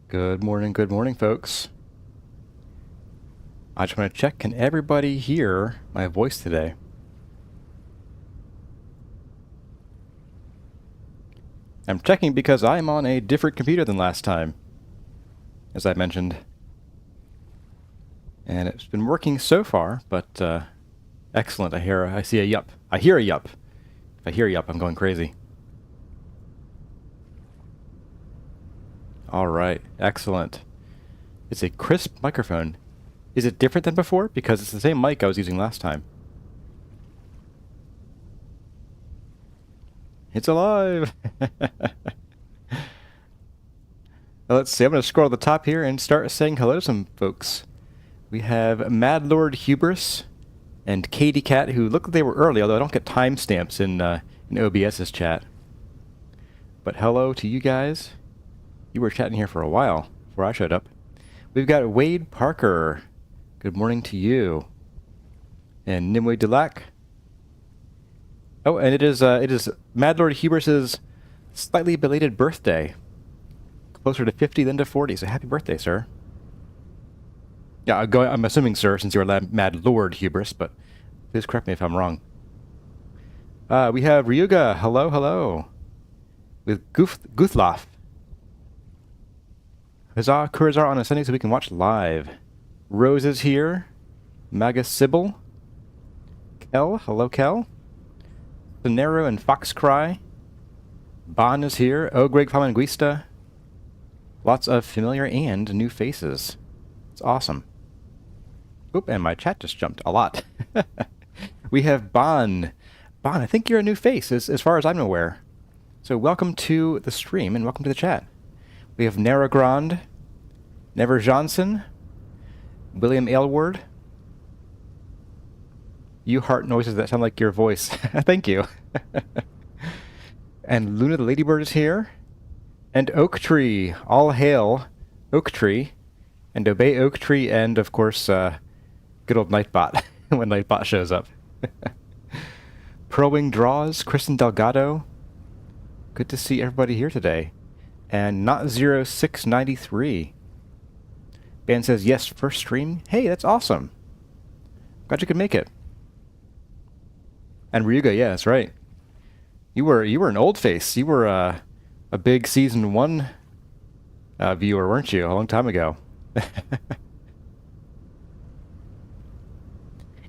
Good morning, folks. I just want to check, can everybody hear my voice today? I'm checking because I'm on a different computer than last time, as I mentioned. And it's been working so far, but excellent. I see a yup. I hear a yup. If I hear a yup, I'm going crazy. All right, excellent. It's a crisp microphone. Is it different than before? Because it's the same mic I was using last time. It's alive! Let's see, I'm going to scroll to the top here and start saying hello to some folks. We have Mad Lord Hubris and Katie Cat, who look like they were early, although I don't get timestamps in OBS's chat. But hello to you guys. You were chatting here for a while before I showed up. We've got Wade Parker. Good morning to you. And Nimue Delac. Oh, and it is Mad Lord Hubris's slightly belated birthday. Closer to 50 than to 40, so happy birthday, sir. Yeah, I'm assuming, sir, since you're Mad Lord Hubris, but please correct me if I'm wrong. We have Ryuga. Hello, hello. With Guthlaf. Huzzah, Kurzar on a Sunday so we can watch live. Rose is here. Maga Sybil. Kel. Hello, Kel. Sonero and Foxcry. Bon is here. Oh, Greg Famanguista. Lots of familiar and new faces. It's awesome. Oop, and my chat just jumped a lot. We have Bon. Bon, I think you're a new face, as far as I'm aware. So welcome to the stream and welcome to the chat. We have Narragrand, Never Johnson, William Aylward. You heart noises that sound like your voice. Thank you. And Luna the Ladybird is here. And Oak Tree. All hail Oak Tree. And obey Oak Tree and, of course, good old Nightbot when Nightbot shows up. Pearlwing Draws, Kristen Delgado. Good to see everybody here today. And Not0693. Ben says, yes, first stream. Hey, that's awesome. Glad you could make it. And Ryuga, yeah, that's right. You were an old face. You were a big season 1 viewer, weren't you? A long time ago.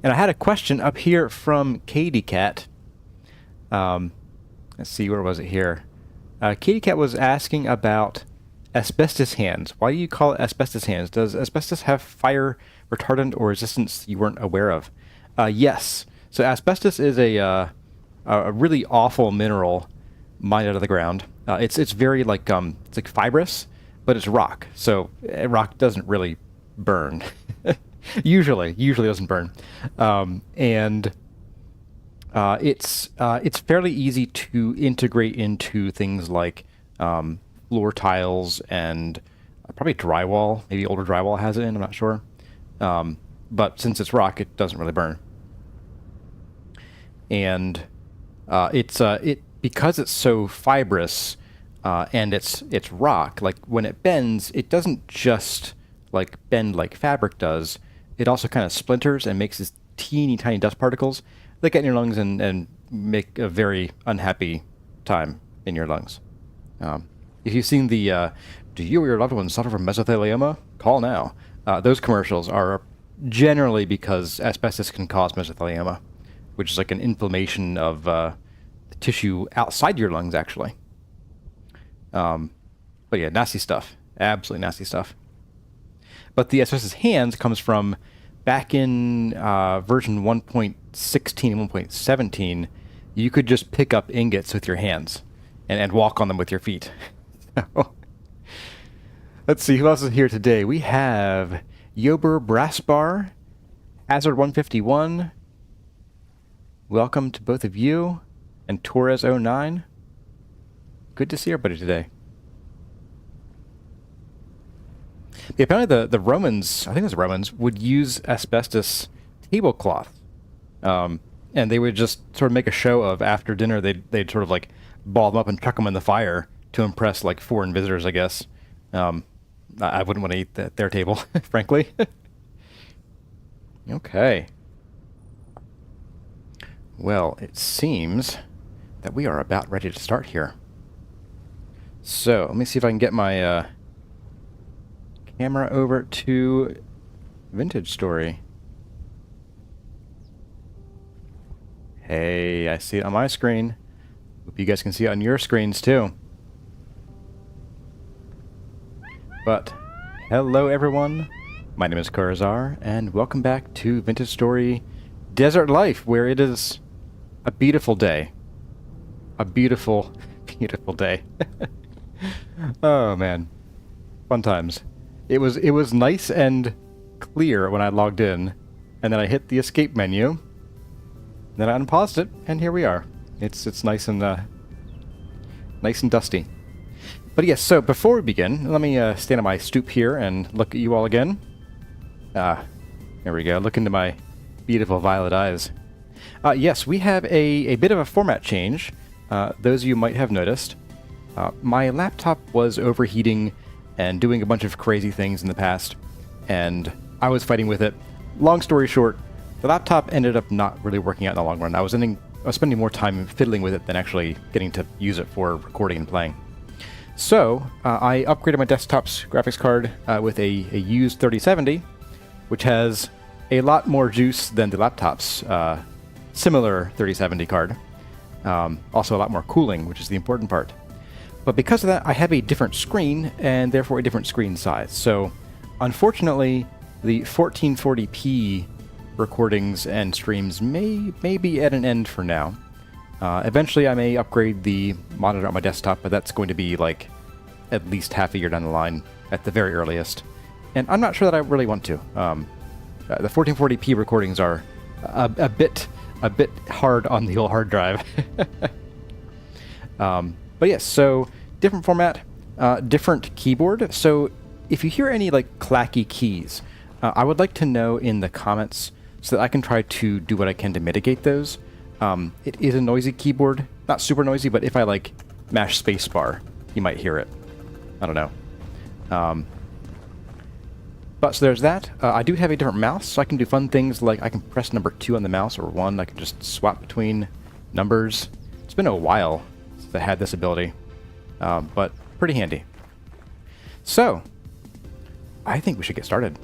And I had a question up here from Katie Cat. Let's see, where was it here? Katie Cat was asking about asbestos hands. Why do you call it asbestos hands? Does asbestos have fire retardant or resistance you weren't aware of? Yes. So asbestos is a really awful mineral mined out of the ground. It's very like it's like fibrous, but it's rock. So rock doesn't really burn. usually doesn't burn. It's fairly easy to integrate into things like floor tiles and probably drywall. Maybe older drywall has it in, I'm not sure. But since it's rock, it doesn't really burn. And because it's so fibrous and it's rock, like when it bends, it doesn't just like bend like fabric does. It also kind of splinters and makes these teeny tiny dust particles that get in your lungs and make a very unhappy time in your lungs. If you've seen the "Do you or your loved ones suffer from mesothelioma? Call now." Those commercials are generally because asbestos can cause mesothelioma, which is like an inflammation of the tissue outside your lungs, actually. But yeah, nasty stuff. Absolutely nasty stuff. But the asbestos hands comes from back in version 1.16 and 1.17, you could just pick up ingots with your hands and walk on them with your feet. Let's see, who else is here today? We have Yober Brassbar, Hazard 151. Welcome to both of you. And Torres09. Good to see everybody today. Yeah, apparently the Romans, I think it was the Romans, would use asbestos tablecloths. And they would just sort of make a show of, after dinner, they'd sort of like ball them up and chuck them in the fire to impress like foreign visitors, I guess. I wouldn't want to eat their table, frankly. Okay. Well, it seems that we are about ready to start here. So, let me see if I can get my camera over to Vintage Story. Hey, I see it on my screen. Hope you guys can see it on your screens too. But, hello everyone. My name is Karazar, and welcome back to Vintage Story Desert Life, where it is a beautiful day. A beautiful, beautiful day. Oh man. Fun times. It was nice and clear when I logged in, and then I hit the escape menu. Then I unpaused it, and here we are. It's nice and dusty. But yes, so before we begin, let me stand on my stoop here and look at you all again. There we go. Look into my beautiful violet eyes. Yes, we have a bit of a format change. Those of you might have noticed. My laptop was overheating and doing a bunch of crazy things in the past, and I was fighting with it. Long story short, the laptop ended up not really working out in the long run. I was spending more time fiddling with it than actually getting to use it for recording and playing. So, I upgraded my desktop's graphics card with a used 3070, which has a lot more juice than the laptop's similar 3070 card. Also a lot more cooling, which is the important part. But because of that, I have a different screen, and therefore a different screen size. So, unfortunately, the 1440p recordings and streams may be at an end for now. Eventually I may upgrade the monitor on my desktop, but that's going to be like at least half a year down the line at the very earliest. And I'm not sure that I really want to. The 1440p recordings are a bit hard on the old hard drive. But yes, so different format, different keyboard. So if you hear any like clacky keys, I would like to know in the comments so that I can try to do what I can to mitigate those. It is a noisy keyboard, not super noisy, but if I like mash spacebar, you might hear it. I don't know. But so there's that. I do have a different mouse, so I can do fun things like I can press number 2 on the mouse, or 1. I can just swap between numbers. It's been a while since I had this ability, but pretty handy. So, I think we should get started.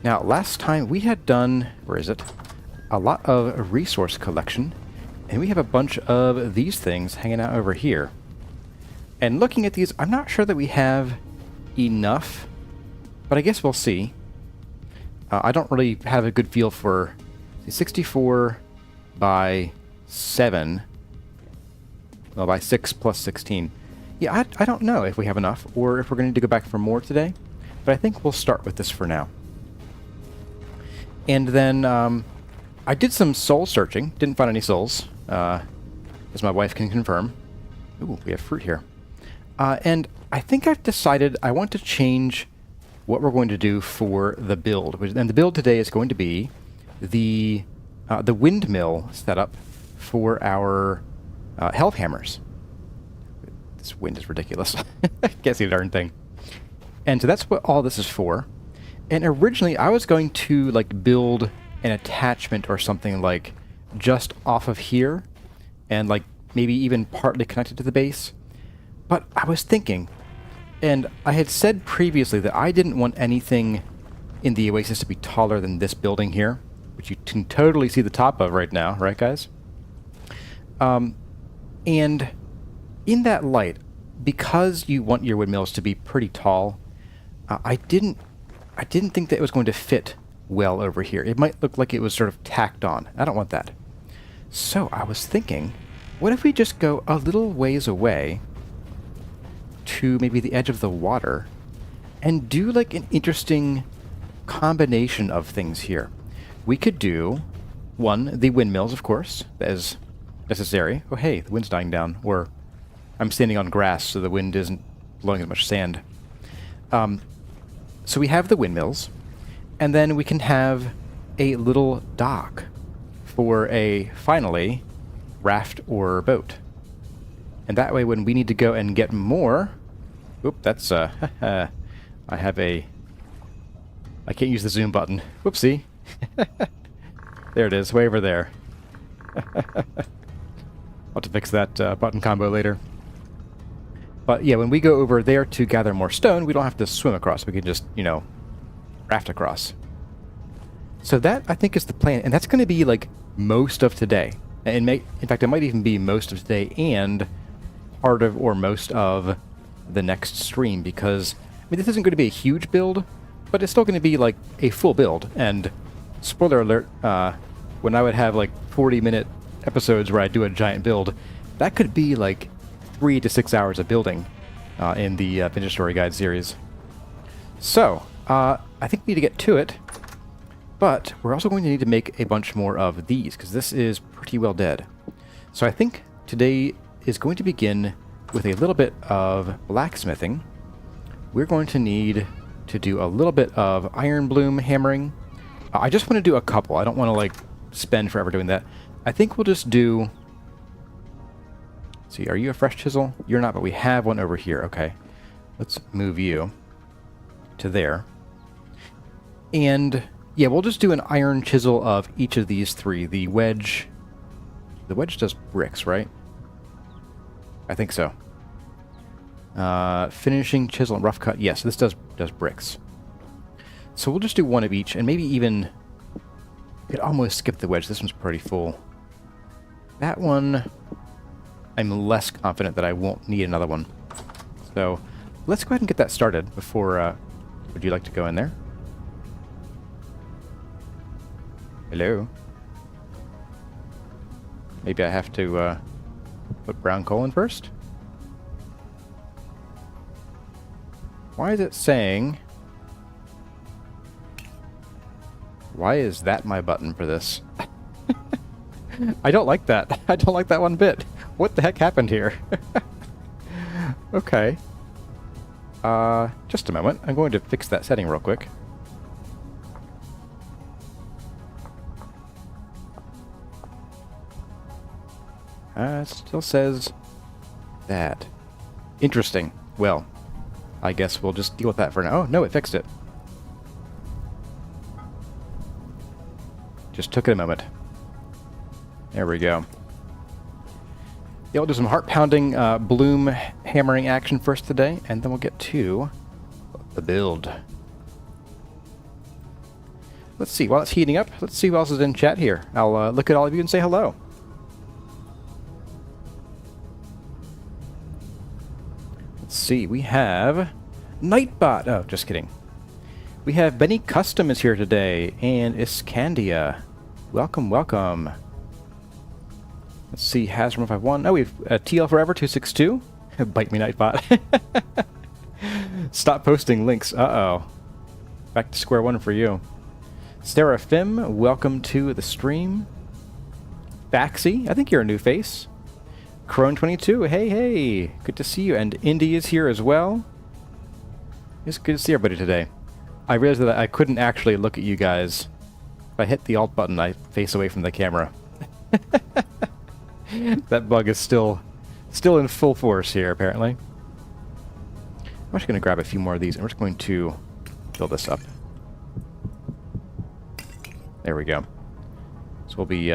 Now, last time we had done, where is it? A lot of resource collection, and we have a bunch of these things hanging out over here. And looking at these, I'm not sure that we have enough, but I guess we'll see. I don't really have a good feel for 64 by 7, well, by 6 plus 16. Yeah, I don't know if we have enough, or if we're going to need to go back for more today, but I think we'll start with this for now. And then I did some soul searching. Didn't find any souls, as my wife can confirm. Ooh, we have fruit here. And I think I've decided I want to change what we're going to do for the build. And the build today is going to be the windmill setup for our health hammers. This wind is ridiculous. I can't see a darn thing. And so that's what all this is for. And originally I was going to like build an attachment or something like just off of here and like maybe even partly connected to the base. But I was thinking, and I had said previously that I didn't want anything in the Oasis to be taller than this building here, which you can totally see the top of right now, right guys? And in that light, because you want your windmills to be pretty tall, I didn't think that it was going to fit well over here. It might look like it was sort of tacked on. I don't want that. So I was thinking, what if we just go a little ways away to maybe the edge of the water and do like an interesting combination of things here. We could do, one, the windmills, of course, as necessary. Oh hey, the wind's dying down. Or I'm standing on grass so the wind isn't blowing as much sand. So we have the windmills, and then we can have a little dock for a, finally, raft or boat. And that way when we need to go and get more... Oop, that's... I I have a... I can't use the zoom button. Whoopsie. There it is, way over there. I'll have to fix that button combo later. But yeah, when we go over there to gather more stone, we don't have to swim across. We can just, you know, raft across. So that, I think, is the plan. And that's going to be, like, most of today. And in fact, it might even be most of today and part of or most of the next stream. Because, I mean, this isn't going to be a huge build, but it's still going to be, like, a full build. And, spoiler alert, when I would have, like, 40-minute episodes where I do a giant build, that could be, like, 3 to 6 hours of building in the Vintage Story Guide series. So, I think we need to get to it. But we're also going to need to make a bunch more of these, because this is pretty well dead. So I think today is going to begin with a little bit of blacksmithing. We're going to need to do a little bit of iron bloom hammering. I just want to do a couple. I don't want to, like, spend forever doing that. I think we'll just do... Let's see, are you a fresh chisel? You're not, but we have one over here. Okay. Let's move you to there. And... yeah, we'll just do an iron chisel of each of these three. The wedge does bricks, right? I think so. Finishing chisel and rough cut. Yes, this does bricks. So we'll just do one of each, and maybe even... we could almost skip the wedge. This one's pretty full. That one, I'm less confident that I won't need another one. So let's go ahead and get that started before... would you like to go in there? Hello? Maybe I have to put brown coal in first? Why is it saying... why is that my button for this? I don't like that. I don't like that one bit. What the heck happened here? Okay. Just a moment. I'm going to fix that setting real quick. It still says that. Interesting. Well, I guess we'll just deal with that for now. Oh, no, it fixed it. Just took it a moment. There we go. Yeah, we'll do some heart-pounding bloom hammering action first today, and then we'll get to the build. Let's see. While it's heating up, let's see who else is in chat here. I'll look at all of you and say hello. Let's see, we have Nightbot. Oh, just kidding. We have Benny Custom is here today, and Iscandia. Welcome, welcome. Let's see, Hasram51. Oh, we've TL Forever 262. Bite me, Nightbot. Stop posting links. Uh-oh. Back to square one for you. Seraphim, welcome to the stream. Baxi, I think you're a new face. Crone22, hey, hey. Good to see you. And Indy is here as well. It's good to see everybody today. I realized that I couldn't actually look at you guys. If I hit the Alt button, I face away from the camera. That bug is still in full force here, apparently. I'm just going to grab a few more of these, and we're just going to fill this up. There we go. So we'll be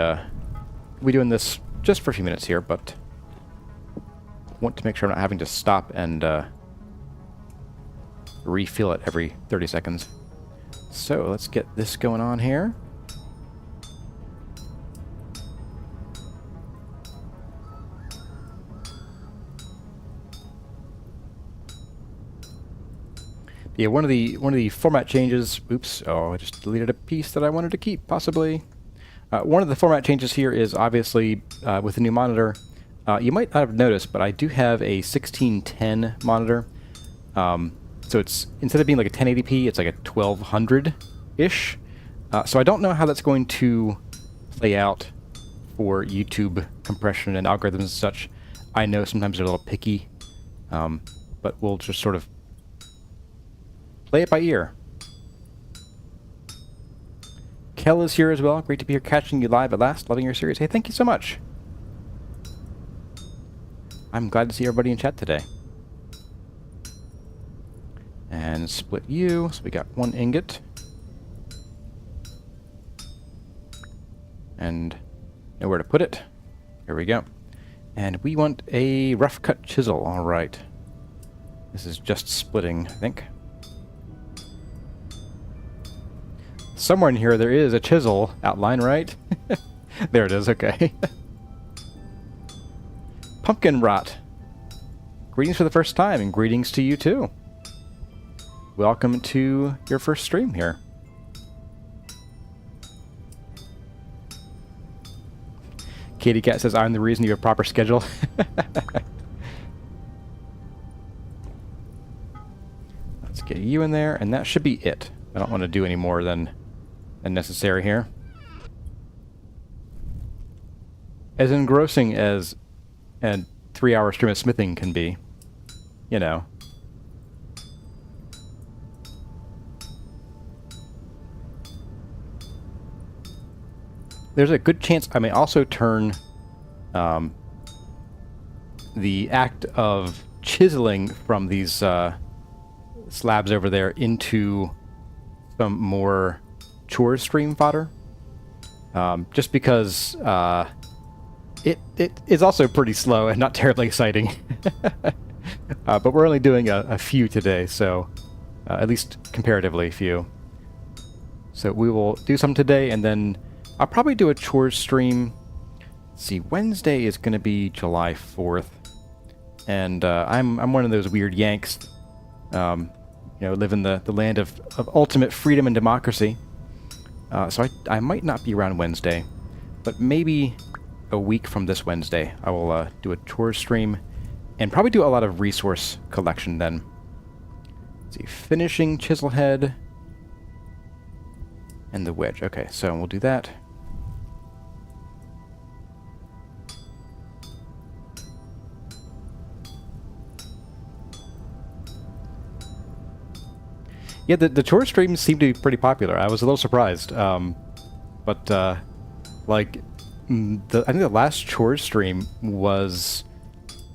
doing this just for a few minutes here, but want to make sure I'm not having to stop and refill it every 30 seconds. So let's get this going on here. Yeah, one of the format changes. Oops! Oh, I just deleted a piece that I wanted to keep, possibly. One of the format changes here is obviously with the new monitor. You might not have noticed, but I do have a 1610 monitor. So it's, instead of being like a 1080p, it's like a 1200-ish. So I don't know how that's going to play out for YouTube compression and algorithms and such. I know sometimes they're a little picky, but we'll just sort of play it by ear. Kel is here as well. Great to be here catching you live at last. Loving your series. Hey, thank you so much. I'm glad to see everybody in chat today. And and split you. So we got 1 ingot. And nowhere to put it. Here we go. And we want a rough cut chisel. All right. This is just splitting, I think. Somewhere in here there is a chisel outline, right? There it is, okay. Pumpkin rot. Greetings for the first time, and greetings to you too. Welcome to your first stream here. Katie Cat says, I'm the reason you have a proper schedule. Let's get you in there, and that should be it. I don't want to do any more than necessary here. As engrossing as a 3-hour stream of smithing can be, you know. There's a good chance I may also turn the act of chiseling from these slabs over there into some more chore stream fodder. Just because it is also pretty slow and not terribly exciting. But we're only doing a few today, so at least comparatively few. So we will do some today, and then I'll probably do a chores stream. Let's see, Wednesday is going to be July 4th, and I'm one of those weird Yanks, you know, live in the land of ultimate freedom and democracy. So I might not be around Wednesday, but maybe a week from this Wednesday I will do a chores stream, and probably do a lot of resource collection then. Let's see, finishing chisel head and the wedge. Okay, so we'll do that. Yeah, the chore streams seem to be pretty popular. I was a little surprised. But like, I think the last chore stream was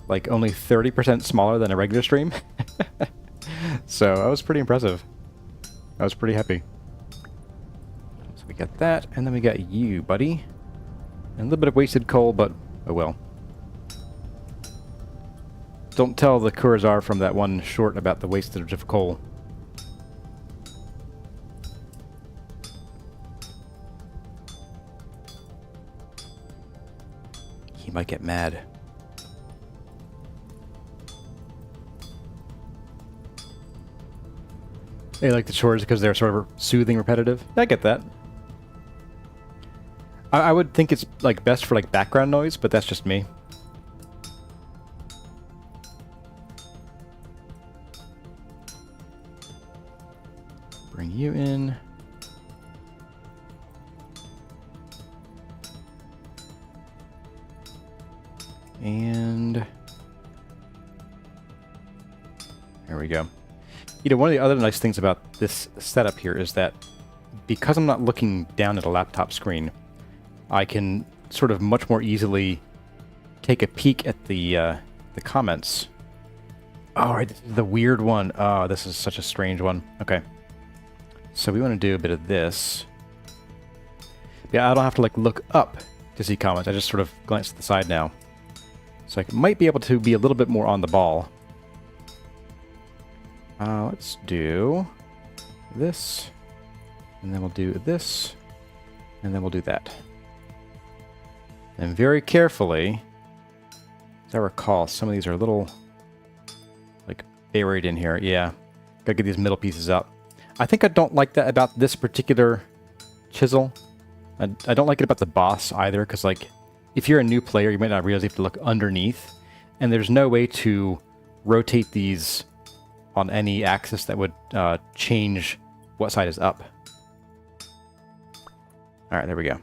like only 30% smaller than a regular stream. So I was pretty impressive. I was pretty happy. So we got that, and then we got you, buddy. And a little bit of wasted coal, but oh well. Don't tell the Kurazar from that one short about the wastage of coal. He might get mad. They like the chores because they're sort of soothing, repetitive. I get that. I would think it's like best for like background noise, but that's just me. Bring you in. And there we go. You know, one of the other nice things about this setup here is that because I'm not looking down at a laptop screen, I can sort of much more easily take a peek at the comments. All right, this is the weird one. Oh, this is such a strange one. Okay. So we want to do a bit of this. Yeah, I don't have to like look up to see comments. I just sort of glance to the side now. So I might be able to be a little bit more on the ball. Let's do this, and then we'll do this, and then we'll do that. And very carefully, as I recall, some of these are a little like buried in here. Yeah, gotta get these middle pieces up. I think I don't like that about this particular chisel. I don't like it about the boss either, because like, if you're a new player, you might not realize you have to look underneath, and there's no way to rotate these on any axis that would change what side is up. All right, there we go.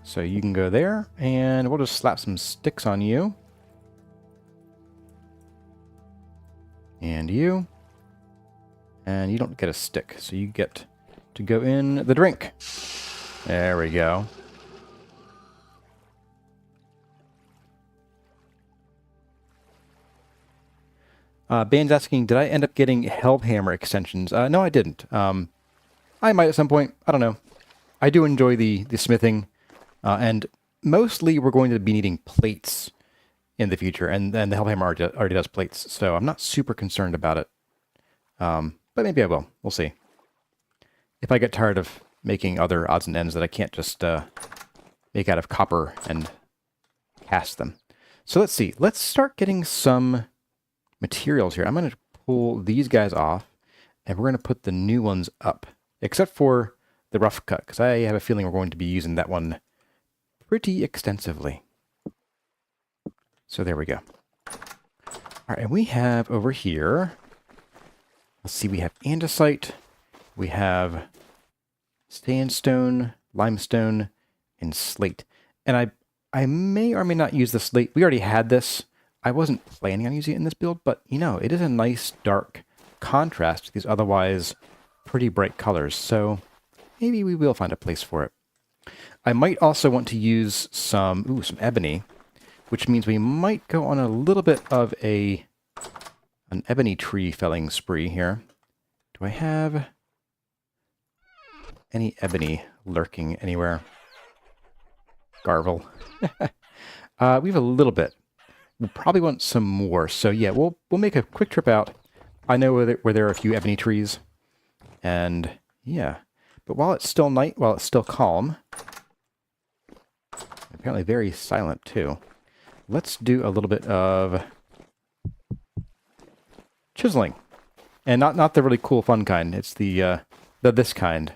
So you can go there, and we'll just slap some sticks on you. And you. And you don't get a stick, so you get to go in the drink. There we go. Ban's asking, did I end up getting Hellhammer extensions? No, I didn't. I might at some point. I don't know. I do enjoy the smithing, and mostly we're going to be needing plates in the future, and the Hellhammer already does plates, so I'm not super concerned about it. But maybe I will. We'll see. If I get tired of making other odds and ends that I can't just make out of copper and cast them. So let's see. Let's start getting some materials here. I'm going to pull these guys off, and we're going to put the new ones up, except for the rough cut, because I have a feeling we're going to be using that one pretty extensively. So there we go. All right, and we have over here, let's see, we have andesite, we have sandstone, limestone, and slate. And I may or may not use the slate. We already had this. I wasn't planning on using it in this build, but you know, it is a nice dark contrast to these otherwise pretty bright colors. So maybe we will find a place for it. I might also want to use some ebony, which means we might go on a little bit of an ebony tree felling spree here. Do I have any ebony lurking anywhere? Garvel. We have a little bit. We'll probably want some more. So yeah, we'll make a quick trip out. I know where there are a few ebony trees. And yeah. But while it's still night, while it's still calm, apparently very silent too, let's do a little bit of chiseling. And not the really cool fun kind. It's the this kind.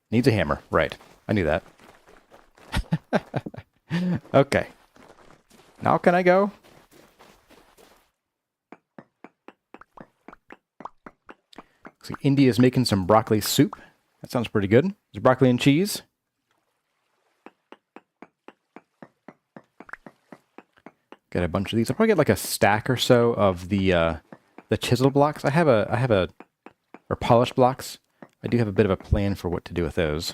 Needs a hammer. Right. I knew that. Okay. Now can I go? See, India's making some broccoli soup. That sounds pretty good. There's broccoli and cheese. Get a bunch of these. I'll probably get like a stack or so of the chisel blocks. I have or polished blocks. I do have a bit of a plan for what to do with those.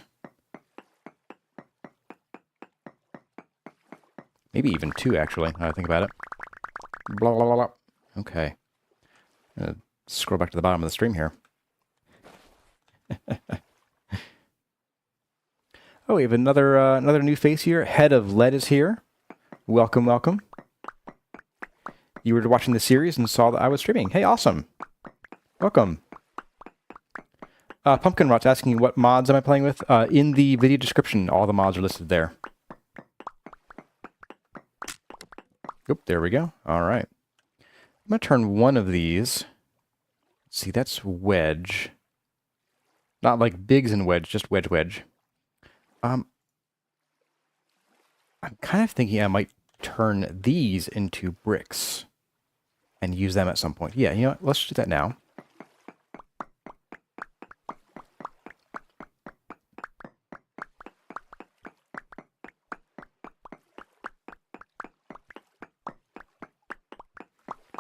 Maybe even two, actually, now I think about it. Blah, blah, blah, blah. Okay. I'm going to scroll back to the bottom of the stream here. Oh, we have another new face here. Head of Lead is here. Welcome, welcome. You were watching the series and saw that I was streaming. Hey, awesome. Welcome. Pumpkin Rot's asking what mods am I playing with. In the video description, all the mods are listed there. Oop, there we go. All right. I'm going to turn one of these. Let's see, that's wedge. Not like bigs and wedge, just wedge. I'm kind of thinking I might turn these into bricks and use them at some point. Yeah, you know what? Let's do that now.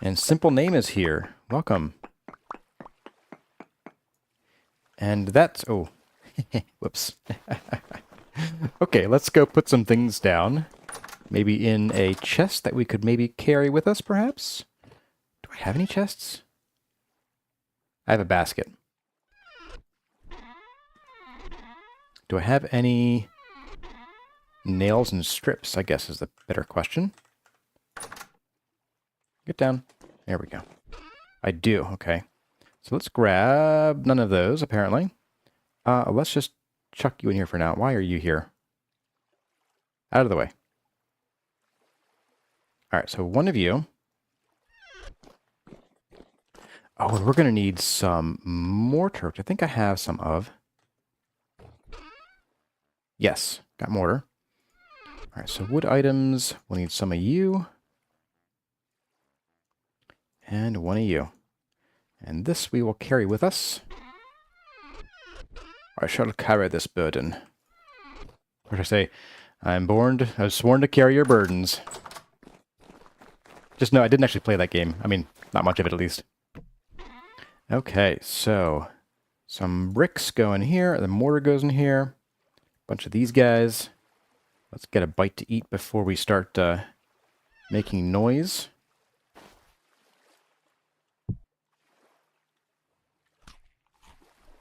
And Simple Name is here. Welcome. And that's... Oh. Whoops. Okay, let's go put some things down. Maybe in a chest that we could maybe carry with us, perhaps? Do I have any chests? I have a basket. Do I have any nails and strips, I guess is the better question. Get down. There we go. I do, okay. So let's grab none of those, apparently. Let's just chuck you in here for now. Why are you here? Out of the way. Alright, so one of you. Oh, and we're going to need some mortar, which I think I have some of. Yes, got mortar. Alright, so wood items. We'll need some of you. And one of you. And this we will carry with us. I shall carry this burden. What should I say? I was sworn to carry your burdens. Just no, I didn't actually play that game. I mean, not much of it at least. Okay, so some bricks go in here. The mortar goes in here. A bunch of these guys. Let's get a bite to eat before we start making noise.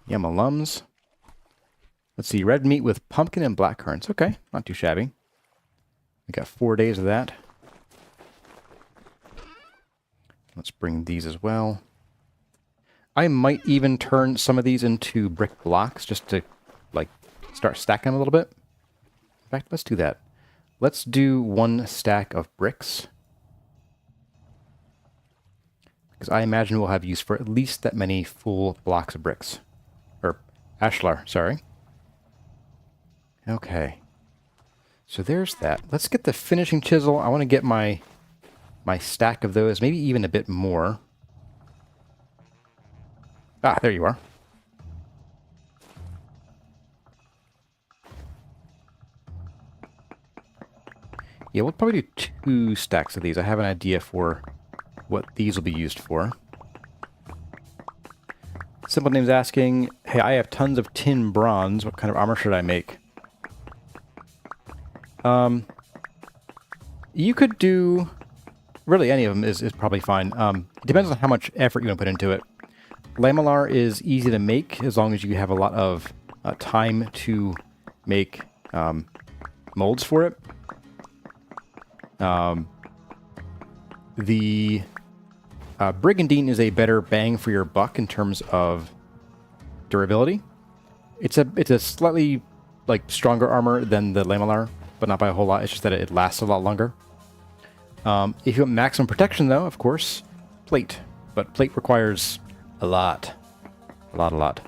Yum alums. Let's see, red meat with pumpkin and black currants. Okay, not too shabby. We got 4 days of that. Let's bring these as well. I might even turn some of these into brick blocks just to, like, start stacking them a little bit. In fact, let's do that. Let's do 1 stack of bricks. Because I imagine we'll have use for at least that many full blocks of bricks. Or ashlar, sorry. Okay. So there's that. Let's get the finishing chisel. I want to get my stack of those, maybe even a bit more. Ah, there you are. Yeah, we'll probably do 2 stacks of these. I have an idea for what these will be used for. Simple Name's asking, hey, I have tons of tin bronze. What kind of armor should I make? You could do... Really, any of them is probably fine. It depends on how much effort you want to put into it. Lamellar is easy to make as long as you have a lot of time to make molds for it. The Brigandine is a better bang for your buck in terms of durability. It's a slightly stronger armor than the Lamellar, but not by a whole lot. It's just that it lasts a lot longer. If you want maximum protection, though, of course, plate. But plate requires a lot. A lot.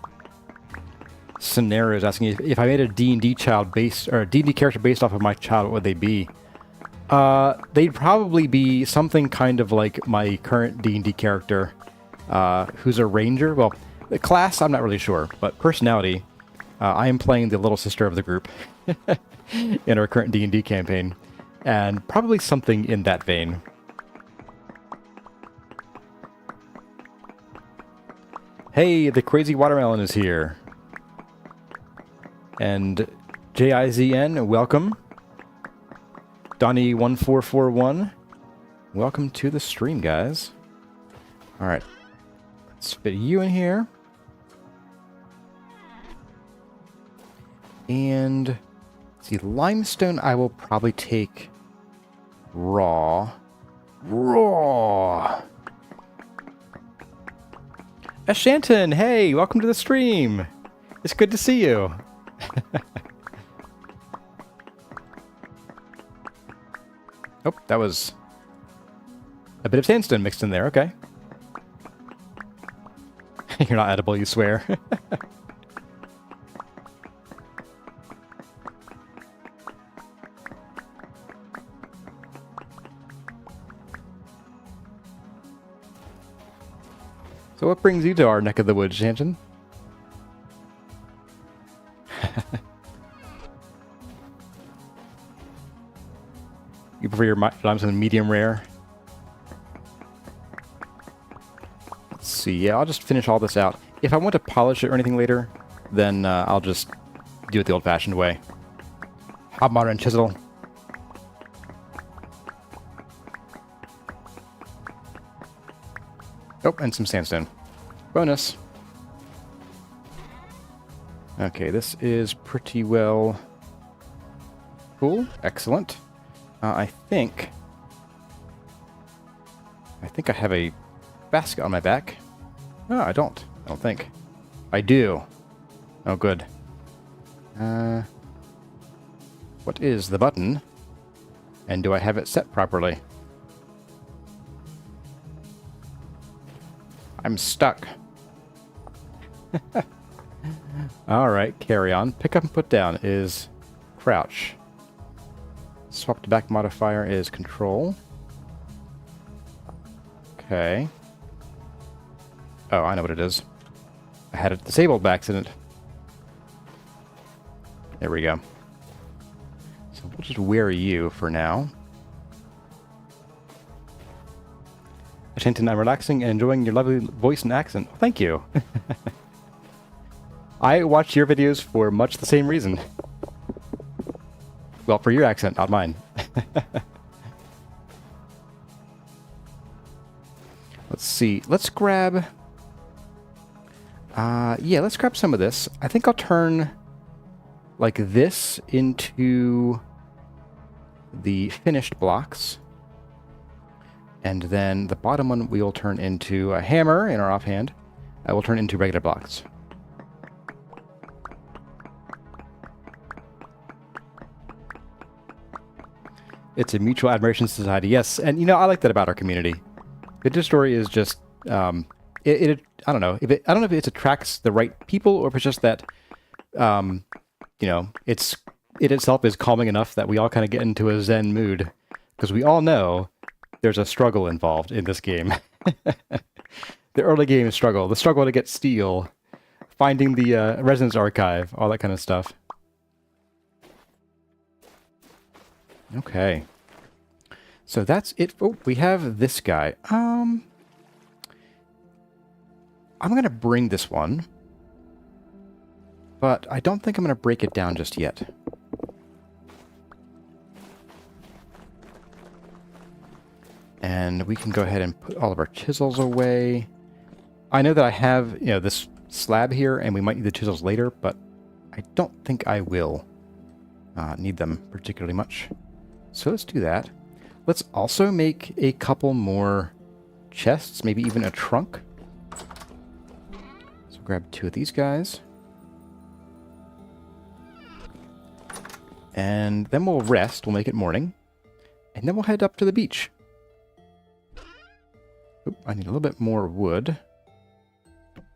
Scenario is asking if I made a D&D child based, or a D&D character based off of my child, what would they be? They'd probably be something kind of like my current D&D character, who's a ranger. Well, the class, I'm not really sure, but personality, I am playing the little sister of the group in our current D&D campaign, and probably something in that vein. Hey, the crazy watermelon is here. And JIZN, welcome. Donnie1441, welcome to the stream, guys. Alright, let's fit you in here. And, let's see, limestone I will probably take raw. Ashanton, hey, welcome to the stream. It's good to see you. Oh, that was a bit of sandstone mixed in there. Okay. You're not edible, you swear. So what brings you to our neck of the woods, Shanton? You prefer your limestone medium rare? Let's see. Yeah, I'll just finish all this out. If I want to polish it or anything later, then I'll just do it the old-fashioned way. Hobmodder and chisel. Oh, and some sandstone. Bonus. Okay, this is pretty well cool. Excellent. I think I have a basket on my back. No, I don't. I don't think. I do. Oh, good. What is the button? And do I have it set properly? I'm stuck. Alright, CarryOn. Pick up and put down is crouch. Swap to back modifier is control. Okay. Oh, I know what it is. I had it disabled by accident. There we go. So we'll just wear you for now. Shanton, I'm relaxing and enjoying your lovely voice and accent. Thank you. I watch your videos for much the same reason. Well, for your accent, not mine. Let's see. Let's grab... Yeah, let's grab some of this. I think I'll turn like this into the finished blocks. And then the bottom one we'll turn into a hammer in our offhand. We'll turn into regular blocks. It's a mutual admiration society, yes. And, you know, I like that about our community. Vintage Story is just, I don't know. I don't know if it attracts the right people or if it's just that, you know, it itself is calming enough that we all kind of get into a zen mood. Because we all know there's a struggle involved in this game. The early game struggle, the struggle to get steel, finding the resonance archive, all that kind of stuff. Okay. So that's it. Oh, we have this guy. I'm going to bring this one. But I don't think I'm going to break it down just yet. And we can go ahead and put all of our chisels away. I know that I have, you know, this slab here, and we might need the chisels later, but I don't think I will need them particularly much. So let's do that. Let's also make a couple more chests, maybe even a trunk. So grab 2 of these guys. And then we'll rest, we'll make it morning. And then we'll head up to the beach. Oop, I need a little bit more wood.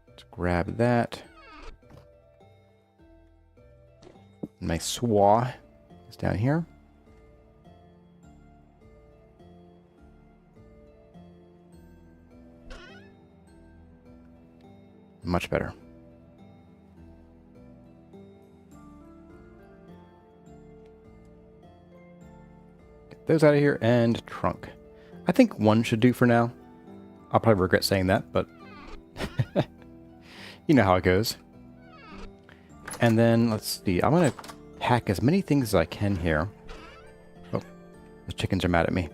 Let's grab that. My swaw is down here. Much better. Get those out of here, and trunk. I think 1 should do for now. I'll probably regret saying that, but you know how it goes. And then, let's see, I'm going to pack as many things as I can here. Oh, the chickens are mad at me.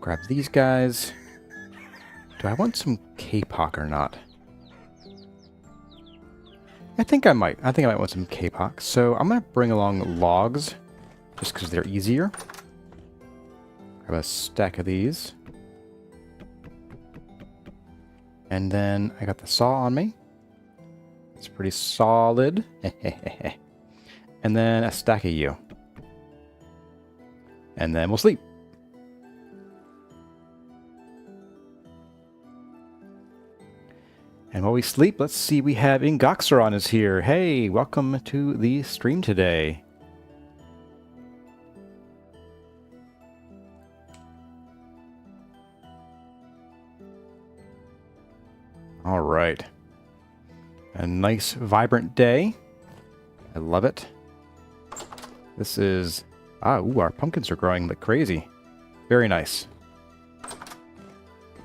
Grab these guys. Do I want some kapok or not? I think I might. I think I might want some kapok. So I'm going to bring along logs, just because they're easier. Grab a stack of these. And then I got the saw on me. It's pretty solid. And then a stack of you. And then we'll sleep. And while we sleep, let's see, we have Ingoxeron is here. Hey, welcome to the stream today. All right. A nice, vibrant day. I love it. This is... ooh, our pumpkins are growing like crazy. Very nice.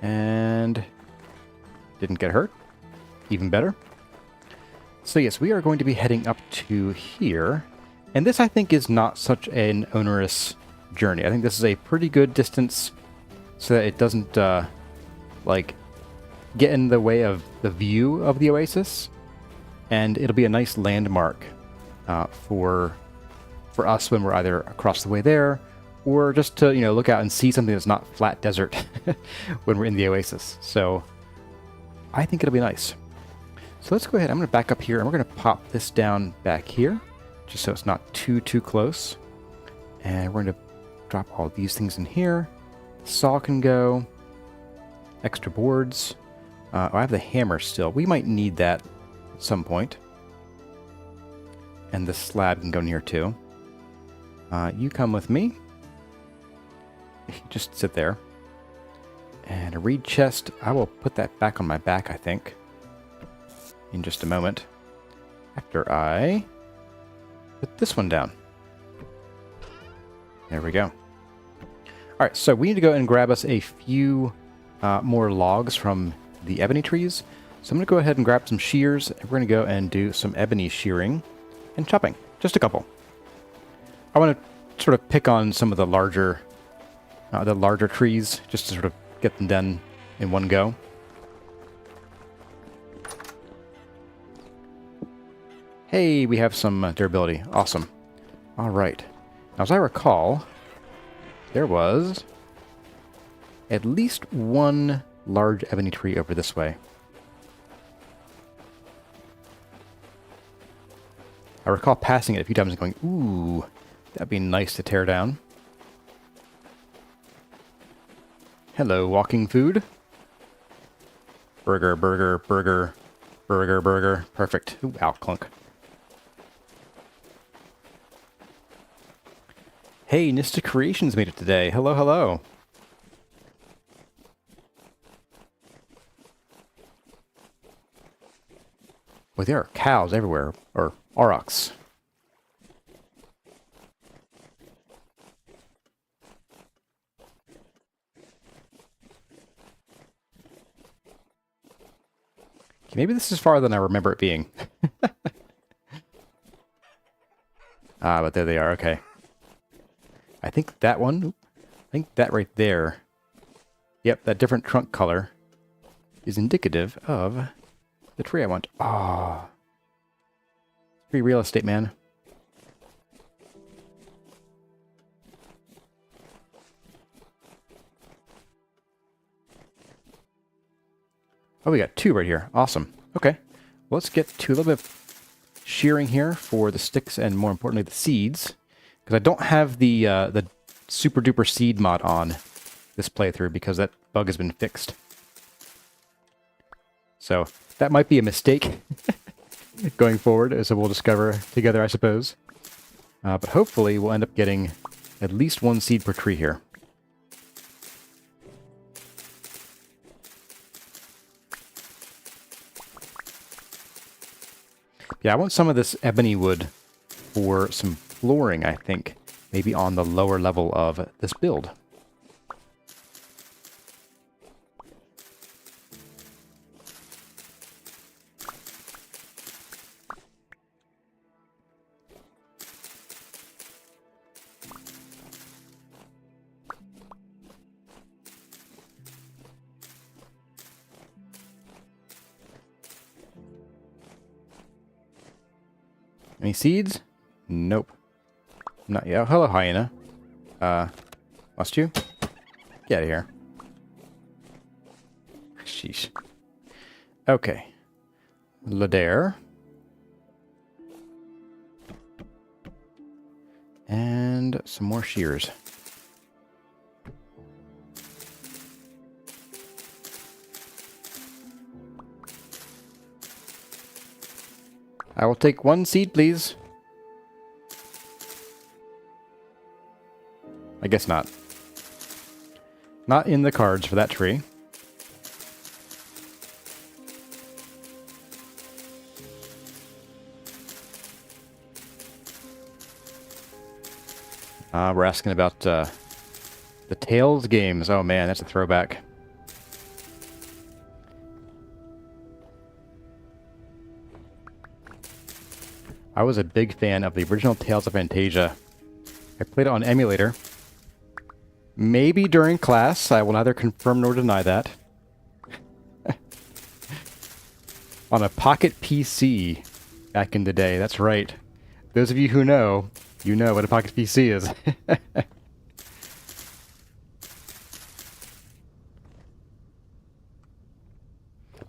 And... didn't get hurt. Even better. So yes, we are going to be heading up to here. And this, I think, is not such an onerous journey. I think this is a pretty good distance so that it doesn't, like, get in the way of the view of the oasis. And it'll be a nice landmark for us when we're either across the way there or just to, you know, look out and see something that's not flat desert when we're in the oasis. So I think it'll be nice. So let's go ahead. I'm going to back up here, and we're going to pop this down back here, just so it's not too close. And we're going to drop all these things in here. The saw can go. Extra boards. I have the hammer still. We might need that at some point. And the slab can go in here too. You come with me. Just sit there. And a reed chest. I will put that back on my back, I think, in just a moment. After I put this one down. There we go. Alright, so we need to go and grab us a few more logs from the ebony trees. So I'm going to go ahead and grab some shears, and we're going to go and do some ebony shearing and chopping. Just a couple. I want to sort of pick on some of the larger trees, just to sort of get them done in one go. Hey, we have some durability. Awesome. All right. Now, as I recall, there was at least one large ebony tree over this way. I recall passing it a few times and going, ooh, that'd be nice to tear down. Hello, walking food. Burger, burger, burger, burger, burger. Perfect. Ooh, ow, clunk. Hey, Nista Creations made it today. Hello, hello. Well, there are cows everywhere, or aurochs. Okay, maybe this is farther than I remember it being. Ah, but there they are, okay. I think that one, I think that right there, yep, that different trunk color is indicative of the tree I want. Ah, free real estate, man. Oh, we got two right here. Awesome. Okay, let's get to a little bit of shearing here for the sticks and, more importantly, the seeds, because I don't have the super duper seed mod on this playthrough because that bug has been fixed. So that might be a mistake going forward, so we'll discover together, I suppose. But hopefully we'll end up getting at least one seed per tree here. Yeah, I want some of this ebony wood for some flooring, I think. Maybe on the lower level of this build. Any seeds? Nope. Not yet. Hello, hyena. Must you? Get out of here. Sheesh. Okay. Ladare. And some more shears. I will take one seed, please. I guess not. Not in the cards for that tree. We're asking about the Tales games. Oh man, that's a throwback. I was a big fan of the original Tales of Fantasia. I played it on emulator. Maybe during class. I will neither confirm nor deny that. On a Pocket PC back in the day. That's right. Those of you who know, you know what a Pocket PC is.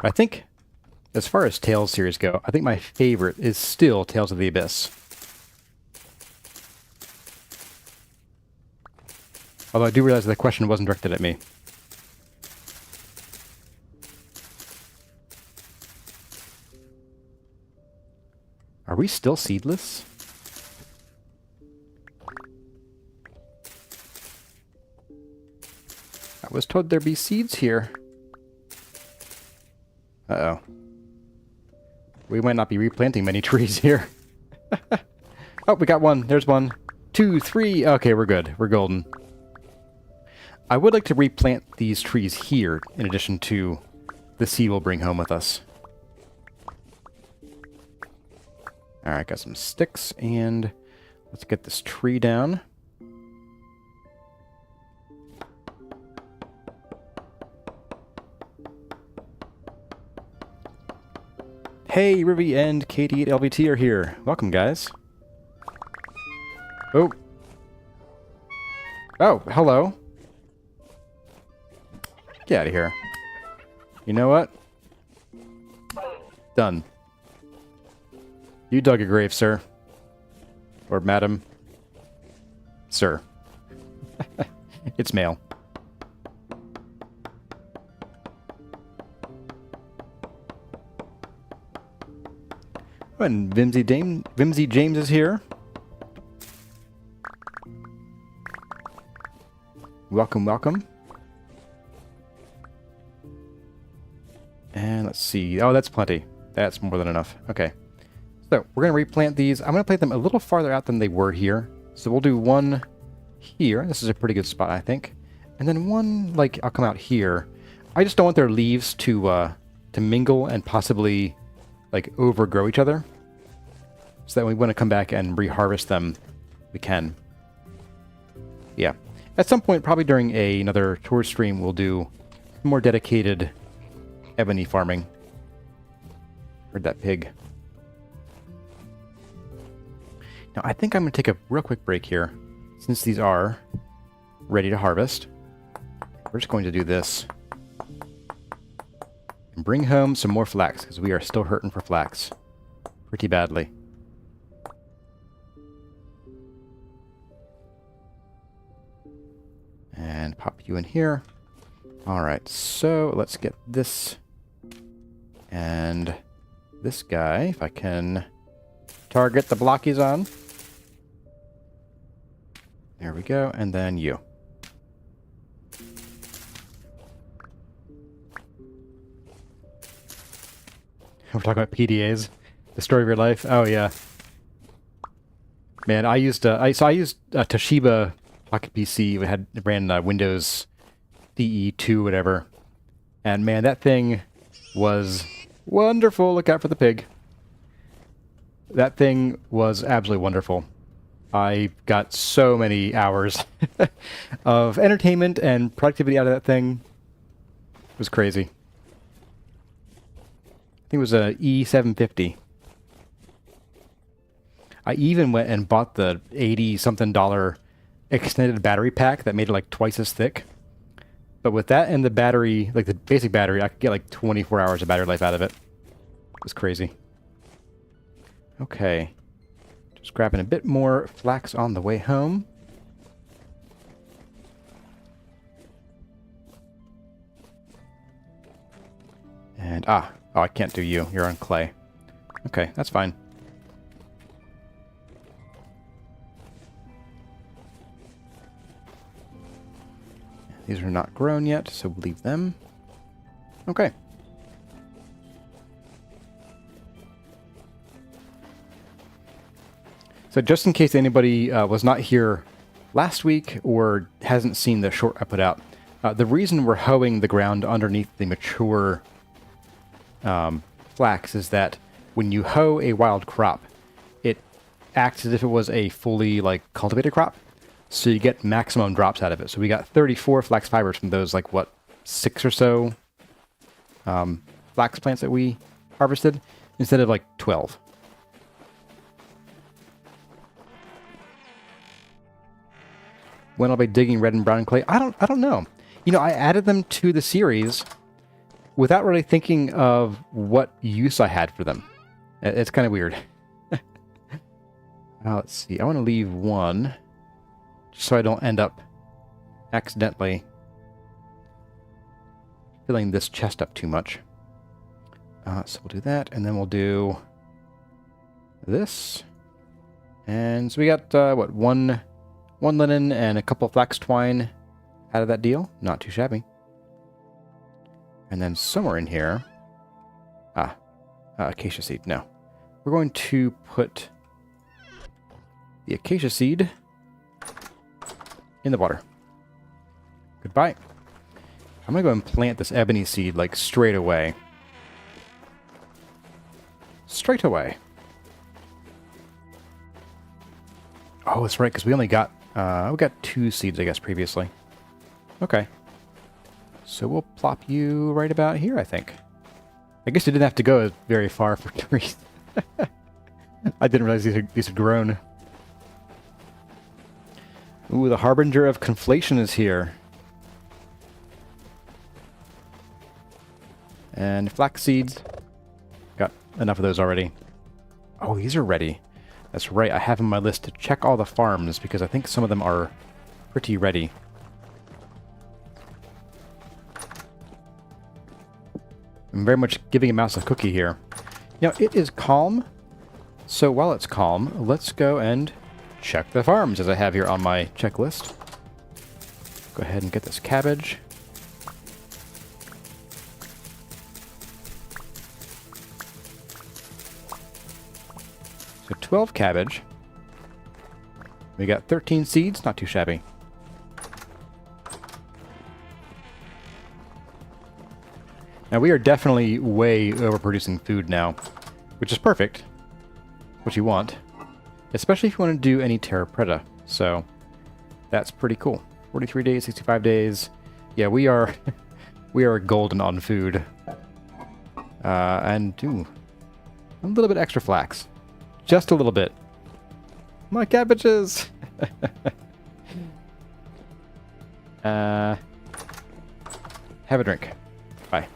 I think, as far as Tales series go, I think my favorite is still Tales of the Abyss. Although I do realize the question wasn't directed at me. Are we still seedless? I was told there'd be seeds here. Uh-oh. We might not be replanting many trees here. Oh, we got one. There's one. 2, 3. Okay, we're good. We're golden. I would like to replant these trees here, in addition to the seed we'll bring home with us. Alright, got some sticks, and let's get this tree down. Hey, Rivy and Katie at LVT are here. Welcome, guys. Oh. Oh, hello. Get out of here. You know what? Done. You dug a grave, sir. Or madam. Sir. It's male. And Vimsy James is here. Welcome, welcome. And let's see. Oh, that's plenty. That's more than enough. Okay. So, we're going to replant these. I'm going to plant them a little farther out than they were here. So we'll do one here. This is a pretty good spot, I think. And then one, like, I'll come out here. I just don't want their leaves to mingle and possibly, like, overgrow each other. So that when we want to come back and reharvest them, we can. Yeah. At some point, probably during another tour stream, we'll do more dedicated ebony farming. Heard that pig. Now, I think I'm going to take a real quick break here, since these are ready to harvest. We're just going to do this. And bring home some more flax, because we are still hurting for flax. Pretty badly. And pop you in here. Alright, so let's get this and this guy, if I can target the block he's on. There we go, and then you. We're talking about PDAs, the story of your life. Oh yeah, man. I used a Toshiba Pocket PC. It ran Windows CE2, whatever. And man, that thing was wonderful. Look out for the pig. That thing was absolutely wonderful. I got so many hours of entertainment and productivity out of that thing. It was crazy. I think it was a E750. I even went and bought the $80-something extended battery pack that made it like twice as thick. But with that and the battery, like the basic battery, I could get like 24 hours of battery life out of it. It was crazy. Okay. Just grabbing a bit more flax on the way home. And, oh, I can't do you. You're on clay. Okay, that's fine. These are not grown yet, so we'll leave them. Okay. So just in case anybody was not here last week or hasn't seen the short I put out, the reason we're hoeing the ground underneath the mature flax is that when you hoe a wild crop, it acts as if it was a fully cultivated crop. So you get maximum drops out of it. So we got 34 flax fibers from those, 6 or so flax plants that we harvested, instead of 12. When I'll be digging red and brown clay, I don't know. You know, I added them to the series without really thinking of what use I had for them. It's kind of weird. Let's see. I want to leave one, just so I don't end up accidentally filling this chest up too much. So we'll do that, and then we'll do this. And so we got, one linen and a couple flax twine out of that deal. Not too shabby. And then somewhere in here... acacia seed. No. We're going to put the acacia seed in the water. Goodbye. I'm going to go and plant this ebony seed, straight away. Straight away. Oh, that's right, because we only got... we got 2 seeds, I guess, previously. Okay. So we'll plop you right about here, I think. I guess you didn't have to go very far for trees. I didn't realize these had grown. Ooh, the harbinger of conflation is here. And flax seeds. Got enough of those already. Oh, these are ready. That's right, I have on my list to check all the farms because I think some of them are pretty ready. I'm very much giving a mouse a cookie here. You know, it is calm. So while it's calm, let's go and check the farms as I have here on my checklist. Go ahead and get this cabbage. So 12 cabbage. We got 13 seeds, not too shabby. Now we are definitely way overproducing food now, which is perfect. What you want. Especially if you want to do any Terra Preta. So that's pretty cool. 43 days, 65 days. Yeah, we are we are golden on food. And ooh, a little bit extra flax. Just a little bit. My cabbages! Have a drink. Bye.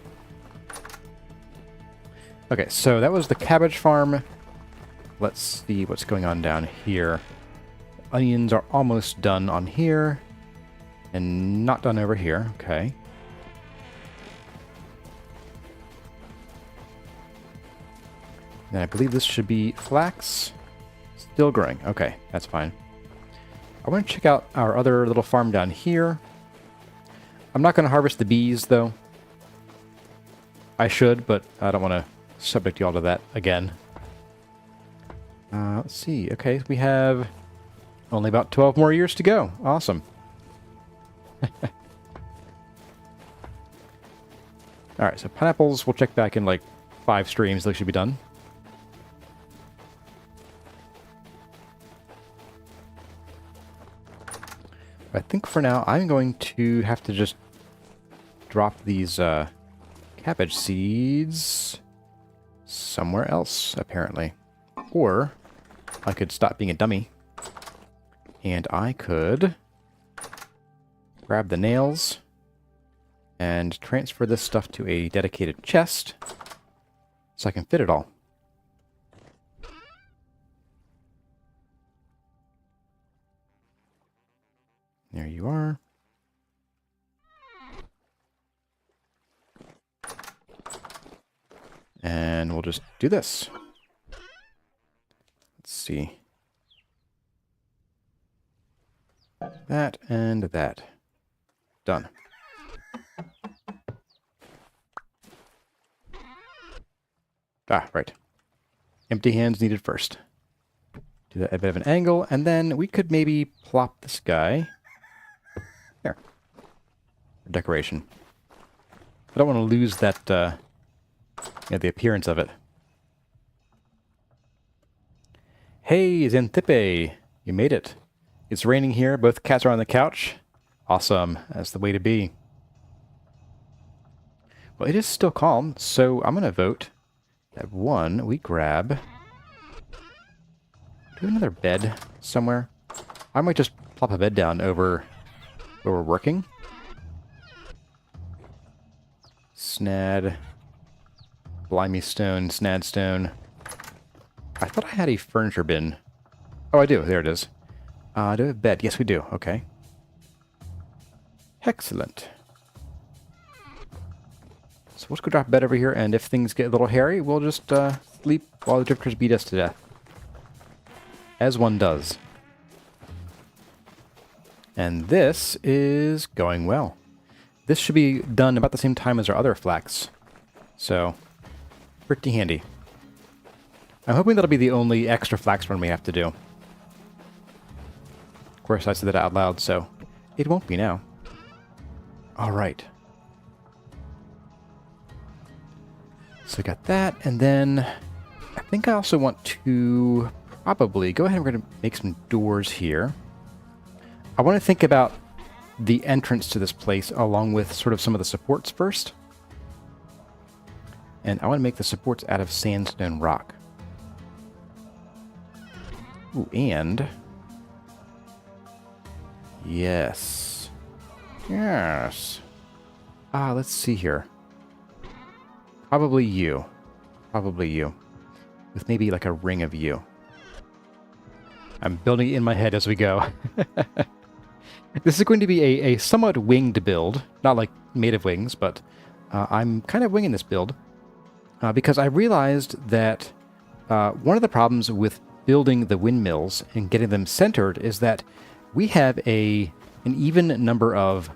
Okay, so that was the cabbage farm. Let's see what's going on down here. Onions are almost done on here. And not done over here. Okay. And I believe this should be flax. Still growing. Okay, that's fine. I want to check out our other little farm down here. I'm not going to harvest the bees, though. I should, but I don't want to subject you all to that again. Let's see. Okay, we have only about 12 more years to go. Awesome. Alright, so pineapples, we'll check back in like 5 streams. They should be done. I think for now, I'm going to have to just drop these cabbage seeds somewhere else, apparently. Or I could stop being a dummy. And I could grab the nails and transfer this stuff to a dedicated chest so I can fit it all. There you are. And we'll just do this. Let's see. That and that. Done. Ah, right. Empty hands needed first. Do that at a bit of an angle, and then we could maybe plop this guy here. For decoration. I don't want to lose that, the appearance of it. Hey, Xanthippe! You made it. It's raining here. Both cats are on the couch. Awesome. That's the way to be. Well, it is still calm, so I'm going to vote that one, we grab... Do we have another bed somewhere? I might just plop a bed down over where we're working. Snad. Blimey stone, snad stone. I thought I had a furniture bin. Oh, I do. There it is. Do we have a bed? Yes, we do. Okay. Excellent. So let's go drop a bed over here, and if things get a little hairy, we'll just sleep while the drifters beat us to death. As one does. And this is going well. This should be done about the same time as our other flax. So, pretty handy. I'm hoping that'll be the only extra flax run we have to do. Of course, I said that out loud, so it won't be now. Alright. So I got that, and then I think I also want to probably go ahead and we're going to make some doors here. I want to think about the entrance to this place along with sort of some of the supports first. And I want to make the supports out of sandstone rock. Ooh, and... Yes. Yes. Let's see here. Probably you. Probably you. With maybe like a ring of you. I'm building it in my head as we go. This is going to be a somewhat winged build. Not like made of wings, but I'm kind of winging this build. Because I realized that one of the problems with building the windmills and getting them centered is that we have an even number of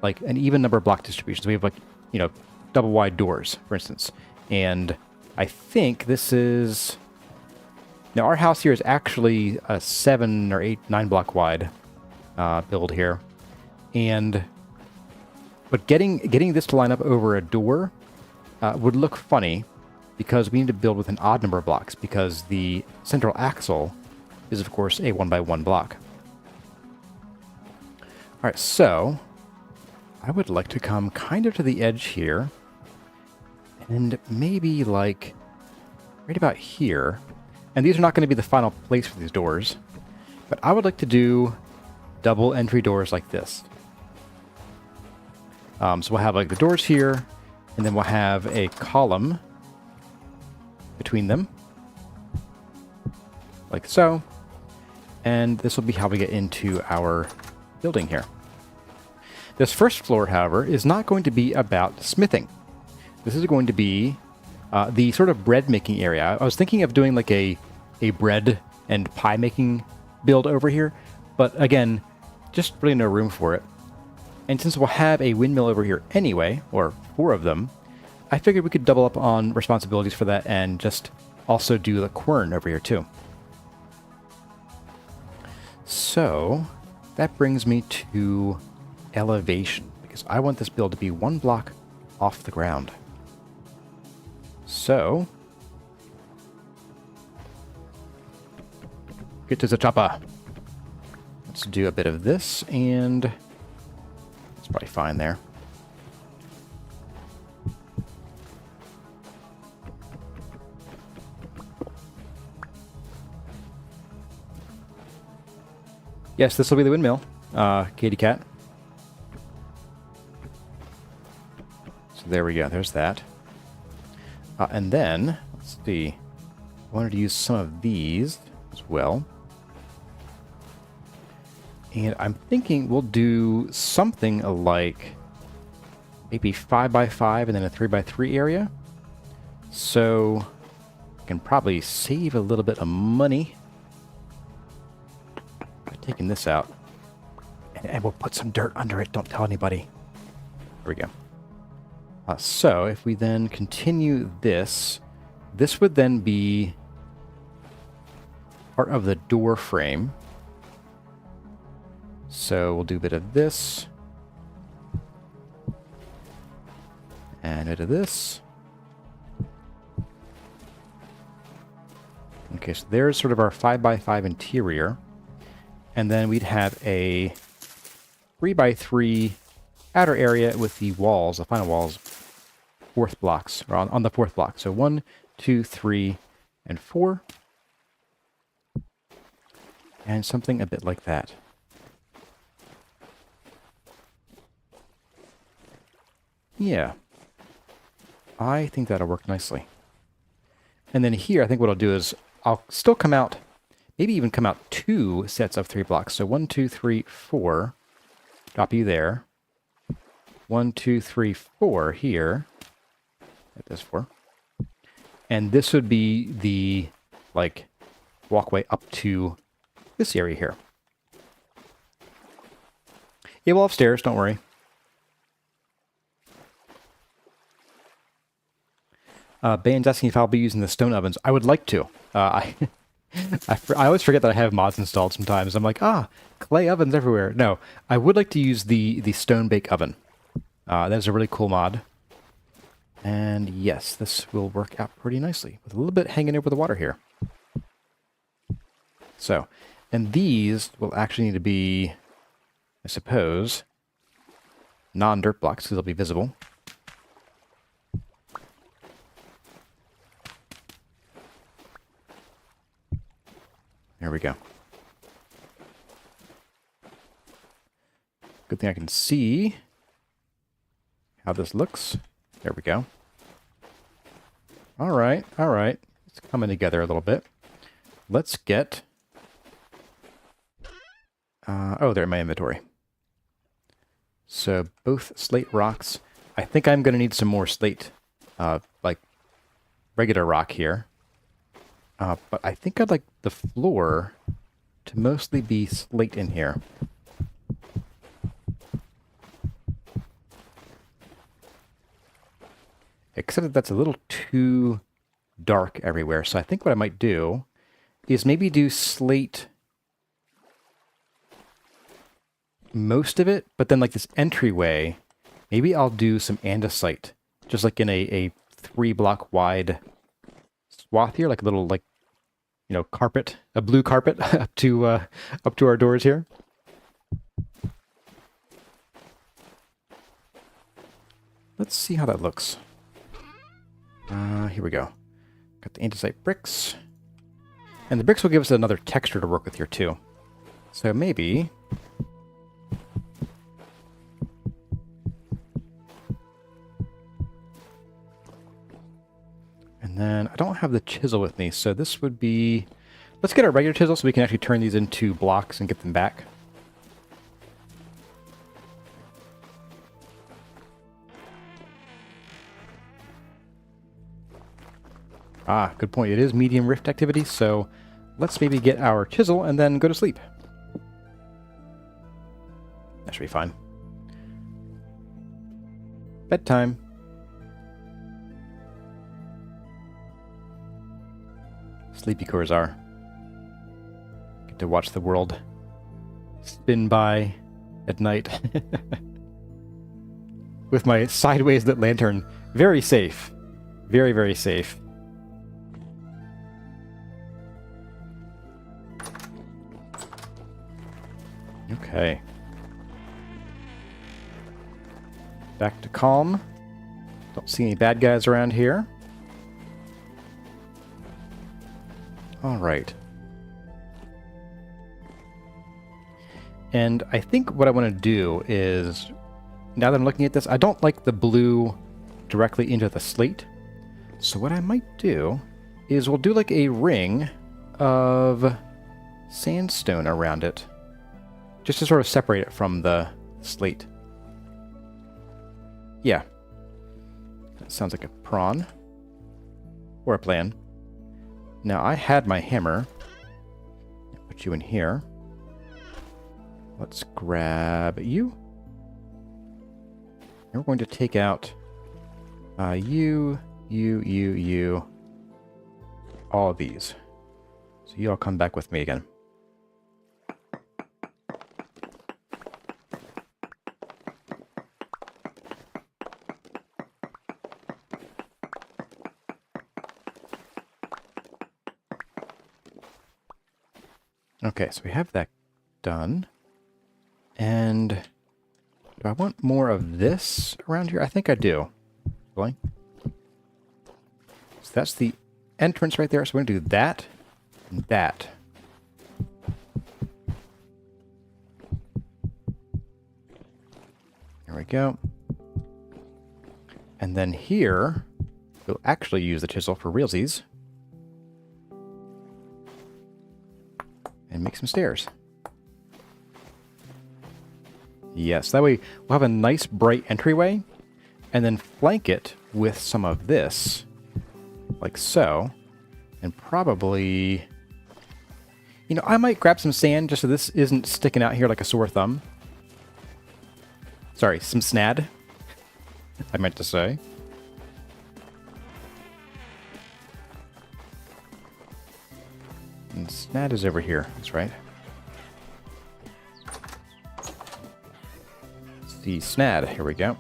block distributions. We have double wide doors, for instance. And I think this is... Now our house here is actually a 7 or 8, 9 block wide build here. But getting this to line up over a door would look funny because we need to build with an odd number of blocks because the central axle is of course a 1 by 1 block. Alright, so I would like to come kind of to the edge here and maybe like right about here. And these are not going to be the final place for these doors, but I would like to do double entry doors like this. So we'll have like the doors here, and then we'll have a column between them, like so. And this will be how we get into our building here. This first floor, however, is not going to be about smithing. This is going to be the sort of bread making area. I was thinking of doing like a bread and pie making build over here, but again, just really no room for it. And since we'll have a windmill over here anyway, or 4 of them, I figured we could double up on responsibilities for that and just also do the quern over here too. So that brings me to elevation, because I want this build to be 1 block off the ground. So get to the chopper. Let's do a bit of this, and it's probably fine there. Yes, this will be the windmill, Katie Cat. So there we go, there's that. And then, let's see, I wanted to use some of these as well. And I'm thinking we'll do something like maybe 5 by 5 and then a 3 by 3 area. So I can probably save a little bit of money by taking this out. And we'll put some dirt under it. Don't tell anybody. There we go. So if we then continue this, this would then be part of the door frame. So we'll do a bit of this. And a bit of this. Okay, so there's sort of our 5 by 5 interior. And then we'd have a 3 by 3 outer area with the walls, the final walls, 4th blocks, or on the 4th block. So 1, 2, 3, and 4. And something a bit like that. Yeah. I think that'll work nicely. And then here, I think what I'll do is I'll still come out, maybe even come out 2 sets of 3 blocks. So 1, 2, 3, 4. Drop you there. 1, 2, 3, 4 here. Get this 4. And this would be the, like, walkway up to this area here. Yeah, we'll have stairs, don't worry. Bane's asking if I'll be using the stone ovens. I would like to. I always forget that I have mods installed sometimes. I'm like, clay ovens everywhere. No, I would like to use the stone bake oven. That is a really cool mod. And yes, this will work out pretty nicely with a little bit hanging over the water here. So, and these will actually need to be, I suppose, non-dirt blocks because they'll be visible. we go. Good thing I can see how this looks. There we go. All right, all right. It's coming together a little bit. Let's get... oh, they're in my inventory. So both slate rocks. I think I'm going to need some more slate, like regular rock here. But I think I'd like the floor to mostly be slate in here. Except that that's a little too dark everywhere. So I think what I might do is maybe do slate most of it, but then like this entryway, maybe I'll do some andesite, just like in a 3-block wide swath here, like a little, like, you know, carpet, a blue carpet up to our doors here. Let's see how that looks. Here we go. Got the andesite bricks. And the bricks will give us another texture to work with here too. So maybe... And then I don't have the chisel with me, so this would be... Let's get our regular chisel so we can actually turn these into blocks and get them back. Ah, good point. It is medium rift activity, so let's maybe get our chisel and then go to sleep. That should be fine. Bedtime. Sleepy cores are. Get to watch the world spin by at night. With my sideways lit lantern. Very safe. Very, very safe. Okay. Back to calm. Don't see any bad guys around here. All right. And I think what I want to do is, now that I'm looking at this, I don't like the blue directly into the slate. So what I might do is we'll do like a ring of sandstone around it, just to sort of separate it from the slate. Yeah. That sounds like a prawn. Or a plan. Now, I had my hammer. I'll put you in here. Let's grab you. And we're going to take out you, all of these. So you all come back with me again. Okay, so we have that done. And do I want more of this around here? I think I do. Really? So that's the entrance right there. So we're going to do that and that. There we go. And then here, we'll actually use the chisel for realsies. And make some stairs. Yes, that way we'll have a nice bright entryway, and then flank it with some of this, like so, and probably, you know, I might grab some sand just so this isn't sticking out here like a sore thumb. Sorry, some snad, I meant to say. And snad is over here, that's right. The snad, here we go.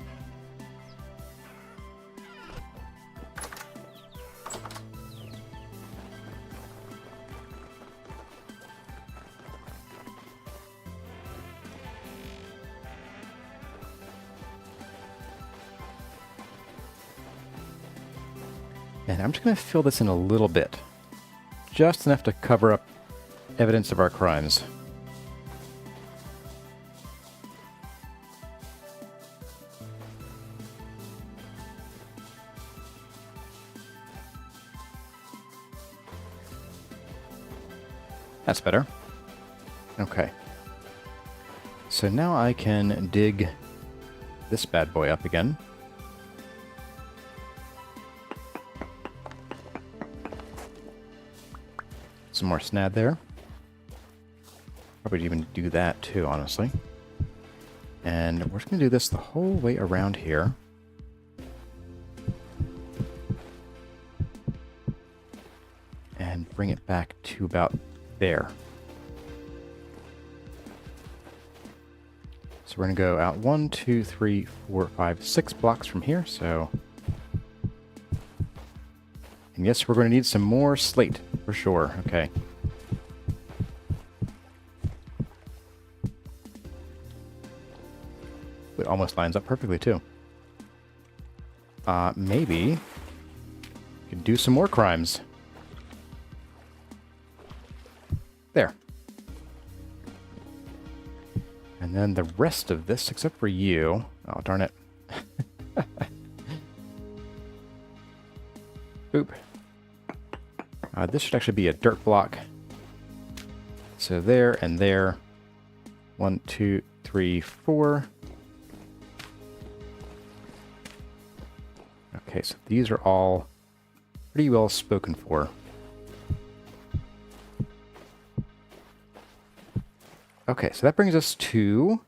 And I'm just going to fill this in a little bit. Just enough to cover up evidence of our crimes. That's better. Okay. So now I can dig this bad boy up again. Some more snad there. Probably even do that too, honestly. And we're just going to do this the whole way around here. And bring it back to about there. So we're going to go out 1, 2, 3, 4, 5, 6 blocks from here. So, and yes, we're going to need some more slate for sure. Okay. It almost lines up perfectly too. Maybe we could do some more crimes. There. And then the rest of this, except for you. Oh, darn it. Oop. This should actually be a dirt block. So there and there. 1, 2, 3, 4. Okay, so these are all pretty well spoken for. Okay, so that brings us to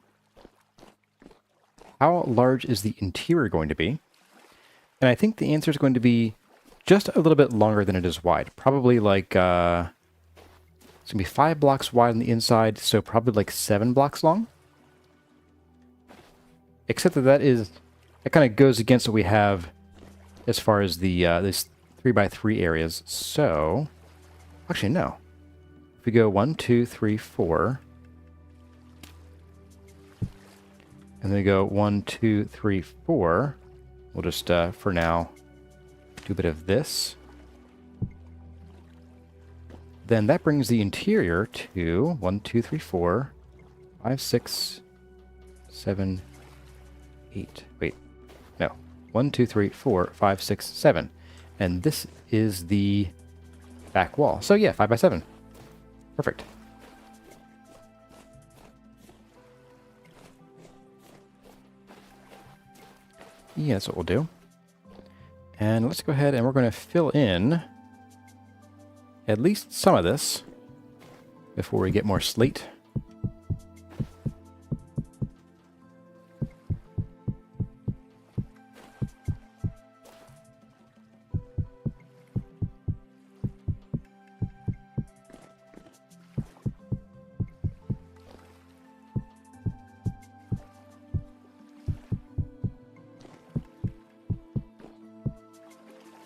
how large is the interior going to be? And I think the answer is going to be just a little bit longer than it is wide. Probably like, it's going to be 5 blocks wide on the inside, so probably like 7 blocks long. Except that that kind of goes against what we have as far as the this 3x3 areas. So, actually no. If we go 1, 2, 3, 4... and then we go 1, 2, 3, 4. We'll just, for now, do a bit of this. Then that brings the interior to 1, 2, 3, 4, 5, 6, 7, 8. Wait, no. 1, 2, 3, 4, 5, 6, 7. And this is the back wall. So yeah, 5 by 7. Perfect. Yeah, that's what we'll do. And let's go ahead and we're going to fill in at least some of this before we get more slate.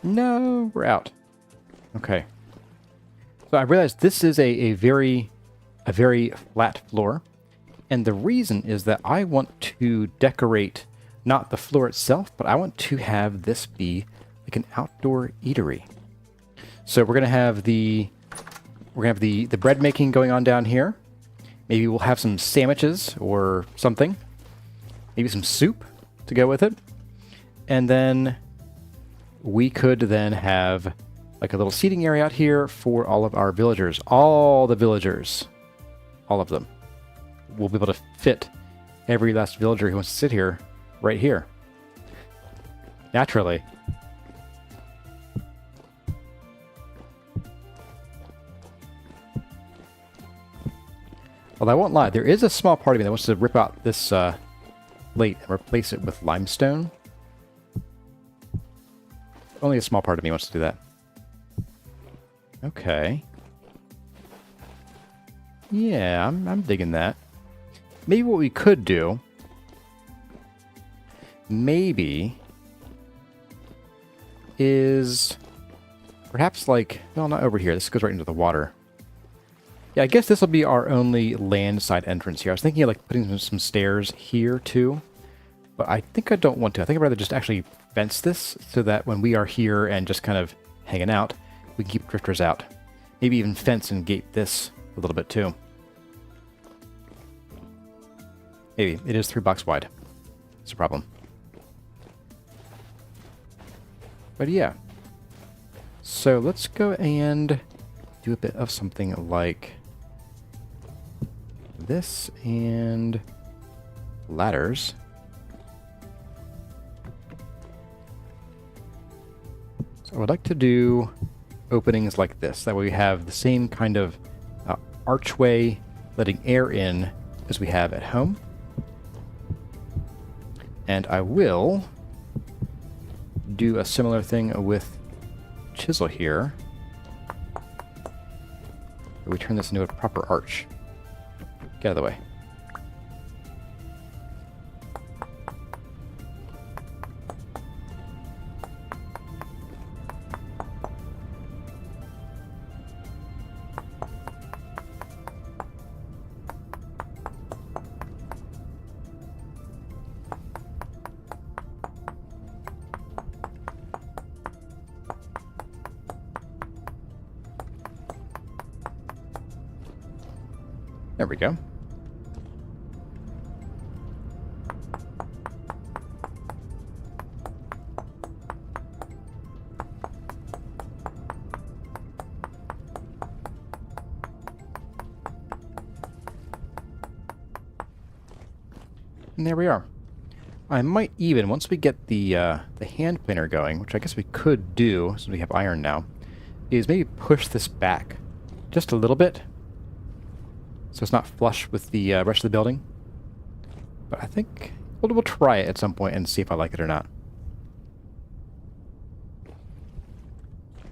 No, we're out. Okay. So I realized this is a very flat floor. And the reason is that I want to decorate not the floor itself, but I want to have this be like an outdoor eatery. So we're gonna have the bread making going on down here. Maybe we'll have some sandwiches or something. Maybe some soup to go with it. And then we could then have like a little seating area out here for all of our villagers. All the villagers. All of them. We'll be able to fit every last villager who wants to sit here, right here. Naturally. Well, I won't lie. There is a small part of me that wants to rip out this slate and replace it with limestone. Only a small part of me wants to do that. Okay. Yeah, I'm digging that. Maybe what we could do... maybe... is... perhaps like... no, not over here. This goes right into the water. Yeah, I guess this will be our only land side entrance here. I was thinking of like putting some stairs here too. But I think I don't want to. I think I'd rather just actually fence this so that when we are here and just kind of hanging out, we can keep drifters out. Maybe even fence and gate this a little bit too. Maybe. It is 3 blocks wide. It's a problem. But yeah. So let's go and do a bit of something like this and ladders. So I would like to do openings like this. That way we have the same kind of archway letting air in as we have at home. And I will do a similar thing with chisel here. We turn this into a proper arch. Get out of the way. There we go. And there we are. I might even, once we get the hand planer going, which I guess we could do, since we have iron now, is maybe push this back just a little bit, so it's not flush with the rest of the building. But I think we'll try it at some point and see if I like it or not.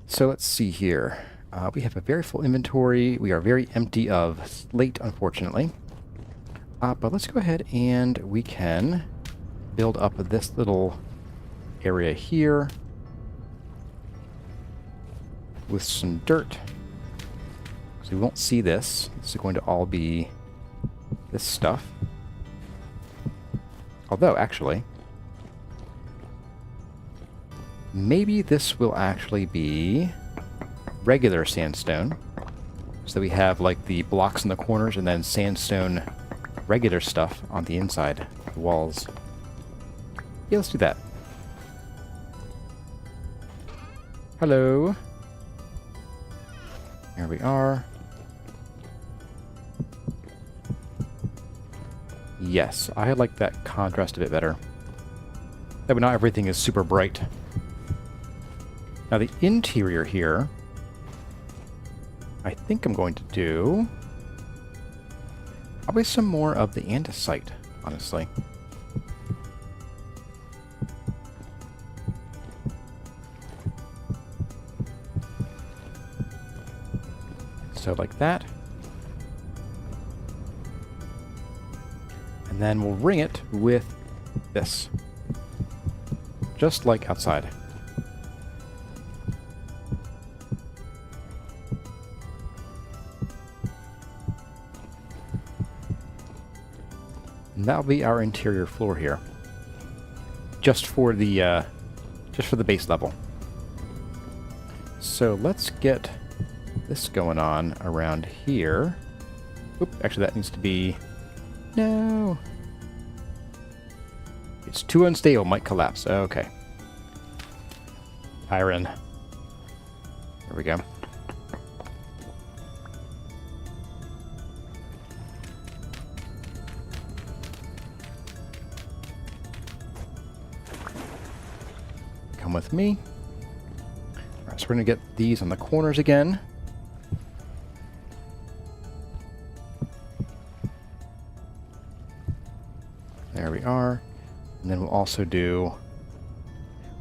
So let's see here. We have a very full inventory. We are very empty of slate, unfortunately. But let's go ahead and we can build up this little area here with some dirt. So we won't see this. This is going to all be this stuff. Although, actually, maybe this will actually be regular sandstone. So we have like the blocks in the corners and then sandstone regular stuff on the inside of the walls. Yeah, let's do that. Hello. There we are. Yes, I like that contrast a bit better. That way not everything is super bright. Now the interior here, I think I'm going to do probably some more of the andesite, honestly. So like that. And then we'll ring it with this. Just like outside. And that'll be our interior floor here. Just for the base level. So let's get this going on around here. Oop, actually that needs to be... No! It's too unstable, might collapse. Okay. Iron. There we go. Come with me. Alright, so we're going to get these on the corners again. There we are. And then we'll also do...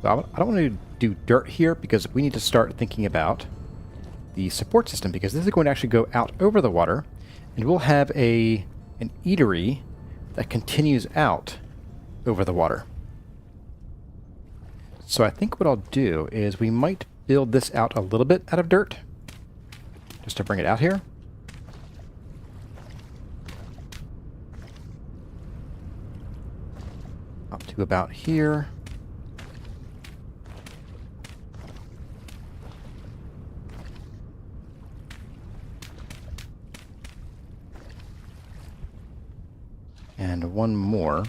Well, I don't want to do dirt here because we need to start thinking about the support system, because this is going to actually go out over the water, and we'll have an eatery that continues out over the water. So I think what I'll do is we might build this out a little bit out of dirt, just to bring it out here. Up to about here. one more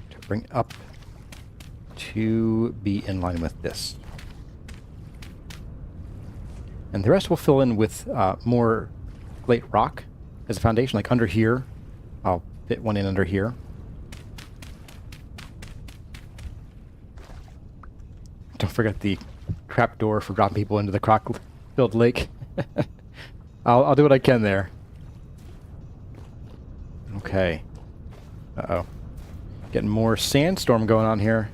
to bring up to be in line with this. And the rest will fill in with more slate rock as a foundation, like under here. I'll fit one in under here. Don't forget the trapdoor for dropping people into the croc-filled lake. I'll do what I can there. Okay. Uh-oh. Getting more sandstorm going on here.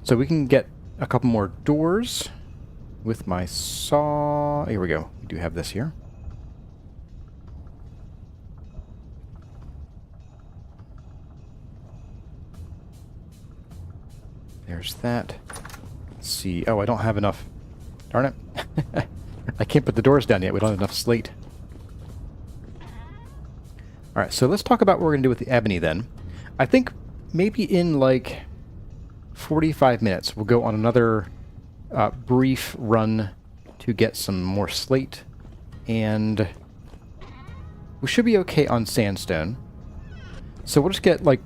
So we can get a couple more doors with my saw. Here we go. We do have this here. There's that. Let's see. Oh, I don't have enough. Darn it. I can't put the doors down yet. We don't have enough slate. Alright, so let's talk about what we're going to do with the ebony then. I think maybe in like 45 minutes we'll go on another brief run to get some more slate. And we should be okay on sandstone. So we'll just get like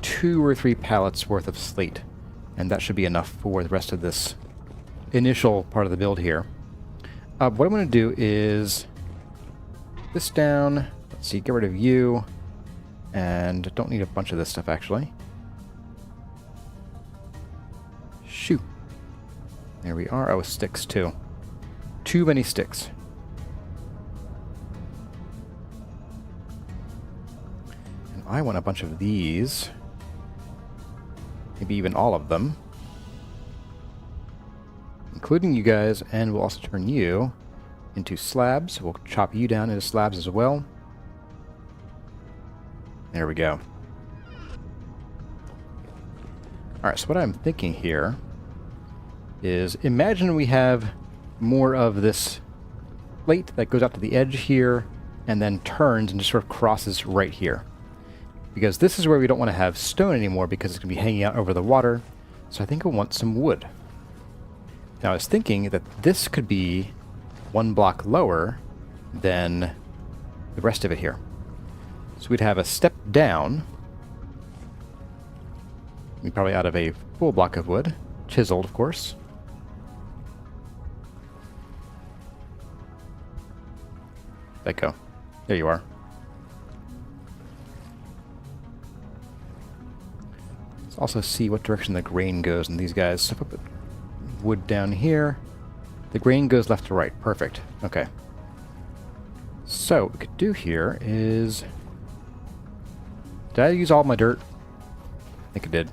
2 or 3 pallets worth of slate. And that should be enough for the rest of this initial part of the build here. What I'm going to do is this down. Let's see, get rid of you. And don't need a bunch of this stuff, actually. Shoo. There we are. Oh, sticks, too. Too many sticks. And I want a bunch of these. Maybe even all of them. Including you guys, and we'll also turn you into slabs. We'll chop you down into slabs as well. There we go. Alright, so what I'm thinking here is, imagine we have more of this plate that goes out to the edge here and then turns and just sort of crosses right here. Because this is where we don't want to have stone anymore because it's going to be hanging out over the water. So I think we'll want some wood. Now I was thinking that this could be 1 block lower than the rest of it here. So we'd have a step down. We'd probably out of a full block of wood. Chiseled, of course. Let go. There you are. Let's also see what direction the grain goes in these guys. So put wood down here. The grain goes left to right. Perfect. Okay. So what we could do here is... Did I use all my dirt? I think I did.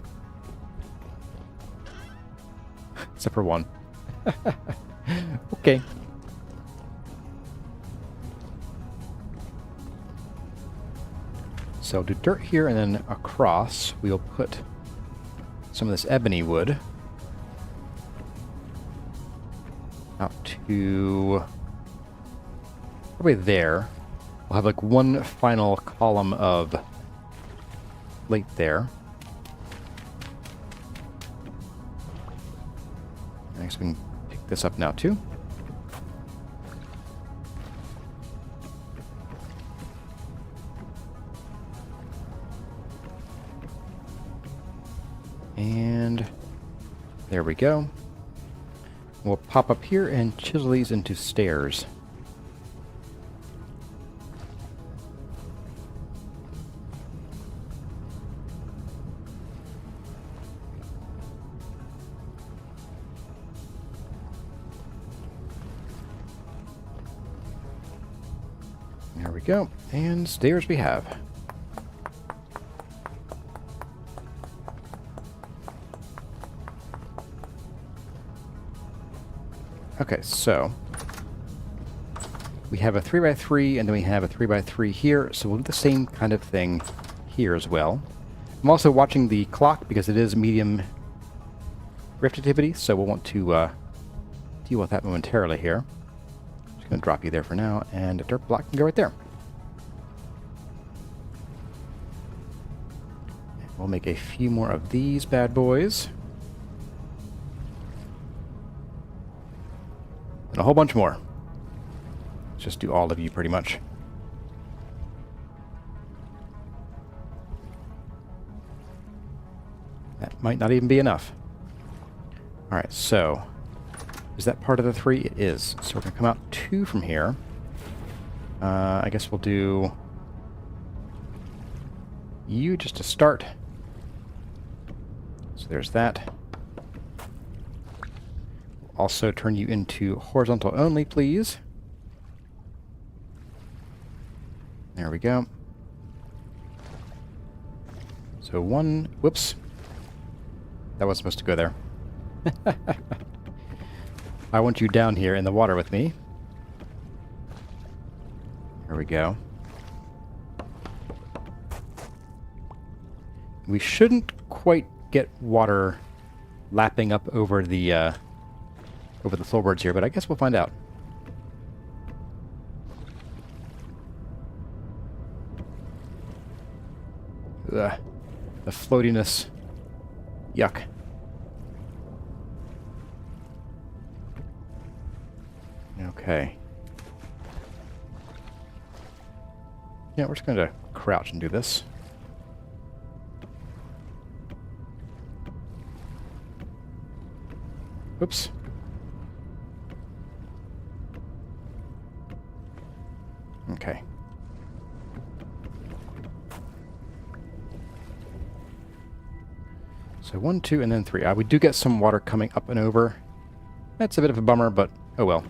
Except for one. Okay. So do dirt here, and then across we'll put some of this ebony wood out to probably there. We'll have like one final column of slate there. I guess we can pick this up now too. And there we go. We'll pop up here and chisel these into stairs. There we go. And stairs we have. Okay, so we have a 3x3 and then we have a 3x3 here, so we'll do the same kind of thing here as well. I'm also watching the clock because it is medium rift activity, so we'll want to deal with that momentarily here. Just going to drop you there for now, and a dirt block can go right there. And we'll make a few more of these bad boys. And a whole bunch more. Let's just do all of you pretty much. That might not even be enough. Alright, so... is that part of the 3? It is. So we're going to come out 2 from here. I guess we'll do... you just to start. So there's that. We'll also turn you into horizontal only, please. There we go. So 1... whoops. That wasn't supposed to go there. I want you down here in the water with me. There we go. We shouldn't quite get water lapping up over the floorboards here, but I guess we'll find out. Ugh. The floatiness. Yuck. Okay. Yeah, we're just going to crouch and do this. Oops. Okay. So 1, 2, and then 3. We do get some water coming up and over. That's a bit of a bummer, but oh well.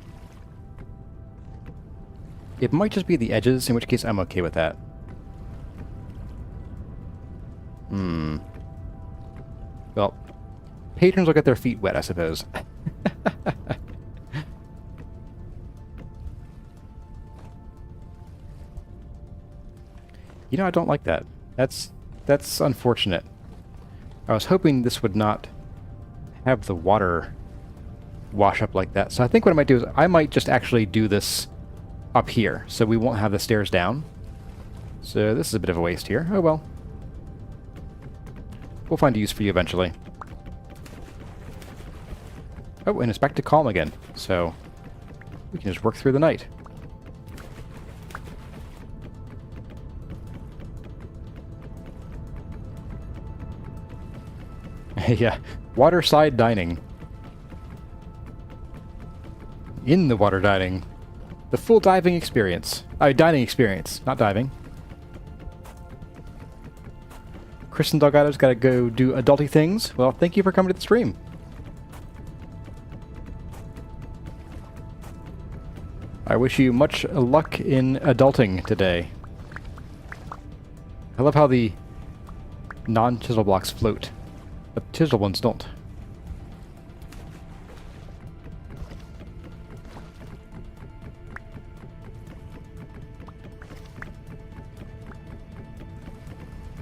It might just be the edges, in which case I'm okay with that. Well, patrons will get their feet wet, I suppose. You know, I don't like that. That's unfortunate. I was hoping this would not have the water wash up like that. So I think what I might do is I might just actually do this up here, so we won't have the stairs down. So this is a bit of a waste here. Oh well. We'll find a use for you eventually. Oh, and it's back to calm again, so we can just work through the night. Yeah, waterside dining. In the water dining. The full diving experience. Dining experience, not diving. Kristen Delgado's got to go do adulty things. Well, thank you for coming to the stream. I wish you much luck in adulting today. I love how the non-chisel blocks float, but the chisel ones don't.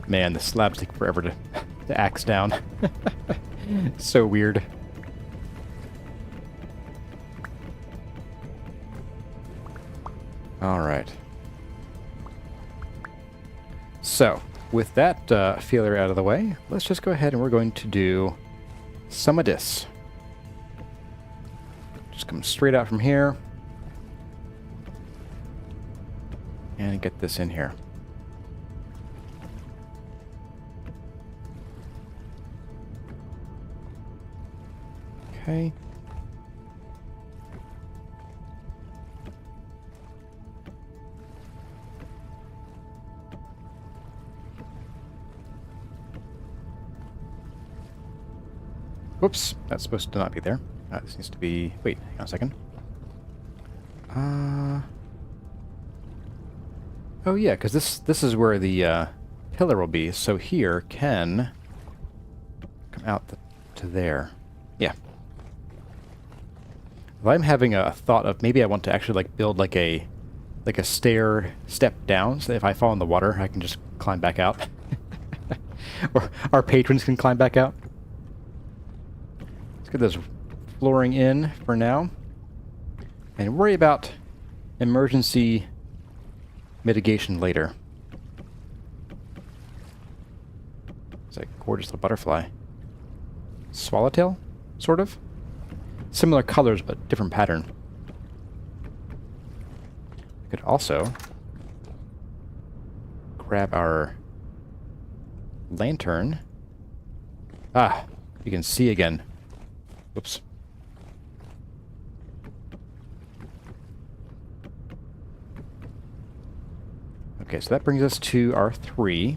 Man, the slabs take forever to axe down. So weird. Alright. So, with that feeler out of the way, let's just go ahead and we're going to do some of this. Just come straight out from here. And get this in here. Okay. Whoops, that's supposed to not be there. This needs to be... wait, hang on a second. Oh yeah, because this is where the pillar will be, so here can come out to there. Yeah. Well, I'm having a thought of maybe I want to actually build like a stair step down, so that if I fall in the water, I can just climb back out. Or our patrons can climb back out. Let's get this flooring in for now. And worry about emergency mitigation later. It's a gorgeous little butterfly. Swallowtail, sort of? Similar colors, but different pattern. I could also grab our lantern Ah, you can see again. Whoops. Okay, so that brings us to our 3.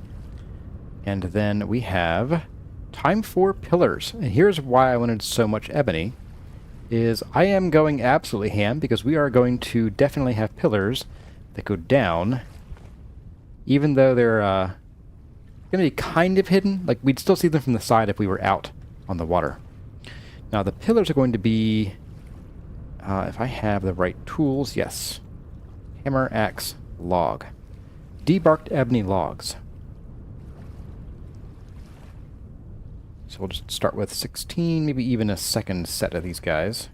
And then we have time for pillars. And here's why I wanted so much ebony, is I am going absolutely ham because we are going to definitely have pillars that go down, even though they're going to be kind of hidden. Like, we'd still see them from the side if we were out on the water. Now, the pillars are going to be, if I have the right tools, yes. Hammer, axe, log. Debarked ebony logs. So we'll just start with 16, maybe even a second set of these guys.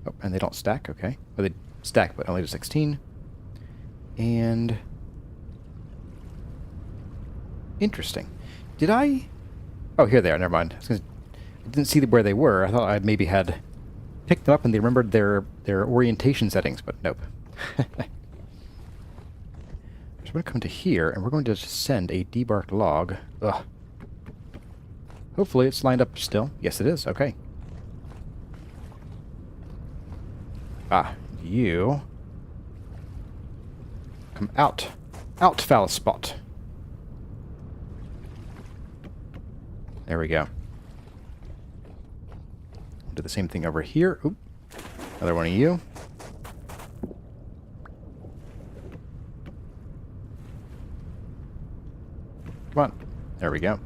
Oh, and they don't stack, okay. Well, they stack, but only to 16. And... interesting. Did I... oh, here they are, never mind. I didn't see where they were. I thought I maybe had picked them up and they remembered their orientation settings, but nope. So we're going to come to here, and we're going to send a debarked log. Ugh. Hopefully it's lined up still. Yes, it is. Okay. Ah, you... come out. Out, foul spot. There we go. Do the same thing over here. Oop. Another one of you. Come on. There we go.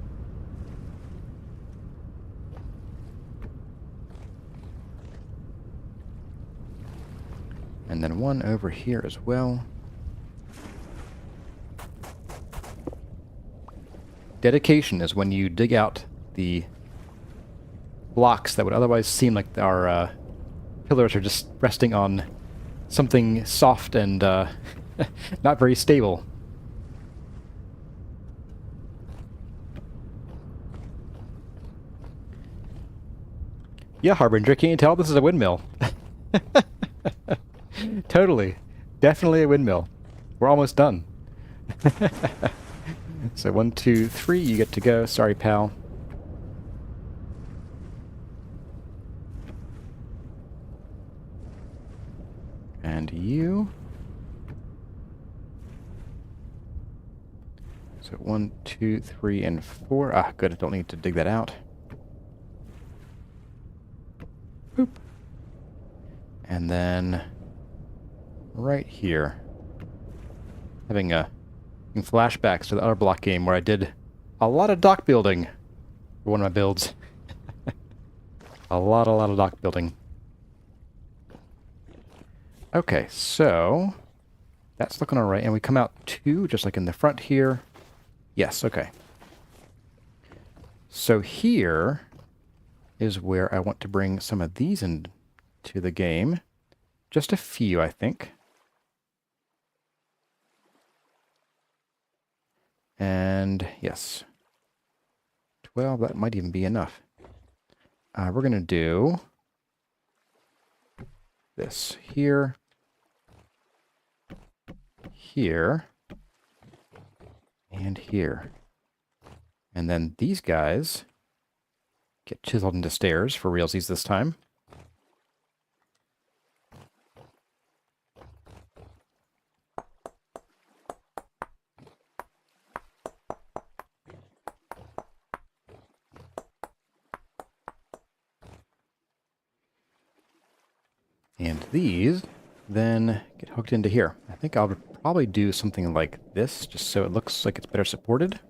And then one over here as well. Dedication is when you dig out the blocks that would otherwise seem like our pillars are just resting on something soft and not very stable. Yeah, Harbinger, can't you tell this is a windmill? Totally. Definitely a windmill. We're almost done. So 1, 2, 3, you get to go. Sorry, pal. And you. So 1, 2, 3, and 4. Ah, good. I don't need to dig that out. Boop. And then right here, having flashbacks to the other block game where I did a lot of dock building for one of my builds. a lot of dock building. Okay, so that's looking all right, and we come out 2, just like in the front here. Yes, okay. So here is where I want to bring some of these into the game. Just a few, I think. And yes, 12, that might even be enough. We're going to do this here, here, and here. And then these guys get chiseled into stairs for realsies this time. And these then get hooked into here. I think I'll probably do something like this, just so it looks like it's better supported.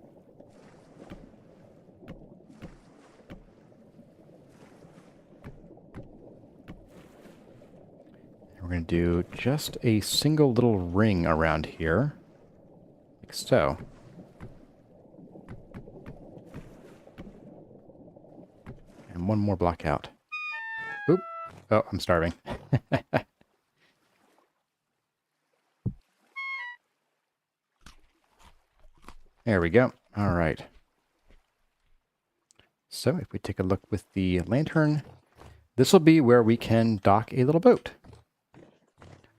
We're going to do just a single little ring around here, like so. And one more block out. Oop. Oh, I'm starving. There we go. All right. So if we take a look with the lantern, this will be where we can dock a little boat.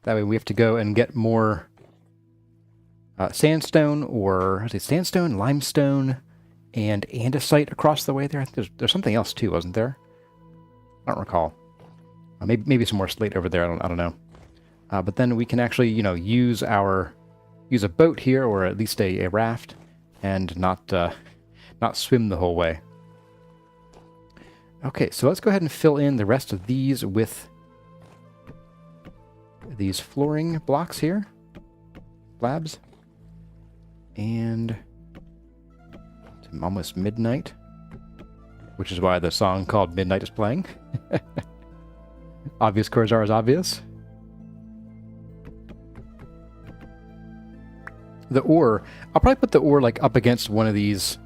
That way we have to go and get more sandstone, or sandstone, limestone, and andesite across the way there. I think there's something else too, wasn't there? I don't recall. Maybe some more slate over there. I don't know. But then we can actually, you know, use a boat here, or at least a raft, and not swim the whole way. Okay, so let's go ahead and fill in the rest of these with these flooring blocks here, slabs, and it's almost midnight, which is why the song called Midnight is playing. Obvious Corzar is obvious. The ore, I'll probably put the ore like up against one of these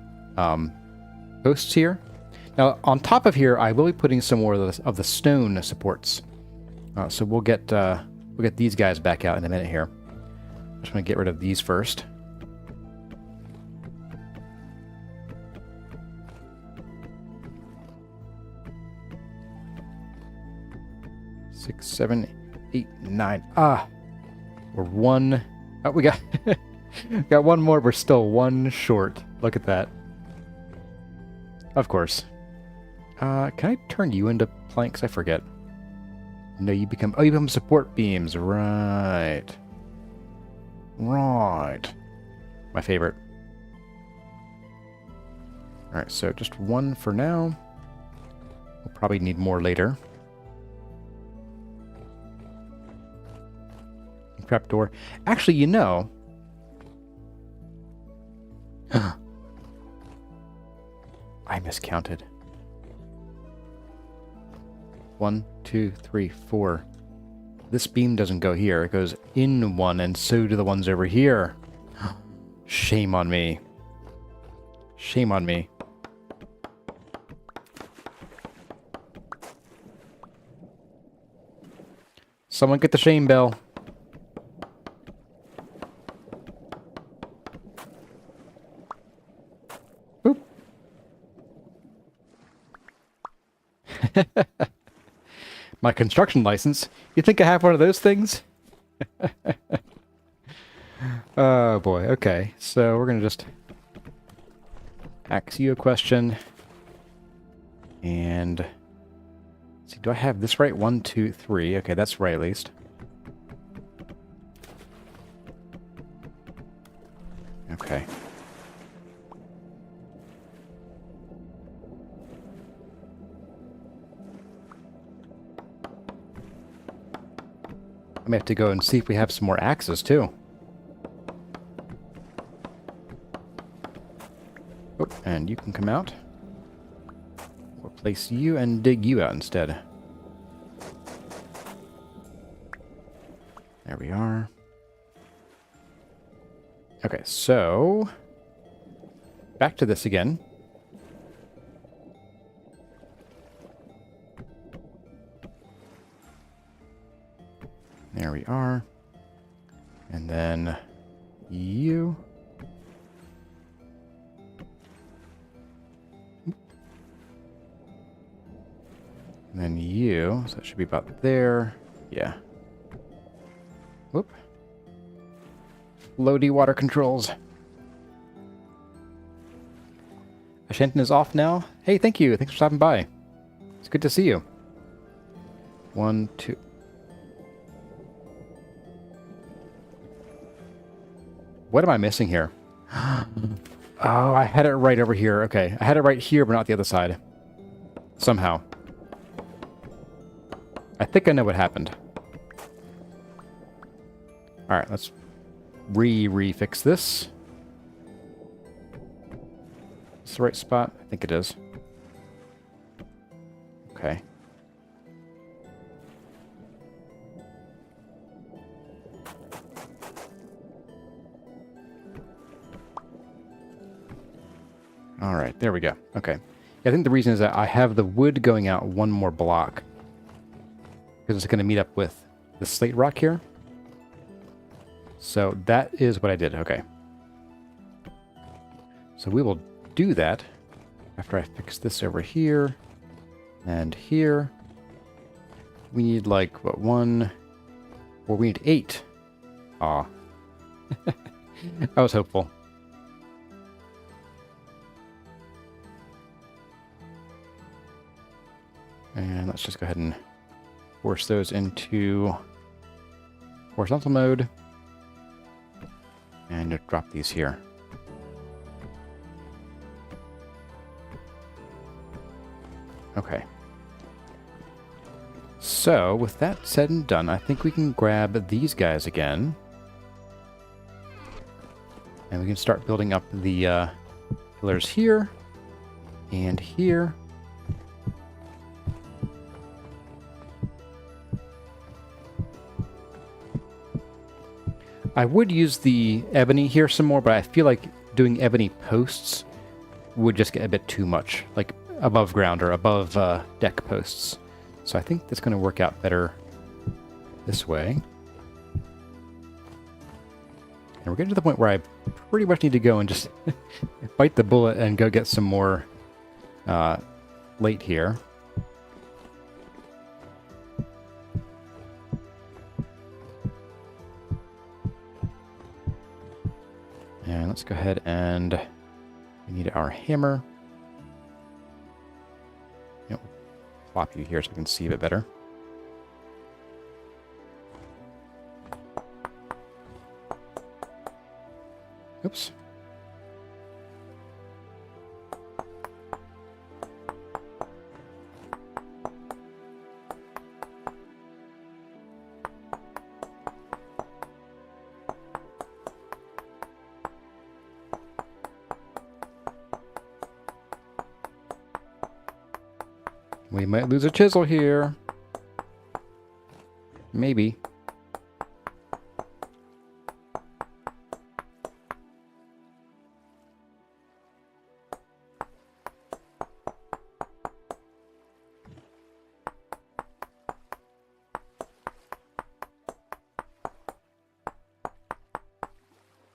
posts here. Now on top of here, I will be putting some more of the stone supports. So we'll get these guys back out in a minute here. I just want to get rid of these first. Six, 7, 8, 9. We're one. Oh, we got got one more. We're still one short. Look at that. Of course. Can I turn you into planks? I forget. No, you become support beams. Right. Right. My favorite. Alright, so just one for now. We'll probably need more later. Trapdoor. Actually, you know... I miscounted. 1, 2, 3, 4. This beam doesn't go here. It goes in one, and so do the ones over here. Shame on me. Shame on me. Someone get the shame bell. Boop. My construction license? You think I have one of those things? Oh boy, okay. So we're gonna just ask you a question. And let's see, do I have this right? 1, 2, 3. Okay, that's right at least. Okay. I may have to go and see if we have some more axes, too. Oh, and you can come out. We'll place you and dig you out instead. There we are. Okay, so... back to this again. There we are. And then you. And then you. So that should be about there. Yeah. Whoop. Floaty water controls. Ashenton is off now. Hey, thank you. Thanks for stopping by. It's good to see you. 1, 2... What am I missing here? Oh, I had it right over here. Okay, I had it right here, but not the other side. Somehow. I think I know what happened. Alright, let's re-fix this. Is this the right spot? I think it is. Okay. Alright, there we go. Okay. Yeah, I think the reason is that I have the wood going out one more block. Because it's going to meet up with the slate rock here. So that is what I did. Okay. So we will do that after I fix this over here and here. We need like, what, 1... Or we need 8. Aw. I was hopeful. And let's just go ahead and force those into horizontal mode. And just drop these here. Okay. So, with that said and done, I think we can grab these guys again. And we can start building up the pillars here and here. I would use the ebony here some more, but I feel like doing ebony posts would just get a bit too much, like above ground or above deck posts. So I think that's going to work out better this way. And we're getting to the point where I pretty much need to go and just bite the bullet and go get some more slate here. And let's go ahead and we need our hammer. Yep. Flop you here so we can see a bit better. Oops. We might lose a chisel here. Maybe.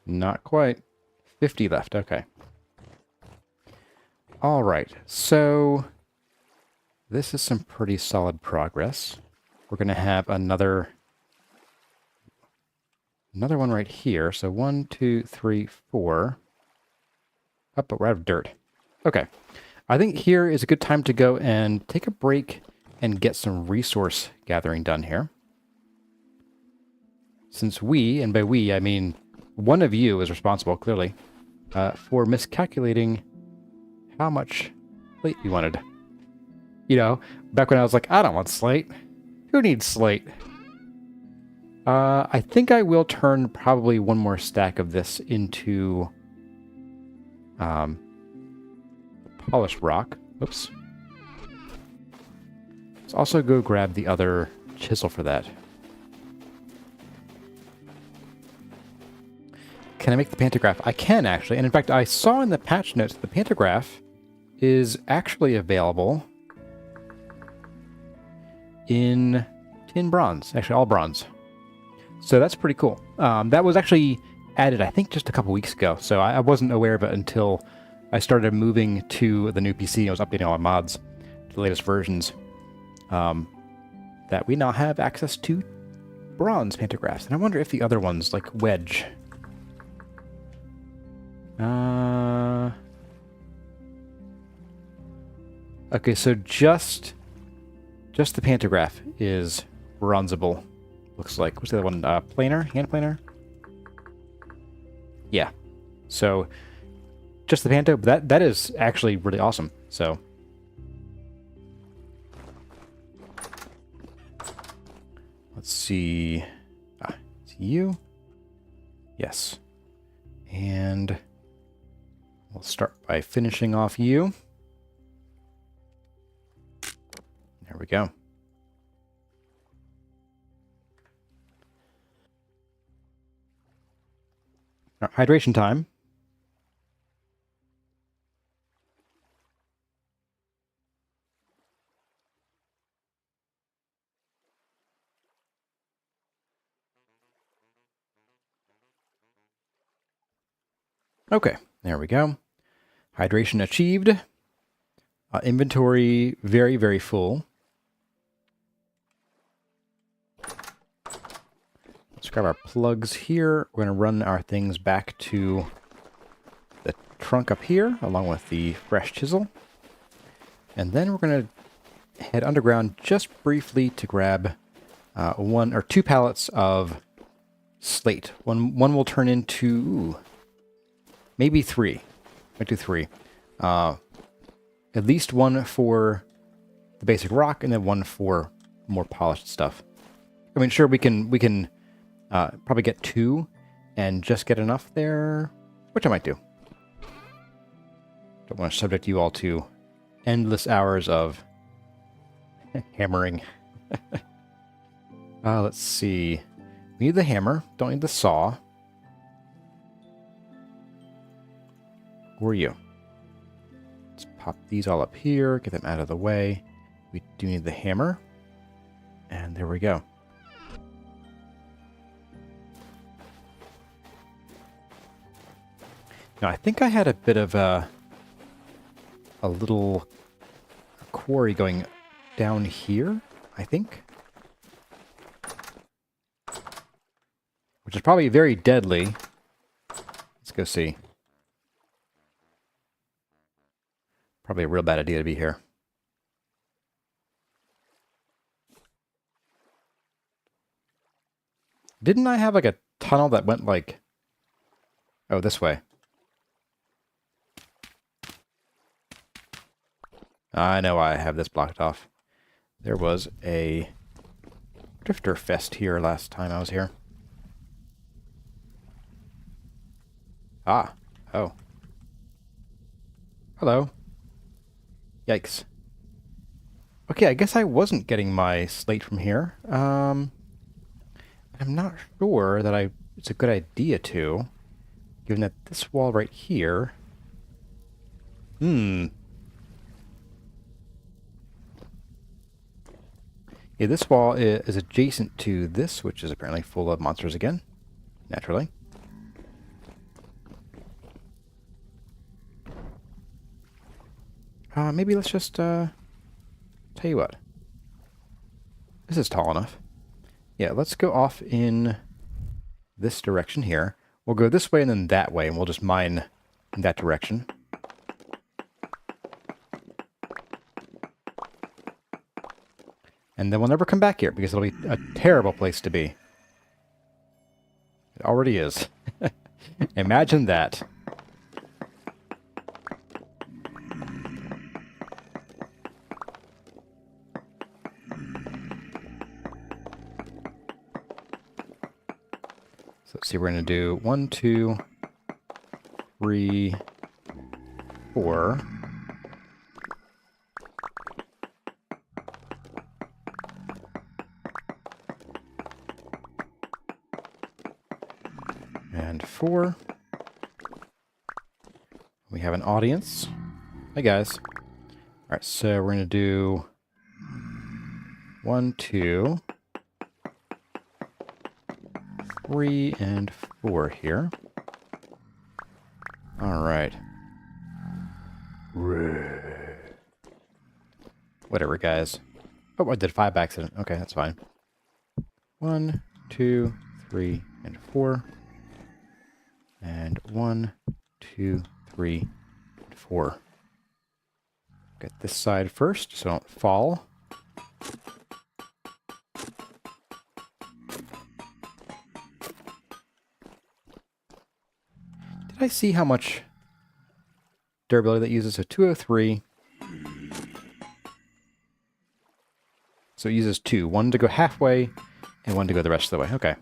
Not quite. 50 left. Okay. All right. So this is some pretty solid progress. We're going to have another one right here. So 1, 2, 3, 4. Oh, but we're out of dirt. Okay. I think here is a good time to go and take a break and get some resource gathering done here. Since we, and by we, I mean one of you is responsible, clearly, for miscalculating how much slate we wanted. You know, back when I was like, I don't want slate. Who needs slate? I think I will turn probably one more stack of this into polished rock. Oops. Let's also go grab the other chisel for that. Can I make the pantograph? I can, actually. And in fact, I saw in the patch notes the pantograph is actually available in tin bronze. Actually, all bronze. So that's pretty cool. That was actually added, I think, just a couple weeks ago. So I wasn't aware of it until I started moving to the new PC and I was updating all my mods to the latest versions. That we now have access to bronze pantographs. And I wonder if the other ones, like Wedge... Okay, so just the pantograph is bronzeable. Looks like. What's the other one? Planer? Hand planer? Yeah. So just the panto, but that is actually really awesome. So let's see. It's you. Yes. And we'll start by finishing off you. There we go. All right, hydration time. Okay, there we go. Hydration achieved. Inventory very, very full. Let's grab our plugs here. We're going to run our things back to trunk up here, along with the fresh chisel. And then we're going to head underground just briefly to grab 1 or 2 pallets of slate. One will turn into maybe 3. Might do 3. At least 1 for the basic rock, and then 1 for more polished stuff. I mean, sure, we can probably get 2 and just get enough there, which I might do. Don't want to subject you all to endless hours of hammering. Let's see. We need the hammer. Don't need the saw. Who are you? Let's pop these all up here. Get them out of the way. We do need the hammer. And there we go. Now, I think I had a bit of a little quarry going down here, I think. Which is probably very deadly. Let's go see. Probably a real bad idea to be here. Didn't I have like a tunnel that went like... Oh, this way. I know I have this blocked off. There was a drifter fest here last time I was here. Ah. Oh. Hello. Yikes. Okay, I guess I wasn't getting my slate from here. I'm not sure that it's a good idea to, given that this wall right here... Yeah, this wall is adjacent to this, which is apparently full of monsters again. Naturally. Maybe let's just, tell you what. This is tall enough. Yeah, let's go off in this direction here. We'll go this way and then that way, and we'll just mine in that direction. And then we'll never come back here, because it'll be a terrible place to be. It already is. Imagine that. So let's see, we're going to do 1, 2, 3, 4... and 4. We have an audience. Hey guys. Alright, so we're going to do 1, 2, 3, and 4 here. Alright. Whatever, guys. Oh, I did 5 by accident. Okay, that's fine. 1, 2, 3, and 4. And 1, 2, 3, and 4. Get this side first, so don't fall. Did I see how much durability that uses? So 203. So it uses 2. 1 to go halfway, and 1 to go the rest of the way. Okay.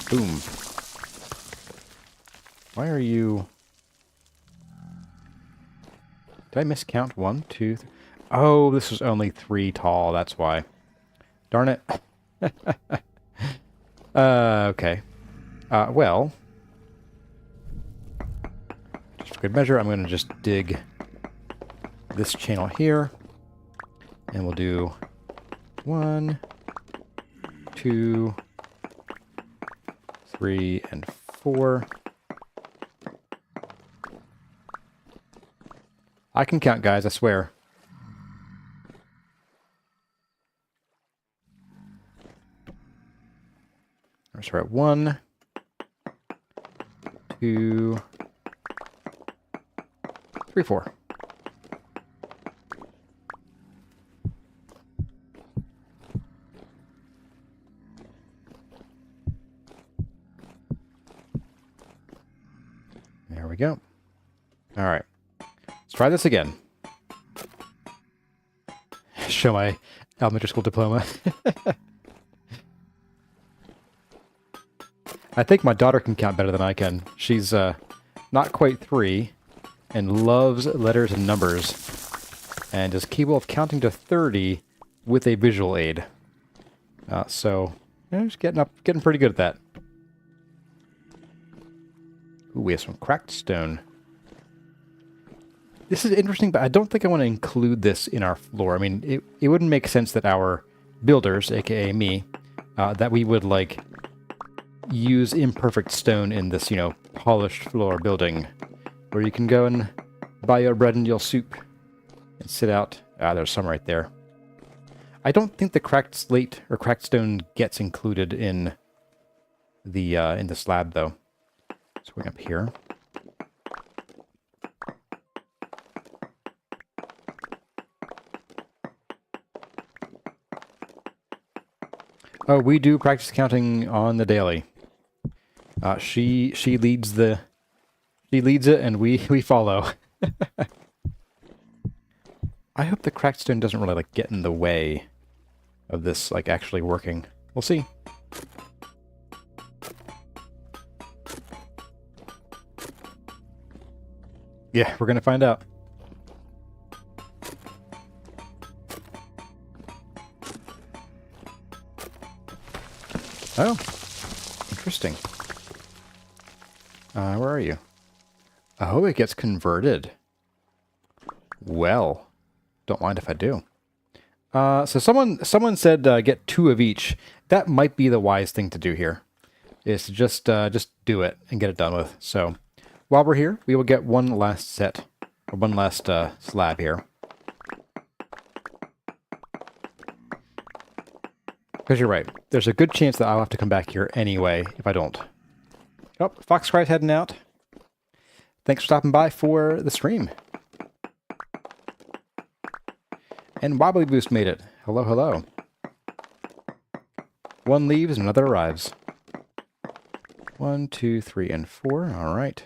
Boom. Why are you... Did I miscount? 1, 2, 3... Oh, this was only 3 tall, that's why. Darn it. Okay. Well... Just for good measure, I'm going to just dig this channel here. And we'll do 1, 2... 3, and 4. I can count, guys, I swear. Let's start at 1, 2, 3, 4. There we go. All right. Let's try this again. Show my elementary school diploma. I think my daughter can count better than I can. She's not quite 3 and loves letters and numbers and is capable of counting to 30 with a visual aid. So, yeah, just getting pretty good at that. Ooh, we have some cracked stone. This is interesting, but I don't think I want to include this in our floor. I mean, it wouldn't make sense that our builders, aka me, that we would, like, use imperfect stone in this, you know, polished floor building where you can go and buy your bread and your soup and sit out. Ah, there's some right there. I don't think the cracked slate or cracked stone gets included in the slab, though. So we're up here. Oh, we do practice counting on the daily. She leads it, and we follow. I hope the cracked stone doesn't really like get in the way of this like actually working. We'll see. Yeah, we're gonna find out. Oh, interesting. Where are you? Oh, it gets converted. Well, don't mind if I do. So someone said get 2 of each. That might be the wise thing to do here. Is to just do it and get it done with. So while we're here, we will get one last set, or one last slab here. Because you're right. There's a good chance that I'll have to come back here anyway if I don't. Oh, Foxcry's heading out. Thanks for stopping by for the stream. And Wobbly Boost made it. Hello, hello. One leaves and another arrives. 1, 2, 3, and 4. All right.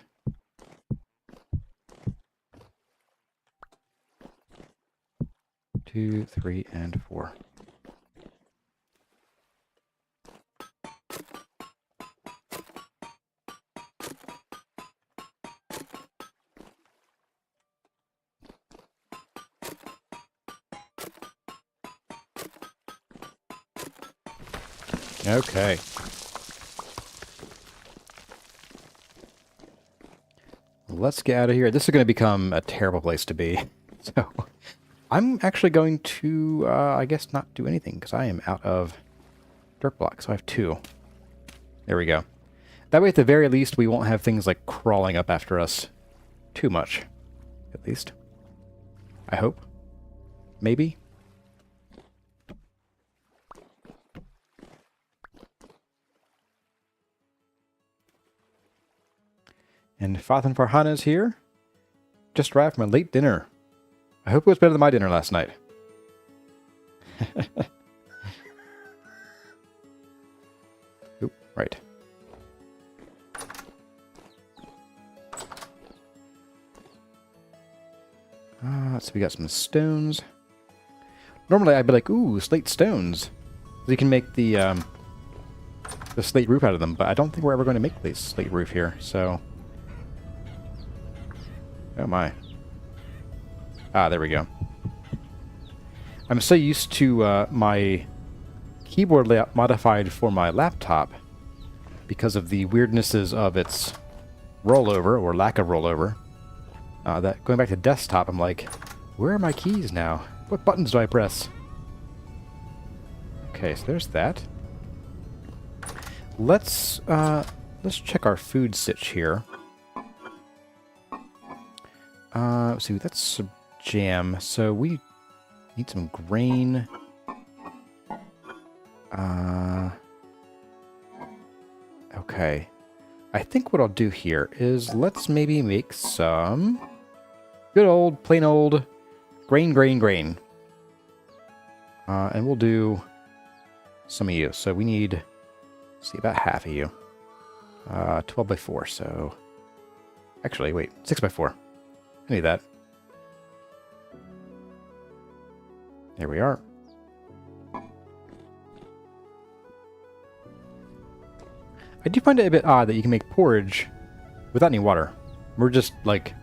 Two, 3, and 4. Okay. Let's get out of here. This is going to become a terrible place to be. So, I'm actually going to, I guess, not do anything, because I am out of dirt blocks. So I have 2. There we go. That way, at the very least, we won't have things, like, crawling up after us too much. At least. I hope. Maybe. And Fathan Farhana is here. Just arrived from a late dinner. I hope it was better than my dinner last night. Oop, right. So we got some stones. Normally I'd be like, ooh, slate stones. So you can make the slate roof out of them, but I don't think we're ever going to make the slate roof here, so... Oh my. Ah, there we go. I'm so used to my keyboard layout modified for my laptop because of the weirdnesses of its rollover, or lack of rollover, that going back to desktop, I'm like, where are my keys now? What buttons do I press? Okay, so there's that. Let's check our food sitch here. Let's see, that's some jam. So we need some grain. Okay. I think what I'll do here is let's maybe make some good old, plain old grain. And we'll do some of you. So we need, let's see, about half of you. 12 by 4, so Actually, wait, 6x4. I need that. There we are. I do find it a bit odd that you can make porridge without any water. We're just, like,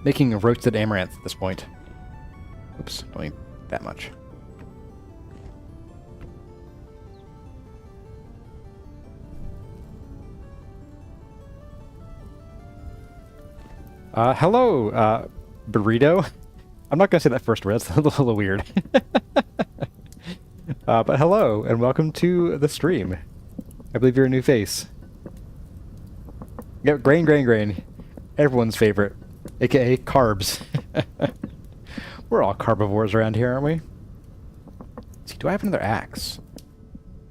making roasted amaranth at this point. Oops, don't need that much. Hello, burrito. I'm not going to say that first word. That's a little weird. But hello, and welcome to the stream. I believe you're a new face. Yep, grain. Everyone's favorite, aka carbs. We're all carbivores around here, aren't we? Let's see, do I have another axe?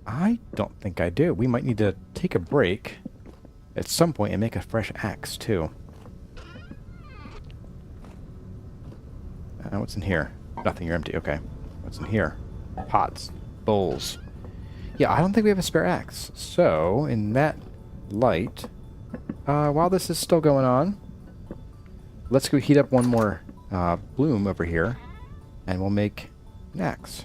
I don't think I do. We might need to take a break at some point and make a fresh axe, too. What's in here? Nothing, you're empty. Okay. What's in here? Pots. Bowls. Yeah, I don't think we have a spare axe. So, in that light, while this is still going on, let's go heat up one more bloom over here, and we'll make an axe.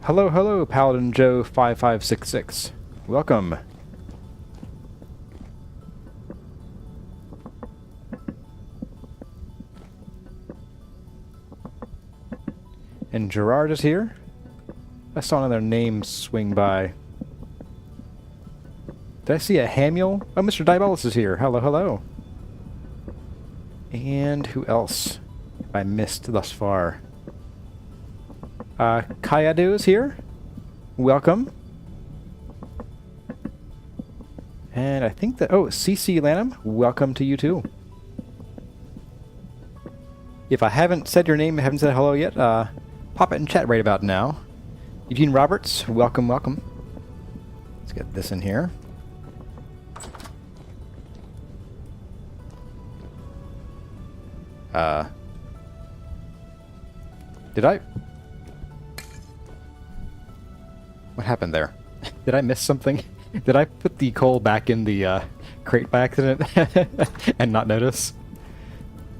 Hello, Paladin Joe 5566. Welcome. And Gerard is here. I saw another name swing by. Did I see a Hamuel? Oh, Mr. Diabolus is here. Hello. And who else have I missed thus far? Kayadu is here. Welcome. And I think that... Oh, CC Lanham, welcome to you too. If I haven't said your name, haven't said hello yet, pop it in chat right about now. Eugene Roberts, welcome. Let's get this in here. Did I... What happened there? Did I miss something? Did I put the coal back in the crate by accident and not notice?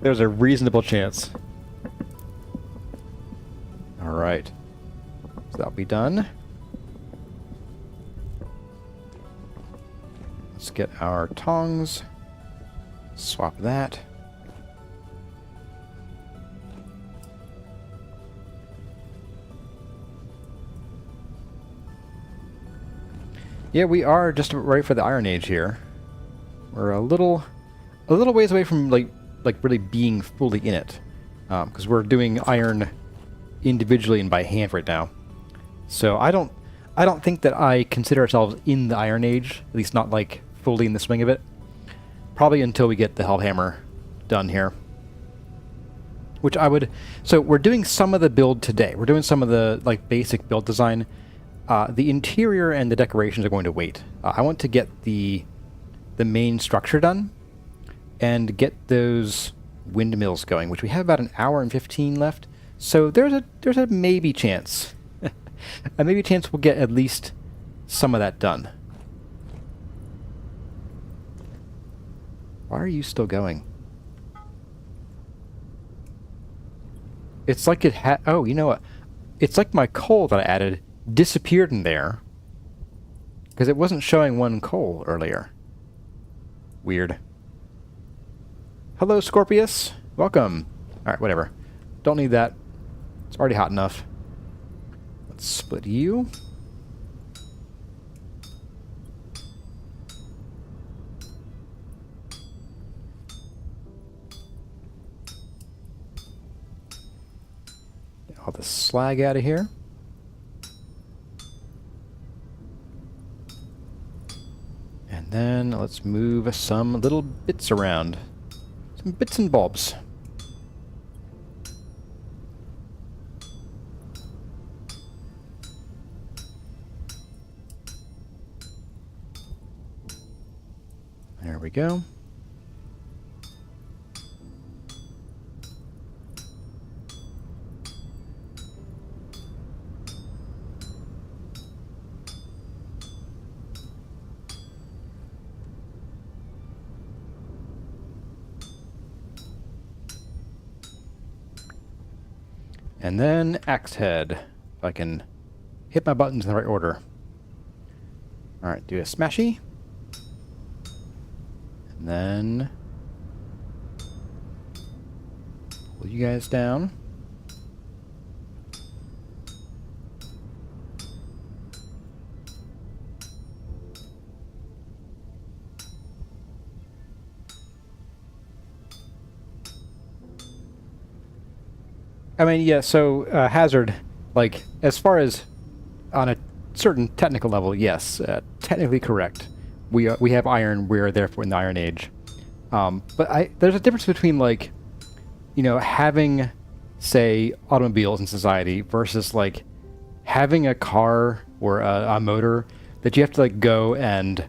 There's a reasonable chance. Alright. So that'll be done. Let's get our tongs. Swap that. Yeah, we are just right for the Iron Age here. We're a little ways away from like really being fully in it, because we're doing iron individually and by hand right now. So I don't think that I consider ourselves in the Iron Age, at least not like fully in the swing of it. Probably until we get the Hellhammer done here. Which I would... So we're doing some of the build today. We're doing some of the like basic build design. The interior and the decorations are going to wait. I want to get the main structure done and get those windmills going, which we have about an hour and 15 left. So there's a maybe chance. A maybe chance we'll get at least some of that done. Why are you still going? It's like it had... Oh, you know what? It's like my coal that I added disappeared in there because it wasn't showing one coal earlier. Weird. Hello, Scorpius. Welcome. Alright, whatever. Don't need that. It's already hot enough. Let's split you. Get all the slag out of here. And then let's move some little bits around. Some bits and bobs. There we go. And then axe head, if I can hit my buttons in the right order. Alright, do a smashy. And then pull you guys down. I mean, yeah, so hazard, like, as far as on a certain technical level, yes, technically correct. We have iron, we're therefore in the Iron Age. But there's a difference between, like, you know, having, say, automobiles in society versus, like, having a car or a motor that you have to, like, go and,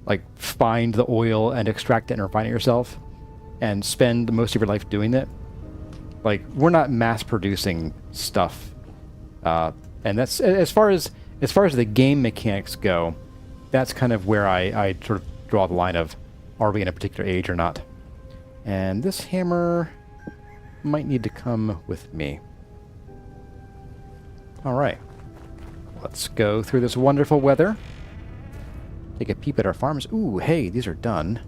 like, find the oil and extract it and refine it yourself and spend most of your life doing it. Like, we're not mass producing stuff, and that's as far as the game mechanics go. That's kind of where I sort of draw the line of, are we in a particular age or not? And this hammer might need to come with me. All right, let's go through this wonderful weather. Take a peep at our farms. Ooh, hey, these are done.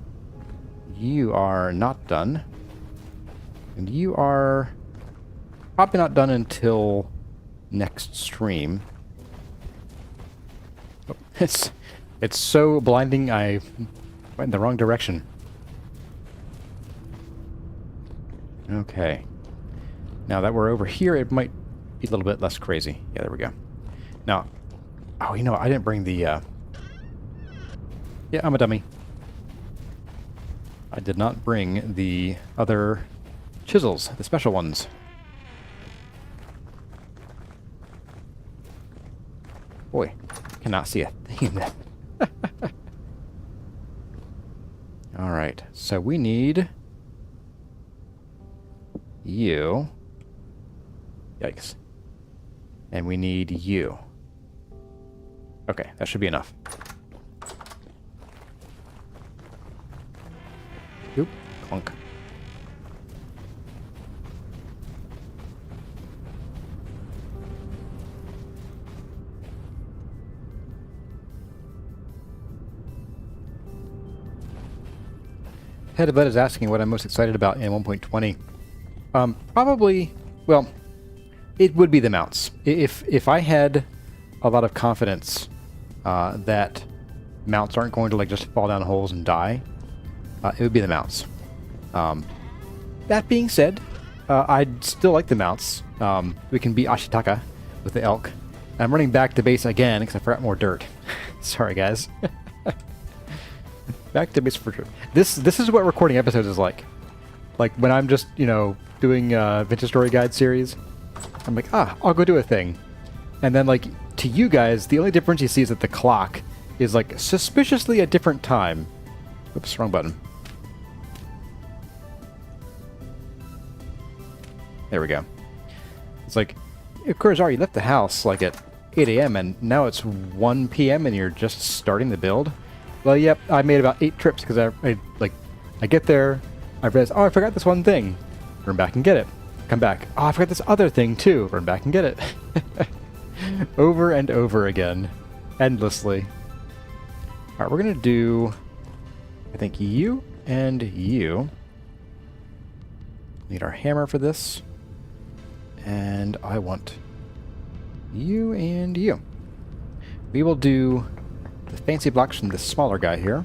You are not done. And you are probably not done until next stream. Oh, it's so blinding I went in the wrong direction. Okay. Now that we're over here, it might be a little bit less crazy. Yeah, there we go. Now, oh, you know, I didn't bring the... Yeah, I'm a dummy. I did not bring the other... chisels, the special ones. Boy, cannot see a thing. Alright, so we need you. Yikes. And we need you. Okay, that should be enough. Oop, clunk. Headbutt is asking what I'm most excited about in 1.20. Probably, well, it would be the mounts. If I had a lot of confidence that mounts aren't going to like just fall down holes and die, it would be the mounts. That being said, I'd still like the mounts. We can beat Ashitaka with the elk. I'm running back to base again because I forgot more dirt. Sorry, guys. Back to base for sure. This is what recording episodes is like. Like when I'm just, you know, doing Vintage Story Guide series, I'm like, I'll go do a thing. And then like to you guys, the only difference you see is that the clock is like suspiciously a different time. Oops, wrong button. There we go. It's like, of course, you left the house like at 8 a.m. and now it's 1 p.m. and you're just starting the build. Well, yep, I made about 8 trips because I get there, I realize, I forgot this one thing. Run back and get it. Come back. I forgot this other thing too. Run back and get it. Over and over again. Endlessly. Alright, we're going to do, I think, you and you. Need our hammer for this. And I want you and you. We will do the fancy blocks from this smaller guy here.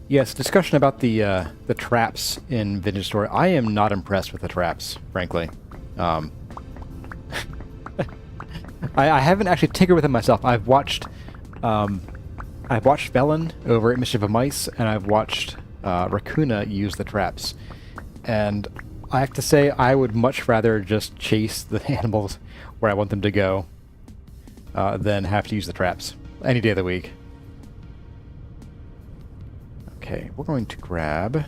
Yes, discussion about the traps in Vintage Story. I am not impressed with the traps, frankly. I haven't actually tinkered with them myself. I've watched Felon over at Mischief of Mice, and I've watched Raccoona use the traps. And I have to say, I would much rather just chase the animals where I want them to go than have to use the traps any day of the week. Okay, we're going to grab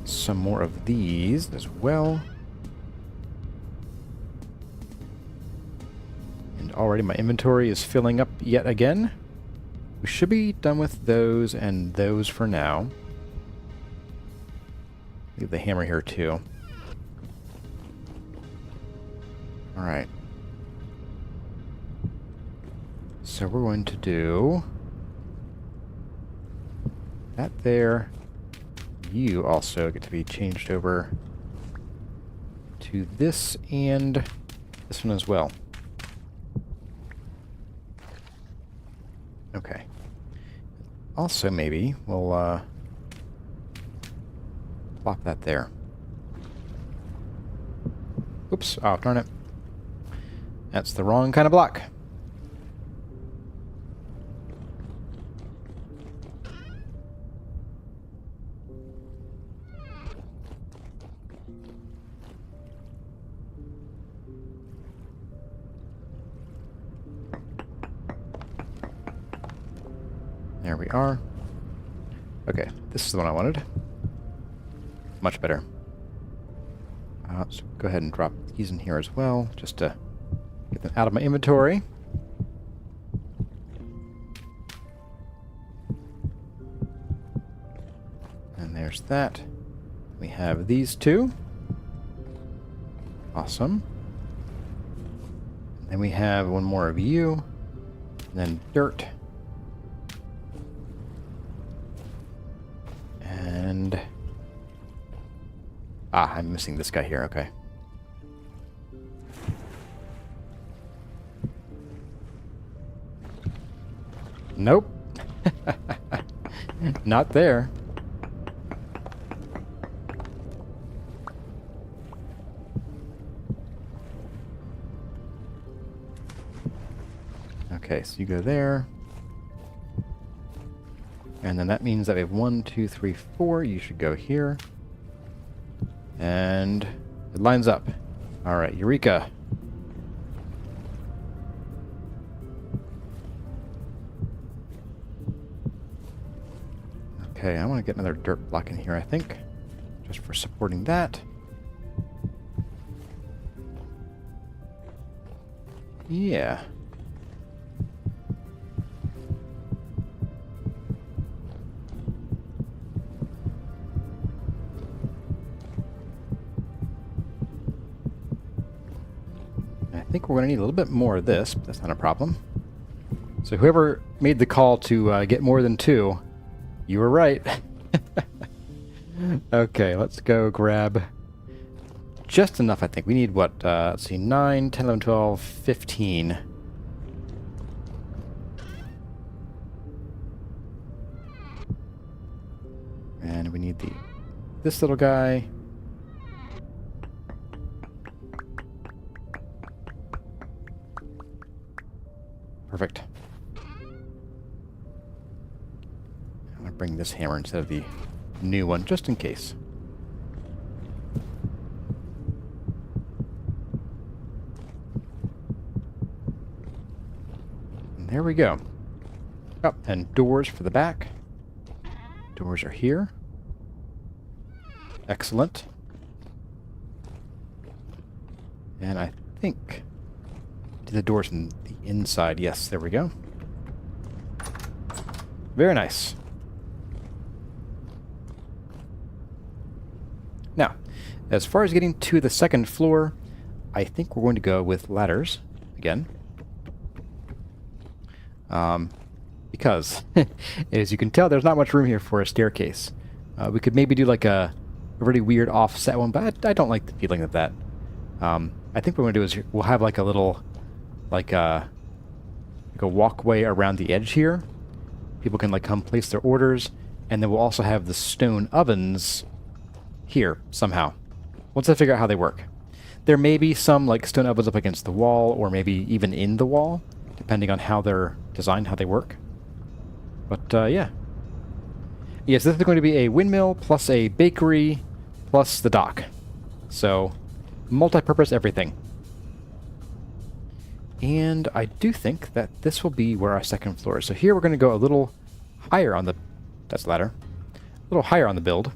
some more of these as well. And already my inventory is filling up yet again. We should be done with those and those for now. Leave the hammer here too. Alright. So we're going to do that there. You also get to be changed over to this and this one as well. Okay. Also, maybe we'll plop that there. Oops. Oh, darn it. That's the wrong kind of block. There we are. Okay, this is the one I wanted. Much better. So go ahead and drop these in here as well, just to get them out of my inventory. And there's that. We have these two. Awesome. And then we have one more of you. And then dirt. And... ah, I'm missing this guy here, okay. Nope. Not there. Okay, so you go there. And then that means that we have 1, 2, 3, 4. You should go here. And it lines up. Alright, Eureka. Okay, I want to get another dirt block in here, I think. Just for supporting that. Yeah. I think we're going to need a little bit more of this, but that's not a problem. So whoever made the call to get more than 2, you were right. Okay, let's go grab just enough, I think. We need what? Let's see, 9, 10, 11, 12, 15. And we need this little guy. Perfect. I'm going to bring this hammer instead of the new one, just in case. And there we go. Oh, and doors for the back. Doors are here. Excellent. And I think... the doors in the inside. Yes, there we go. Very nice. Now, as far as getting to the second floor, I think we're going to go with ladders again. Because, as you can tell, there's not much room here for a staircase. We could maybe do like a really weird offset one, but I don't like the feeling of that. I think what we're going to do is we'll have like a little... like a walkway around the edge here. People can like come place their orders, and then we'll also have the stone ovens here somehow. Once I figure out how they work. There may be some like stone ovens up against the wall, or maybe even in the wall, depending on how they're designed, how they work. But yeah. Yes, this is going to be a windmill plus a bakery plus the dock. So multi-purpose everything. And I do think that this will be where our second floor is. So here we're going to go a little higher on the... that's ladder. A little higher on the build.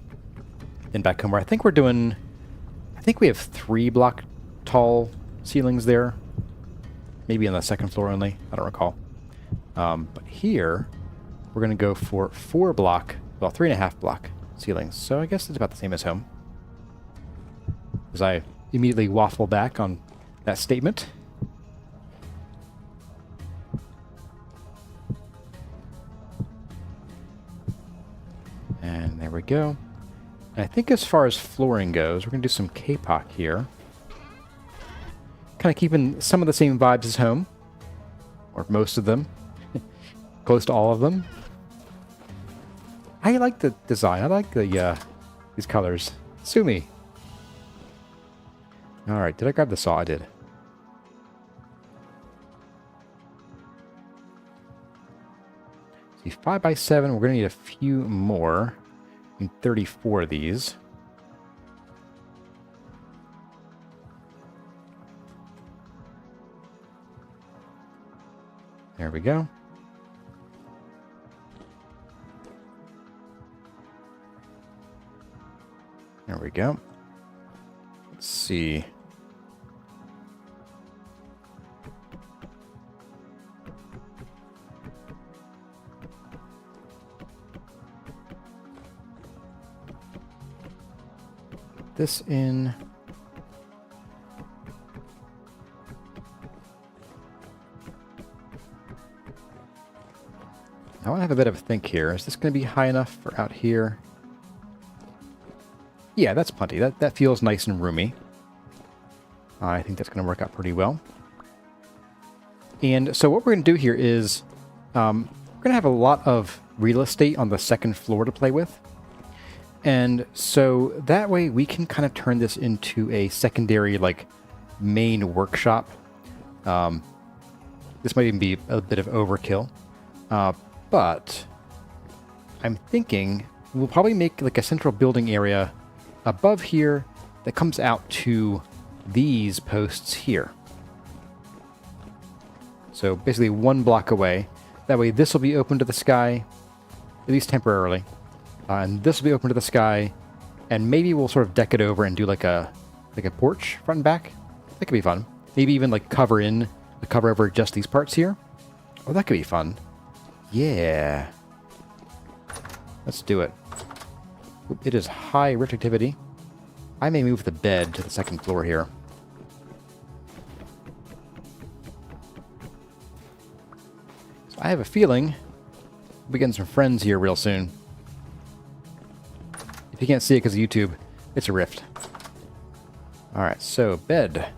Then back home where I think we're doing... I think we have 3 block tall ceilings there. Maybe on the second floor only. I don't recall. But here we're going to go for 4-block, well, 3.5-block ceilings. So I guess it's about the same as home. As I immediately waffle back on that statement. And there we go. And I think as far as flooring goes, we're going to do some K-pop here. Kind of keeping some of the same vibes as home. Or most of them. Close to all of them. I like the design. I like the these colors. Sue me. Alright, did I grab the saw? I did. See, 5x7, we're going to need a few more. I need 34 of these. There we go. There we go. Let's see. This in. I want to have a bit of a think here. Is this going to be high enough for out here? Yeah, that's plenty. That feels nice and roomy. I think that's going to work out pretty well. And so what we're going to do here is we're going to have a lot of real estate on the second floor to play with. And so that way we can kind of turn this into a secondary, like, main workshop. This might even be a bit of overkill. But I'm thinking we'll probably make like a central building area above here that comes out to these posts here. So basically 1 block away. That way this will be open to the sky, at least temporarily. And this will be open to the sky, and maybe we'll sort of deck it over and do like a porch front and back. That could be fun. Maybe even like cover over just these parts here. Oh, that could be fun. Yeah. Let's do it. It is high reflectivity. I may move the bed to the second floor here. So I have a feeling we'll be getting some friends here real soon. If you can't see it because of YouTube, it's a rift. Alright, so bed.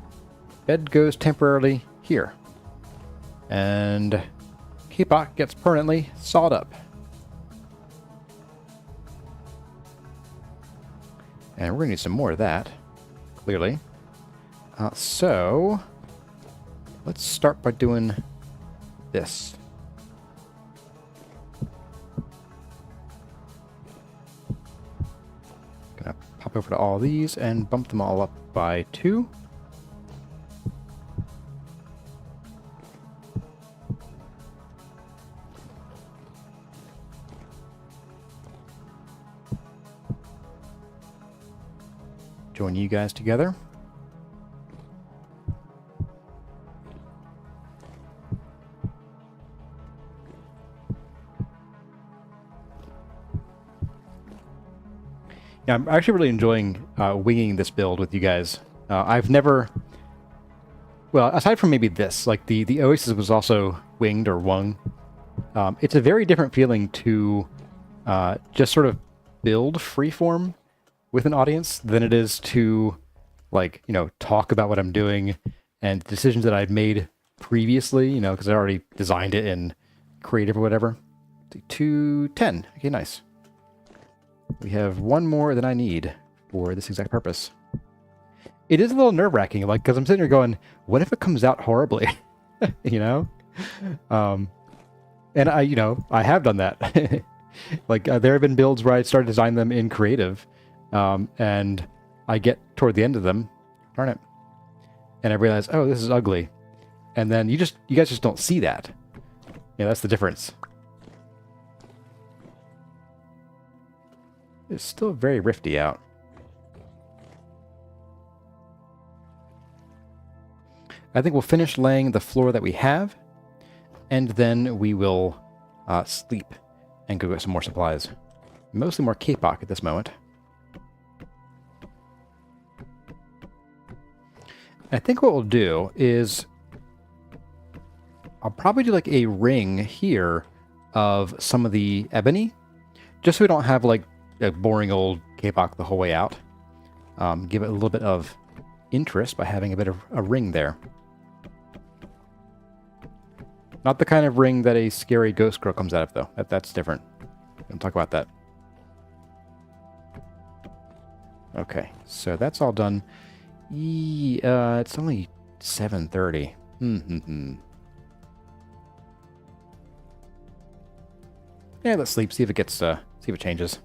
Bed goes temporarily here. And K-pop gets permanently sawed up. And we're going to need some more of that, clearly. So, let's start by doing this. Gonna pop over to all these and bump them all up by 2. Join you guys together. Yeah, I'm actually really enjoying winging this build with you guys. I've never, well, aside from maybe this, like the Oasis was also winged or wung. It's a very different feeling to just sort of build freeform with an audience than it is to, like, you know, talk about what I'm doing and decisions that I've made previously, you know, because I already designed it in creative or whatever. 210. Okay, nice. We have 1 more than I need for this exact purpose. It is a little nerve-wracking, like, because I'm sitting here going, what if it comes out horribly? You know? And I have done that. Like, there have been builds where I started designing them in creative, and I get toward the end of them, darn it, and I realize, oh, this is ugly. And then you guys just don't see that. Yeah, that's the difference. It's still very rifty out. I think we'll finish laying the floor that we have, and then we will sleep and go get some more supplies. Mostly more kapok at this moment. I think what we'll do is I'll probably do like a ring here of some of the ebony, just so we don't have like a boring old kapok the whole way out. Give it a little bit of interest by having a bit of a ring there. Not the kind of ring that a scary ghost girl comes out of, though. That's different. We'll talk about that. Okay, so that's all done. It's only 7:30. Yeah, let's sleep. See if it gets. See if it changes.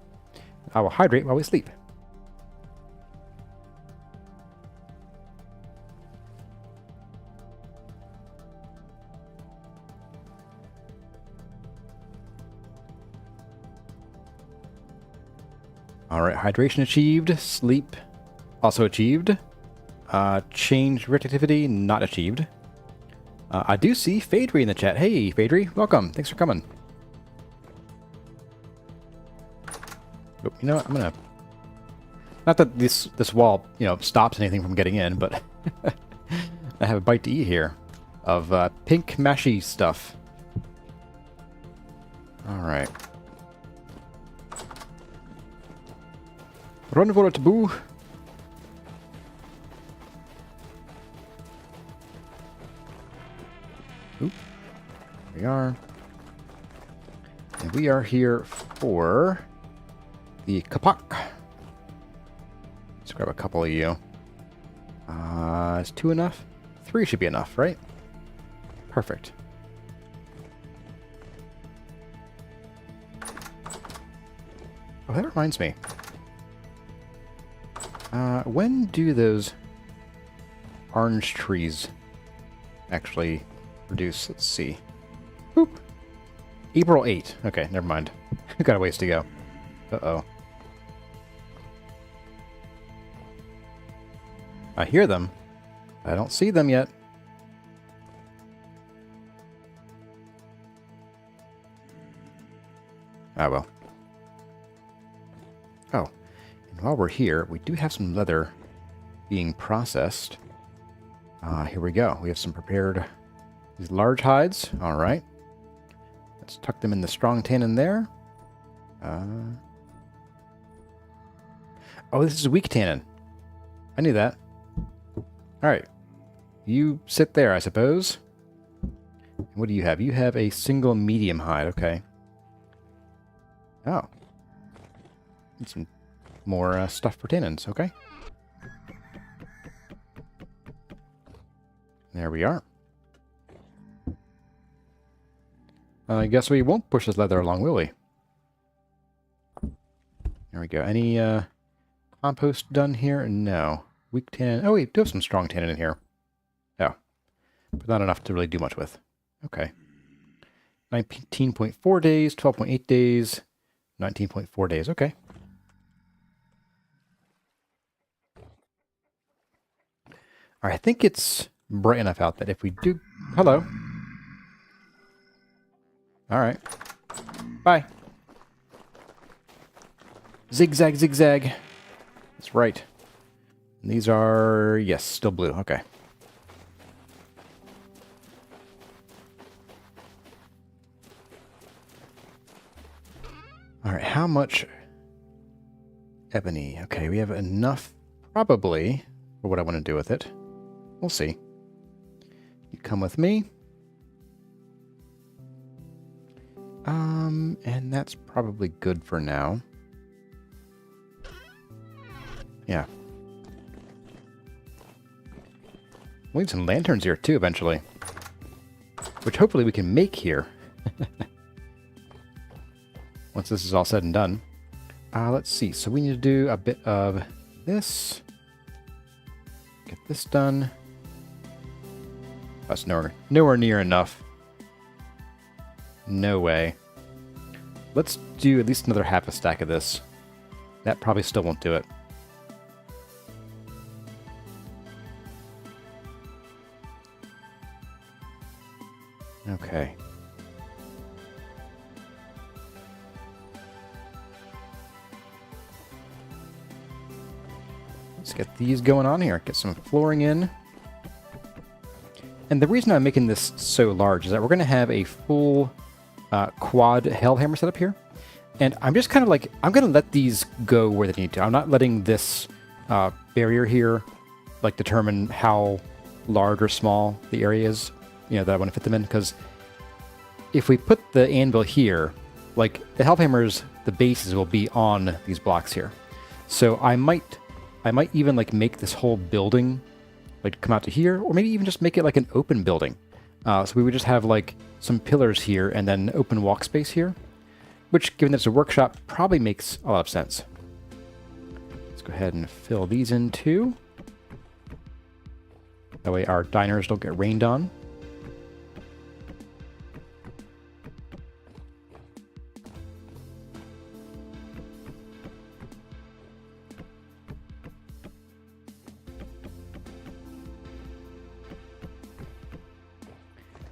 I will hydrate while we sleep. Alright, hydration achieved. Sleep also achieved. Change reactivity not achieved. I do see Phaedry in the chat. Hey, Phaedry, welcome. Thanks for coming. Oh, you know what? I'm gonna... Not that this wall, you know, stops anything from getting in, but I have a bite to eat here of pink mashy stuff. Alright. Run for it, boo! Oop. There we are. And we are here for the kapok. Let's grab a couple of you. Is 2 enough? 3 should be enough, right? Perfect. Oh, that reminds me. When do those orange trees actually produce? Let's see. Boop. April 8. Okay, never mind. We've got a ways to go. Uh-oh. I hear them. I don't see them yet. Ah, well. Oh. And while we're here, we do have some leather being processed. Here we go. We have some prepared... These large hides. Alright. Let's tuck them in the strong tannin there. Oh, this is weak tannin. I knew that. Alright. You sit there, I suppose. What do you have? You have a single medium hide. Okay. Oh. Need some more stuff for tannins. Okay. There we are. I guess we won't push this leather along, will we? There we go. Any compost done here? No. Weak tannin. Oh, we do have some strong tannin in here. Oh. But not enough to really do much with. Okay. 19.4 days, 12.8 days, 19.4 days. Okay. All right, I think it's bright enough out that if we do... Hello. All right. Bye. Zigzag, zigzag. That's right. And these are... Yes, still blue. Okay. All right, how much ebony? Okay, we have enough, probably, for what I want to do with it. We'll see. You come with me. And that's probably good for now. Yeah. We'll need some lanterns here, too, eventually. Which hopefully we can make here. Once this is all said and done. Let's see. So we need to do a bit of this. Get this done. That's nowhere near enough. No way. Let's do at least another half a stack of this. That probably still won't do it. Okay. Let's get these going on here. Get some flooring in. And the reason I'm making this so large is that we're going to have a full quad hellhammer set up here. And I'm just kind of like, I'm going to let these go where they need to. I'm not letting this barrier here like determine how large or small the area is, you know, that I want to fit them in. Because if we put the anvil here, like the hellhammers, the bases will be on these blocks here. So I might even like make this whole building like come out to here, or maybe even just make it like an open building. So we would just have like some pillars here and then open walk space here, which, given that it's a workshop, probably makes a lot of sense. Let's go ahead and fill these in too. That way our diners don't get rained on.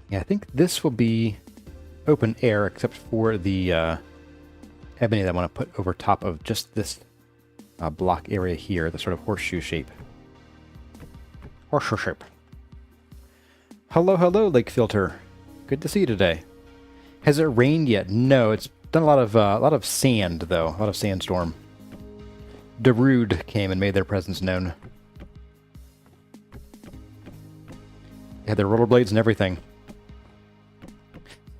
Yeah, I think this will be open air, except for the ebony that I want to put over top of just this block area here, the sort of horseshoe shape. Horseshoe shape. Hello, hello, Lake Filter. Good to see you today. Has it rained yet? No, it's done a lot of sand though, a lot of sandstorm. Darude came and made their presence known. They had their rollerblades and everything.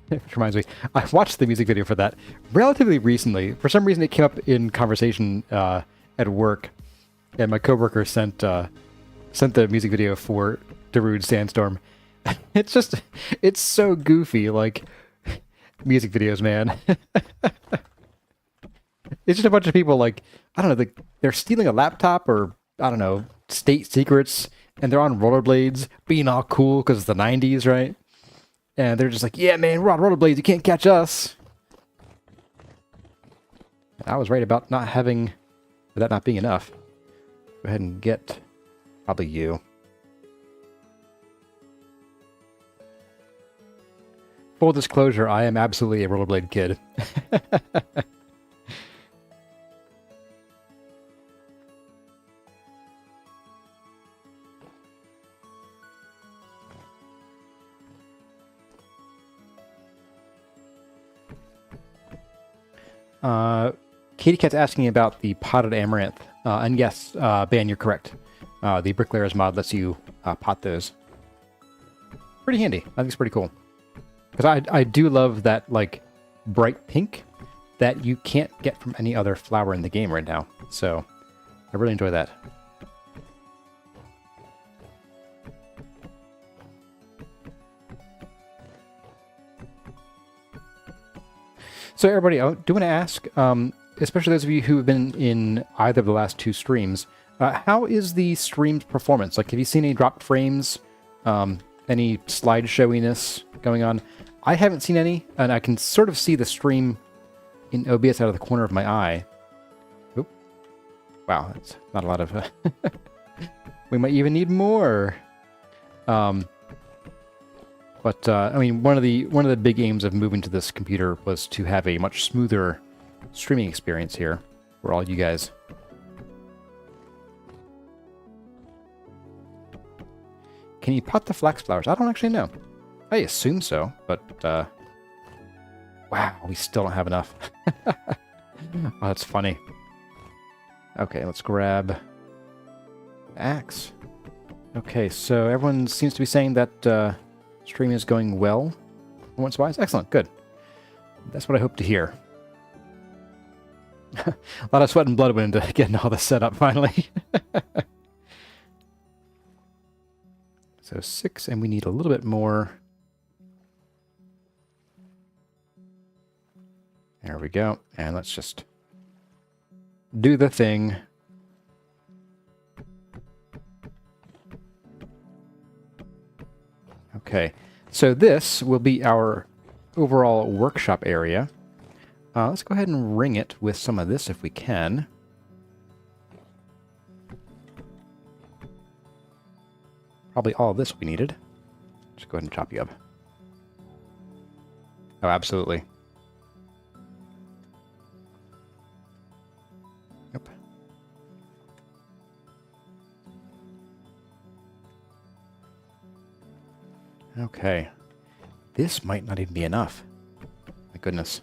Which reminds me, I watched the music video for that relatively recently. For some reason, it came up in conversation at work, and my coworker sent the music video for Darude Sandstorm. It's so goofy, like music videos, man. It's just a bunch of people, like, I don't know, they're stealing a laptop or, I don't know, state secrets, and they're on rollerblades, being all cool because it's the 90s, right? And they're just like, yeah, man, we're on rollerblades, you can't catch us. I was right about that not being enough. Go ahead and get probably you. Full disclosure, I am absolutely a rollerblade kid. Katie Cat's asking about the potted amaranth. And yes, Ben, you're correct. The Bricklayers mod lets you pot those. Pretty handy. I think it's pretty cool. Because I do love that, like, bright pink that you can't get from any other flower in the game right now. So, I really enjoy that. So everybody, I do want to ask, especially those of you who have been in either of the last two streams, how is the stream's performance? Like, have you seen any dropped frames? Any slide showiness going on? I haven't seen any, and I can sort of see the stream in OBS out of the corner of my eye. Oop. Wow, that's not a lot of... we might even need more. But I mean, one of the big aims of moving to this computer was to have a much smoother streaming experience here for all you guys. Can you pot the flax flowers? I don't actually know. I assume so, but wow, we still don't have enough. Oh, that's funny. Okay, let's grab axe. Okay, so everyone seems to be saying that streaming is going well. Once wise, excellent, good. That's what I hope to hear. A lot of sweat and blood went into getting all this set up finally. So 6, and we need a little bit more. There we go. And let's just do the thing. Okay, so this will be our overall workshop area. Let's go ahead and ring it with some of this if we can. Probably all of this we needed. Just go ahead and chop you up. Oh, absolutely. Yep. Okay. This might not even be enough. My goodness.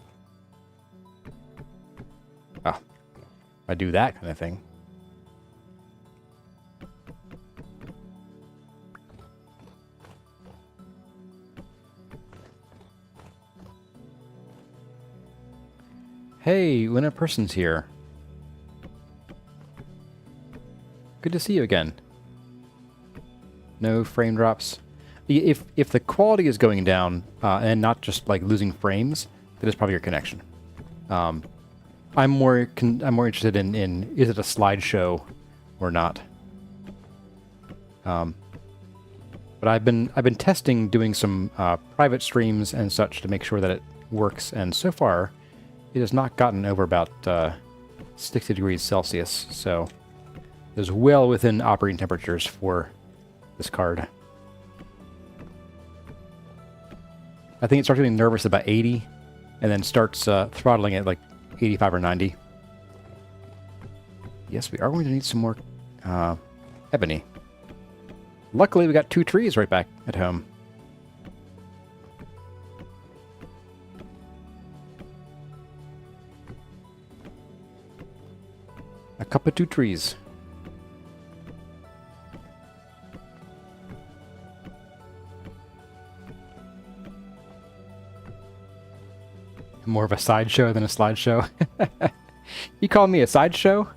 Oh. I do that kind of thing. Hey, when a person's here. Good to see you again. No frame drops. If the quality is going down and not just like losing frames, then it's probably your connection. I'm more interested in is it a slideshow or not. But I've been testing doing some private streams and such to make sure that it works, and so far it has not gotten over about 60 degrees Celsius, so it is well within operating temperatures for this card. I think it starts getting nervous about 80, and then starts throttling at like 85 or 90. Yes, we are going to need some more ebony. Luckily, we got 2 trees right back at home. A cup of 2 trees. More of a sideshow than a slideshow. You call me a sideshow?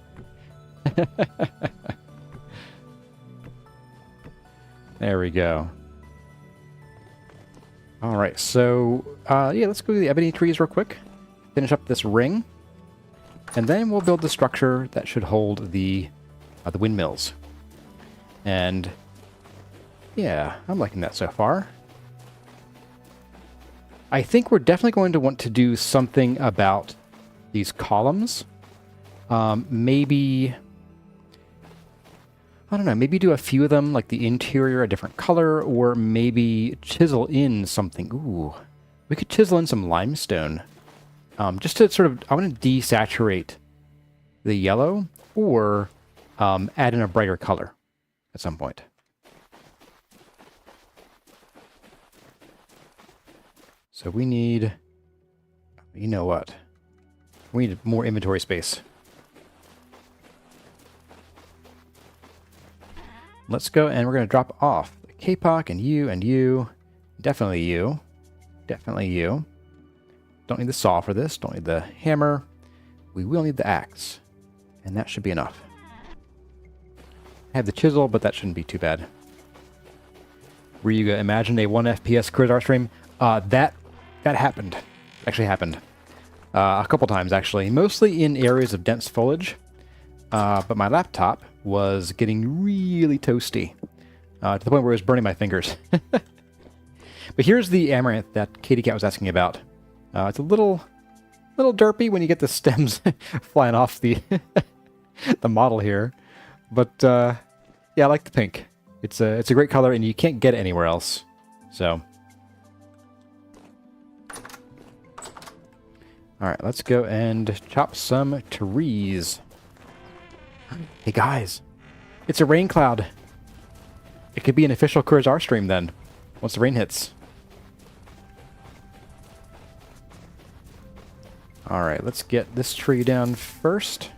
There we go. All right, so yeah, let's go to the ebony trees real quick. Finish up this ring, and then we'll build the structure that should hold the windmills. And yeah, I'm liking that so far. I think we're definitely going to want to do something about these columns. Maybe, I don't know, maybe do a few of them, like the interior a different color, or maybe chisel in something. Ooh, we could chisel in some limestone. Just to sort of, I want to desaturate the yellow, or add in a brighter color at some point. So we need, you know what? We need more inventory space. Let's go, and we're going to drop off the K-Pock and you. Definitely you. Definitely you. Don't need the saw for this. Don't need the hammer. We will need the axe. And that should be enough. I have the chisel, but that shouldn't be too bad. Ryuga, imagine a 1 FPS Cursor stream. That happened. Actually happened. A couple times, actually. Mostly in areas of dense foliage. But my laptop was getting really toasty. To the point where it was burning my fingers. But here's the amaranth that Katie Cat was asking about. It's a little derpy when you get the stems flying off the the model here. But yeah, I like the pink. It's a great color, and you can't get it anywhere else. So, all right, let's go and chop some trees. Hey guys, it's a rain cloud. It could be an official Cursor stream then, once the rain hits. All right, let's get this tree down first.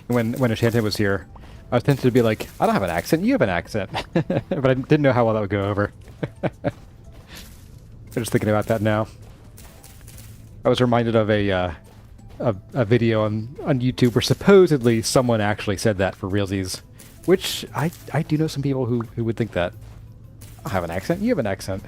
When Ashante was here, I was tempted to be like, I don't have an accent, you have an accent. But I didn't know how well that would go over. I'm just thinking about that now. I was reminded of a video on YouTube where supposedly someone actually said that for realsies. Which, I do know some people who would think that. I have an accent, you have an accent.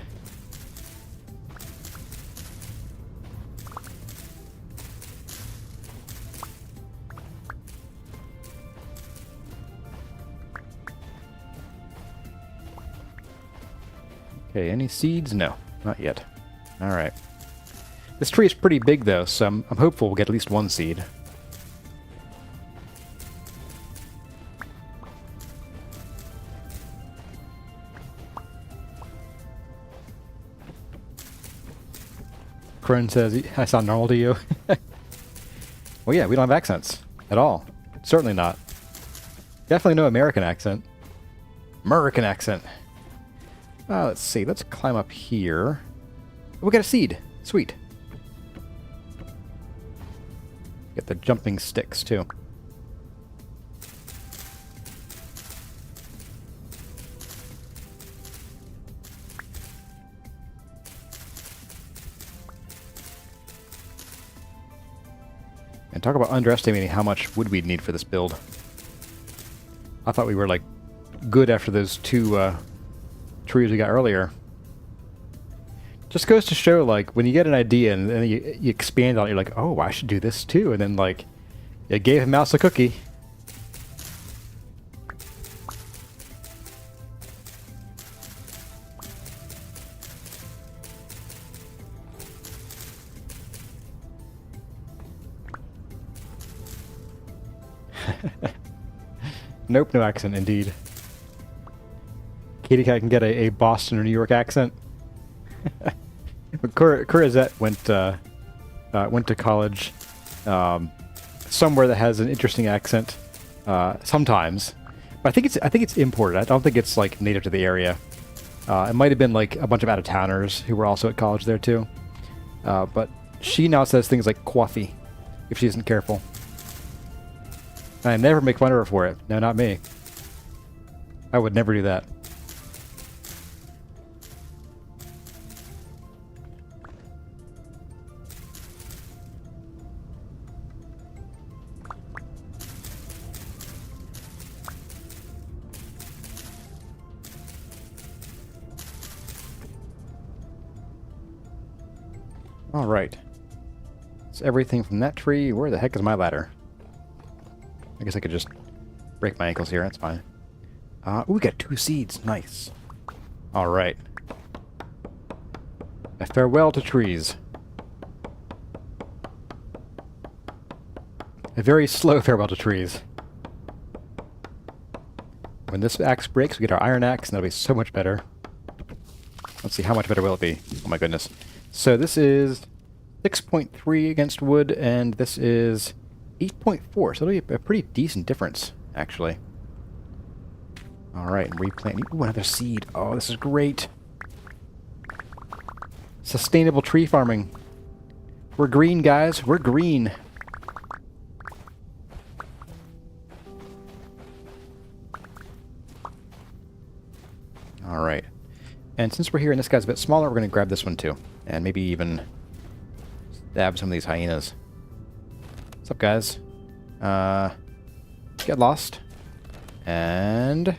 Okay, any seeds? No, not yet. All right. This tree is pretty big, though, so I'm hopeful we'll get at least one seed. Crone says, I sound normal to you. Well, yeah, we don't have accents at all. Certainly not. Definitely no American accent. American accent. Let's see. Let's climb up here. We got a seed. Sweet. Get the jumping sticks, too. And talk about underestimating how much wood we'd need for this build. I thought we were, like, good after those two trees we got earlier. Just goes to show, like, when you get an idea and then you expand on it, you're like, oh, I should do this too. And then, like, you gave him mouse a cookie. Nope, no accent indeed. Katie Cat can get a Boston or New York accent. But Corazette went to college somewhere that has an interesting accent sometimes. But I think it's imported. I don't think it's like native to the area. It might have been like a bunch of out-of-towners who were also at college there too. But she now says things like coffee if she isn't careful. I never make fun of her for it. No, not me. I would never do that. All right. It's everything from that tree. Where the heck is my ladder? I guess I could just break my ankles here. That's fine. Ooh, we got 2 seeds. Nice. All right. A farewell to trees. A very slow farewell to trees. When this axe breaks, we get our iron axe, and that'll be so much better. Let's see, how much better will it be? Oh my goodness. So this is 6.3 against wood, and this is 8.4, so it'll be a pretty decent difference, actually. Alright, replant. Ooh, another seed. Oh, this is great. Sustainable tree farming. We're green, guys. We're green. Alright. And since we're here and this guy's a bit smaller, we're going to grab this one too. And maybe even stab some of these hyenas. What's up, guys? Get lost. And...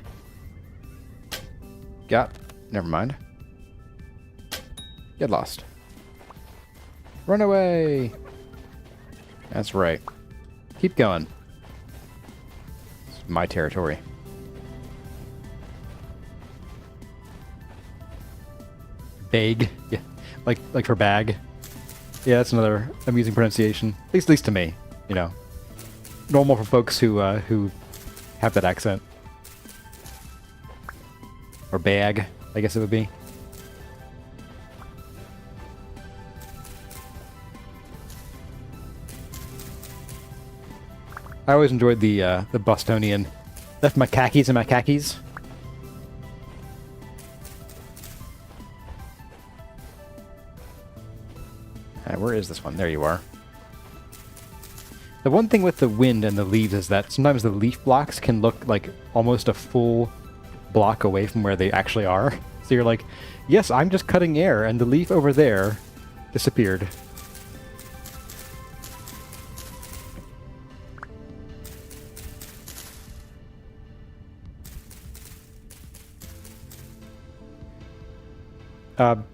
Never mind. Get lost. Run away! That's right. Keep going. This is my territory. Bag. Yeah. Like for bag. Yeah, that's another amusing pronunciation. At least to me. You know, normal for folks who have that accent. Or bag, I guess it would be. I always enjoyed the Bostonian. Left my khakis in my khakis. Where is this one? There you are. The one thing with the wind and the leaves is that sometimes the leaf blocks can look like almost a full block away from where they actually are. So you're like, yes, I'm just cutting air, and the leaf over there disappeared.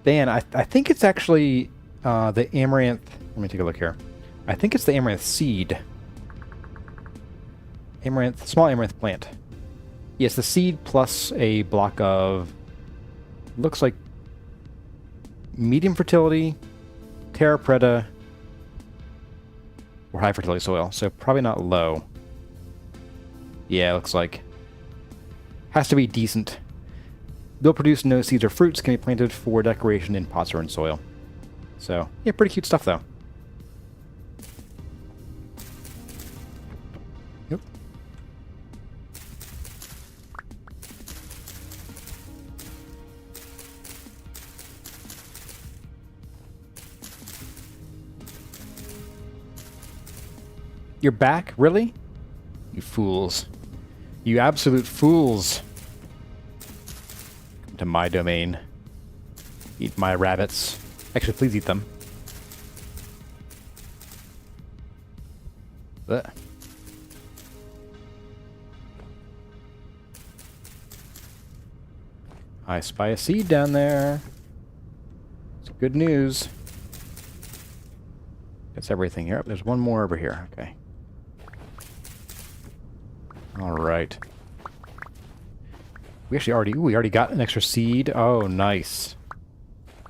Dan, I think it's actually the amaranth. Let me take a look here. I think it's the amaranth seed. Amaranth, small amaranth plant. Yes, the seed plus a block of, looks like medium fertility, terra preta, or high fertility soil. So probably not low. Yeah, looks like. Has to be decent. They'll produce no seeds or fruits, can be planted for decoration in pots or in soil. So, yeah, pretty cute stuff, though. Yep. You're back? Really? You fools. You absolute fools. Come to my domain. Eat my rabbits. Actually, please eat them. Blech. I spy a seed down there. It's good news. That's everything here. There's one more over here. Okay. All right. We actually already... Ooh, we already got an extra seed. Oh, nice.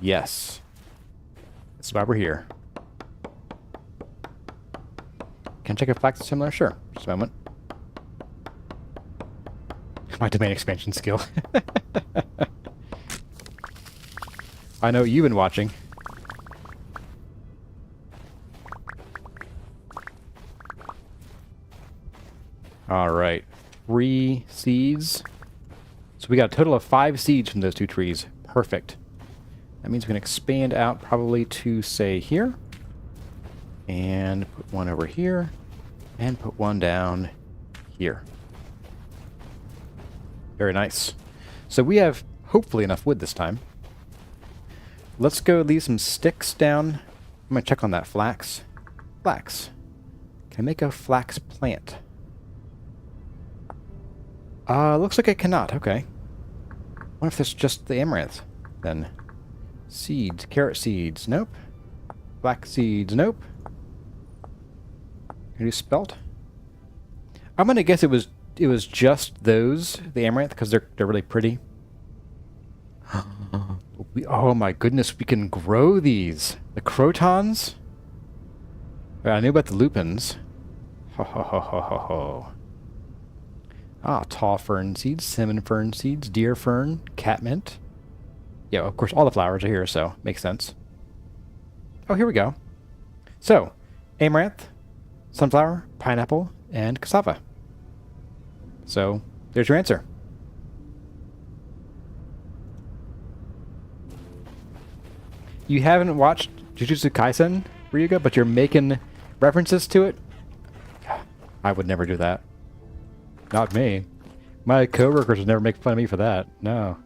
Yes. That's why we're here. Can I check if flax is similar? Sure. Just a moment. My domain expansion skill. I know you've been watching. Alright. 3 seeds. So we got a total of 5 seeds from those 2 trees. Perfect. That means we can expand out probably to, say, here. And put one over here. And put one down here. Very nice. So we have hopefully enough wood this time. Let's go leave some sticks down. I'm going to check on that flax. Flax. Can I make a flax plant? Looks like I cannot. Okay. What if there's just the amaranth, then? Seeds. Carrot seeds. Nope. Flax seeds. Nope. Can you spelt? I'm gonna guess it was just those, the amaranth, because they're really pretty. Oh my goodness, we can grow these. The crotons? I knew about the lupins. Ho ho ho ho ho ho. Ah, tall fern seeds, cinnamon fern seeds, deer fern, catmint. Yeah, of course, all the flowers are here, so makes sense. Oh, here we go. So, amaranth, sunflower, pineapple, and cassava. So, there's your answer. You haven't watched Jujutsu Kaisen, Ryuga, but you're making references to it? I would never do that. Not me. My coworkers would never make fun of me for that. No.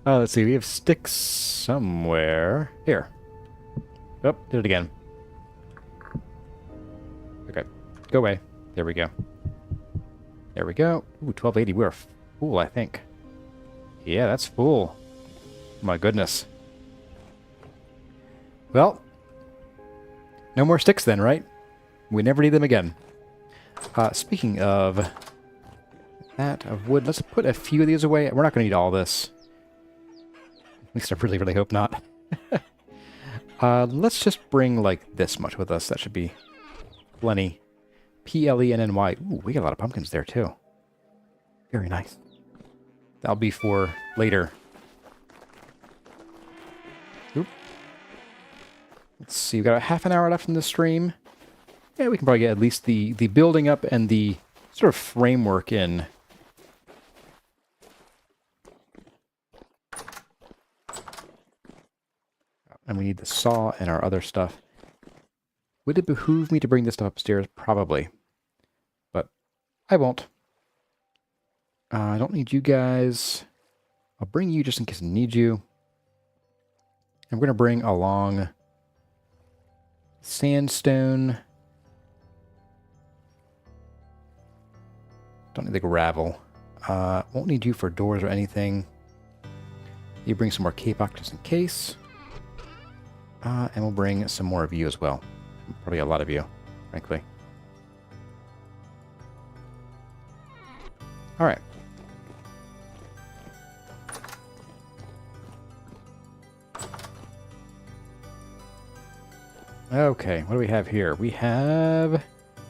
Oh, let's see. We have sticks somewhere. Here. Oh, did it again. Okay. Go away. There we go. There we go. Ooh, 1280. We're full, I think. Yeah, that's full. My goodness. Well, no more sticks then, right? We never need them again. Speaking of that, of wood, let's put a few of these away. We're not going to need all this. At least I really, really hope not. Let's just bring, like, this much with us. That should be plenty. P-L-E-N-N-Y. Ooh, we got a lot of pumpkins there, too. Very nice. That'll be for later. Oop. Let's see, we've got a half an hour left in the stream. Yeah, we can probably get at least the building up and the sort of framework in. And we need the saw and our other stuff. Would it behoove me to bring this stuff upstairs? Probably. But I won't. I don't need you guys. I'll bring you just in case I need you. I'm going to bring along sandstone. Don't need the gravel. Won't need you for doors or anything. You bring some more K-Pop just in case. And we'll bring some more of you as well. Probably a lot of you, frankly. Alright. Okay, what do we have here? We have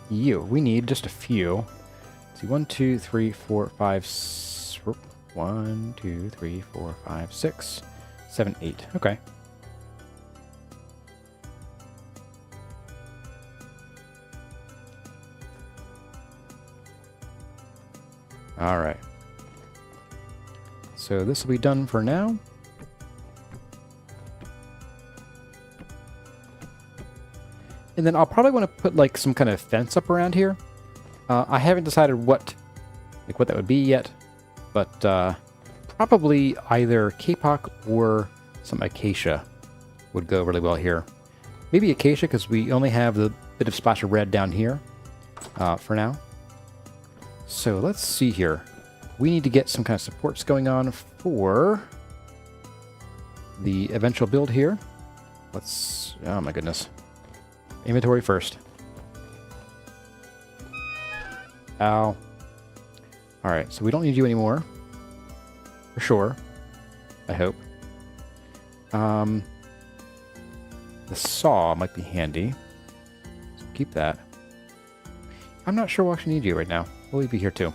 you. We need just a few. Let's see, 1, 2, 3, 4, 5, 1, 2, 3, 4, 5, 6, 7, 8. Okay. All right. So this will be done for now. And then I'll probably want to put like some kind of fence up around here. I haven't decided what that would be yet, but probably either kapok or some acacia would go really well here. Maybe acacia because we only have the bit of splash of red down here for now. So let's see here. We need to get some kind of supports going on for the eventual build here. Let's, oh my goodness. Inventory first. Ow. Alright, so we don't need you anymore. For sure. I hope. The saw might be handy. So keep that. I'm not sure we'll actually need you right now. We'll leave you here too.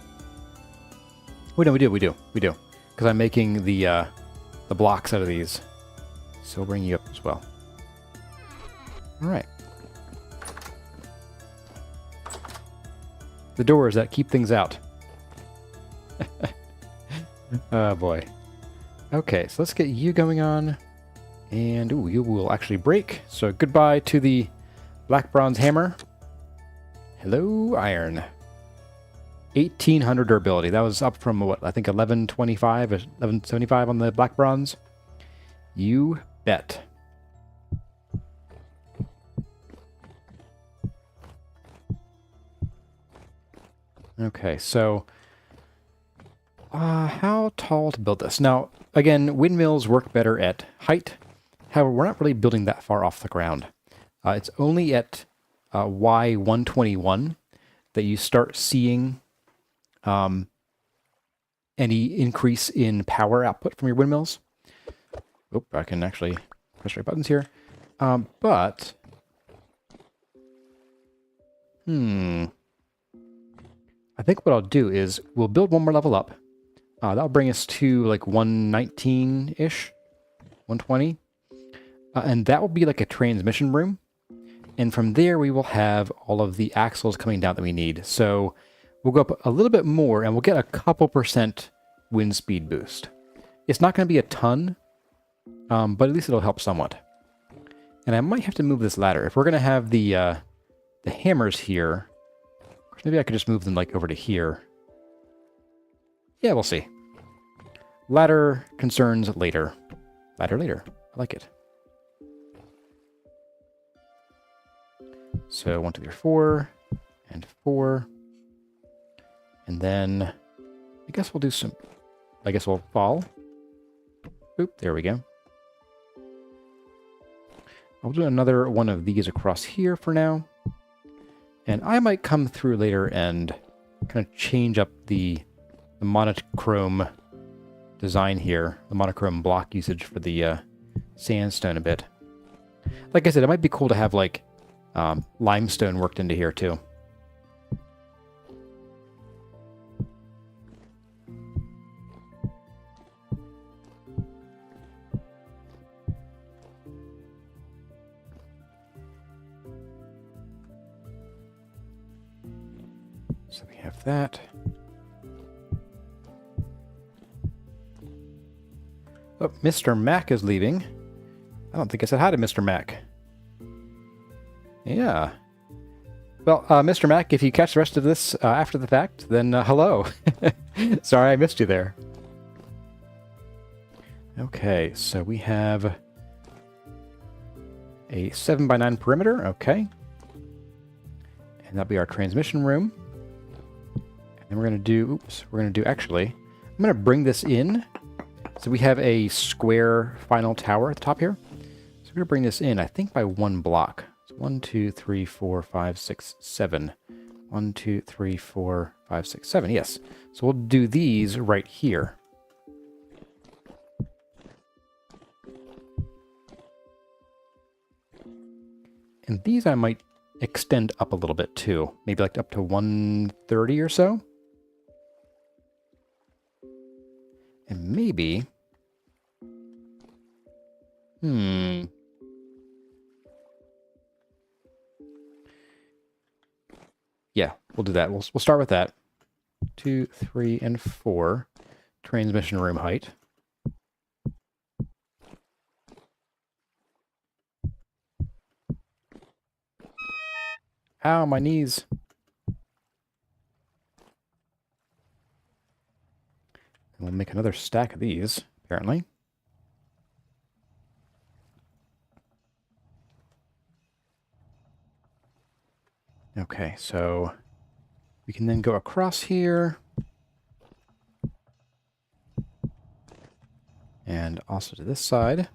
Oh, no, we do. Because I'm making the blocks out of these. So we'll bring you up as well. Alright. The doors that keep things out. Oh boy. Okay, so let's get you going on. And ooh, you will actually break. So goodbye to the black bronze hammer. Hello, iron. 1800 durability. That was up from what, I think 1125 or 1175 on the black bronze. You bet. Okay, so how tall to build this? Now, again, windmills work better at height. However, we're not really building that far off the ground. It's only at Y121 that you start seeing any increase in power output from your windmills. Oh, I can actually press the right buttons here. I think what I'll do is we'll build one more level up. That'll bring us to like 119-ish, 120. And that will be like a transmission room. And from there, we will have all of the axles coming down that we need. So we'll go up a little bit more and we'll get a couple % wind speed boost. It's not going to be a ton, but at least it'll help somewhat. And I might have to move this ladder. If we're going to have the hammers here, maybe I could just move them like over to here. Yeah, we'll see. Ladder concerns later. Ladder later. I like it. So 1, 2, 3, 4, and 4. And then I guess we'll do some. I guess we'll fall. Oop, there we go. I'll do another one of these across here for now. And I might come through later and kind of change up the monochrome design here, the monochrome block usage for the sandstone a bit. Like I said, it might be cool to have like limestone worked into here too. So we have that. Oh, Mr. Mac is leaving. I don't think I said hi to Mr. Mac. Yeah. Well, Mr. Mac, if you catch the rest of this after the fact, then hello. Sorry I missed you there. Okay, so we have a 7x9 perimeter. Okay. And that'll be our transmission room. And we're going to do, actually, I'm going to bring this in. So we have a square final tower at the top here. So we're going to bring this in, I think, by 1 block. So 1, 2, 3, 4, 5, 6, 7. 1, 2, 3, 4, 5, 6, 7. Yes. So we'll do these right here. And these I might extend up a little bit too. Maybe like up to 130 or so. And maybe... Yeah, we'll do that. We'll start with that. 2, 3, and 4 transmission room height. Ow, my knees. And we'll make another stack of these, apparently. Okay, so we can then go across here. And also to this side.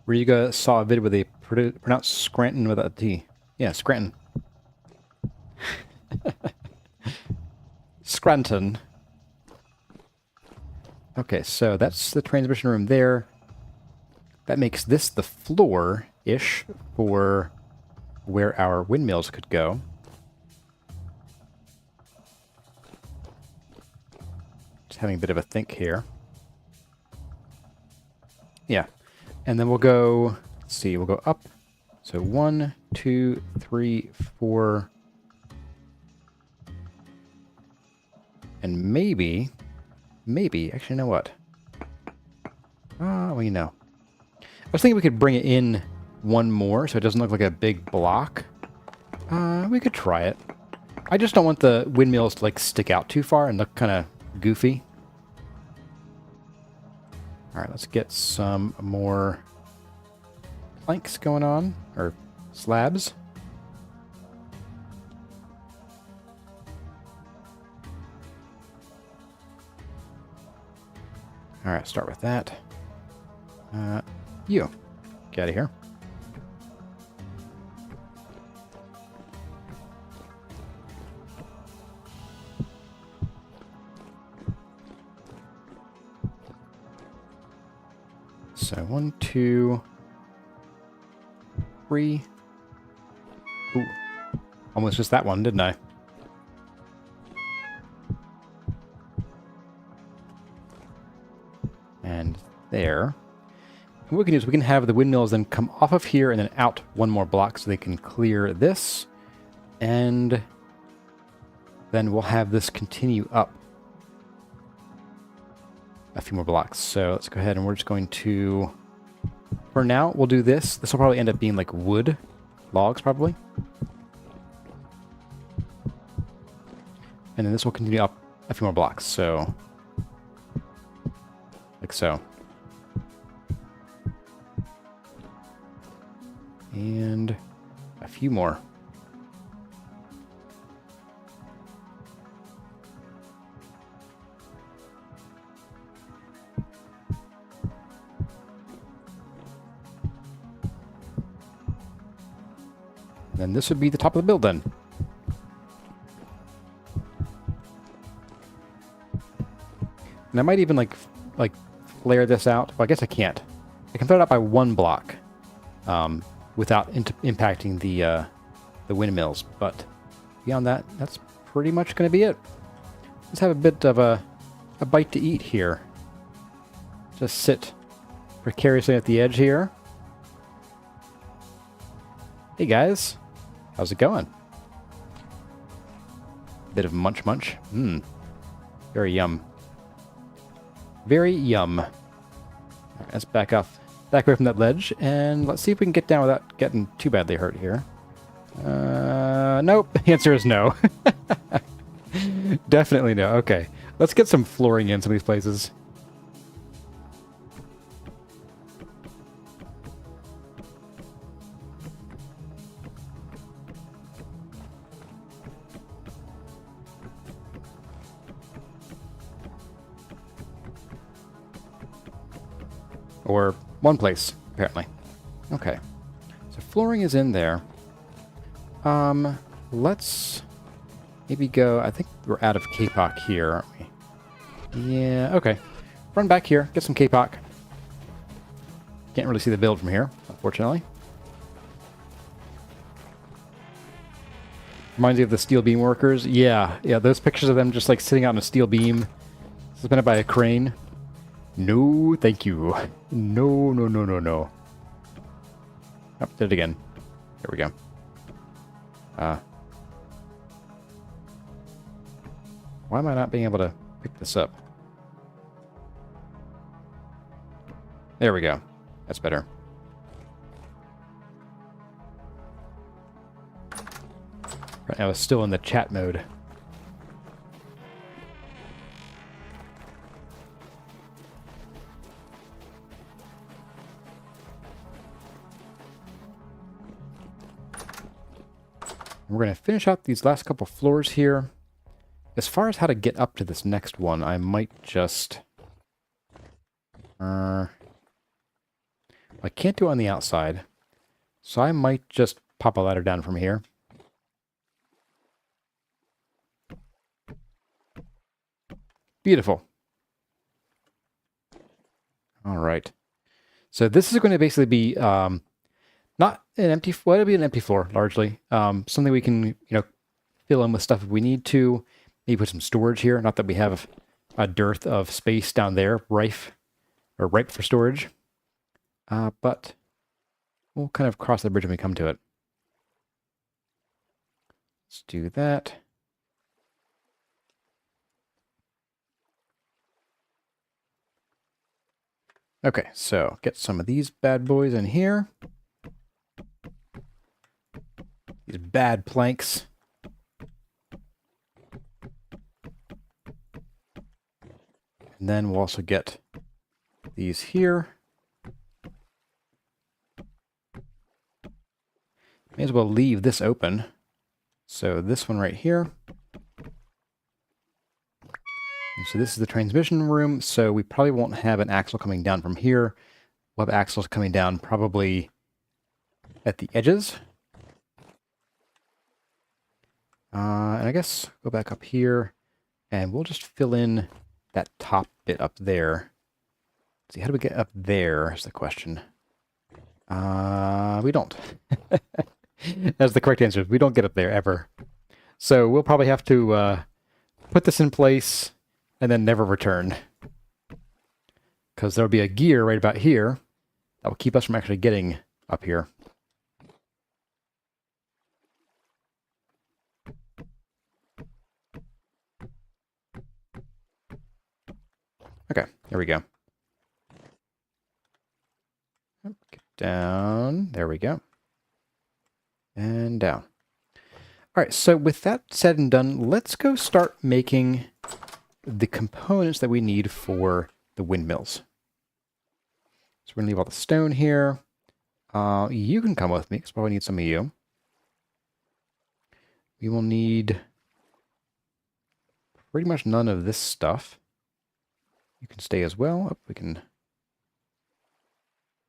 Riga saw a video where they pronounced Scranton with a T. Yeah, Scranton. Scranton. Okay, so that's the transmission room there. That makes this the floor-ish for where our windmills could go. Just having a bit of a think here. Yeah. And then we'll go, let's see, we'll go up. So 1, 2, 3, 4. And maybe, actually, you know what? Well, you know. I was thinking we could bring it in one more so it doesn't look like a big block. We could try it. I just don't want the windmills to like stick out too far and look kind of goofy. Alright, let's get some more planks going on, or slabs. Alright, start with that. You, get out of here. So 1, 2, 3. Ooh, almost just that one, didn't I? And there. And what we can do is we can have the windmills then come off of here and then out one more block so they can clear this. And then we'll have this continue up a few more blocks. So let's go ahead and we're just going to, for now, we'll do this. This will probably end up being like wood, logs probably. And then this will continue up a few more blocks. So, like so. And a few more. And then this would be the top of the build then. And I might even like flare this out. Well, I guess I can't. I can throw it out by one block. Without impacting the windmills, but beyond that, that's pretty much going to be it. Let's have a bit of a bite to eat here. Just sit precariously at the edge here. Hey guys, how's it going? Bit of munch. Very yum. Very yum. All right, let's back away from that ledge, and let's see if we can get down without getting too badly hurt here. Nope. The answer is no. Definitely no. Okay. Let's get some flooring in some of these places. Or one place, apparently. Okay. So flooring is in there. Let's maybe go... I think we're out of Kapok here, aren't we? Yeah, okay. Run back here, get some Kapok. Can't really see the build from here, unfortunately. Reminds me of the steel beam workers. Yeah, those pictures of them just like sitting out on a steel beam, suspended by a crane. No, thank you. No, no, no, no, no. Oh, did it again. There we go. Why am I not being able to pick this up? There we go. That's better. Right now it's still in the chat mode. We're going to finish out these last couple floors here. As far as how to get up to this next one, I might just... I can't do it on the outside, so I might just pop a ladder down from here. Beautiful. All right. So this is going to basically be not an empty... Well, it'll be an empty floor, largely. Something we can, fill in with stuff if we need to. Maybe put some storage here. Not that we have a dearth of space down there, ripe for storage. But we'll kind of cross the bridge when we come to it. Let's do that. Okay, so get some of these bad boys in here. These bad planks. And then we'll also get these here. May as well leave this open. So this one right here. And so this is the transmission room, so we probably won't have an axle coming down from here. We'll have axles coming down probably at the edges. And I guess go back up here, and we'll just fill in that top bit up there. Let's see, how do we get up there is the question. We don't. That's the correct answer. We don't get up there ever. So we'll probably have to put this in place and then never return. Because there'll be a gear right about here that will keep us from actually getting up here. Okay, there we go. Get down. There we go. And down. All right, so with that said and done, let's go start making the components that we need for the windmills. So we're going to leave all the stone here. You can come with me, because probably need some of you. We will need pretty much none of this stuff. You can stay as well. We can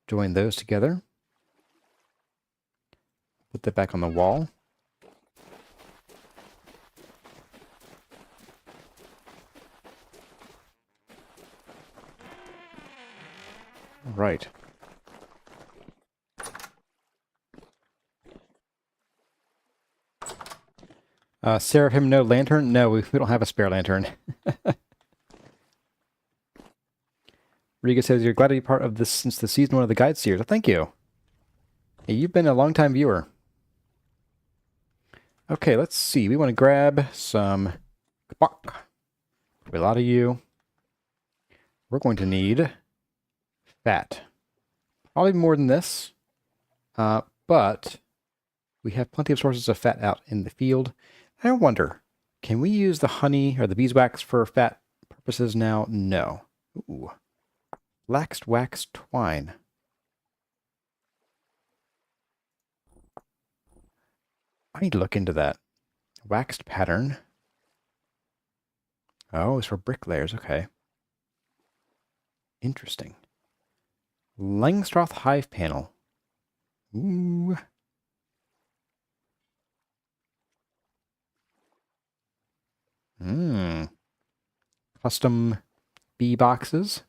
join those together. Put that back on the wall. All right. Seraphim, no lantern? No, we don't have a spare lantern. Riga says, you're glad to be part of this since the season 1 of the Guide series. Well, thank you. Hey, you've been a long-time viewer. Okay, let's see. We want to grab some kabak. A lot of you. We're going to need fat. Probably more than this. But we have plenty of sources of fat out in the field. I wonder, can we use the honey or the beeswax for fat purposes now? No. Ooh. Waxed wax twine. I need to look into that. Waxed pattern. Oh, it's for bricklayers. Okay. Interesting. Langstroth hive panel. Ooh. Custom bee boxes.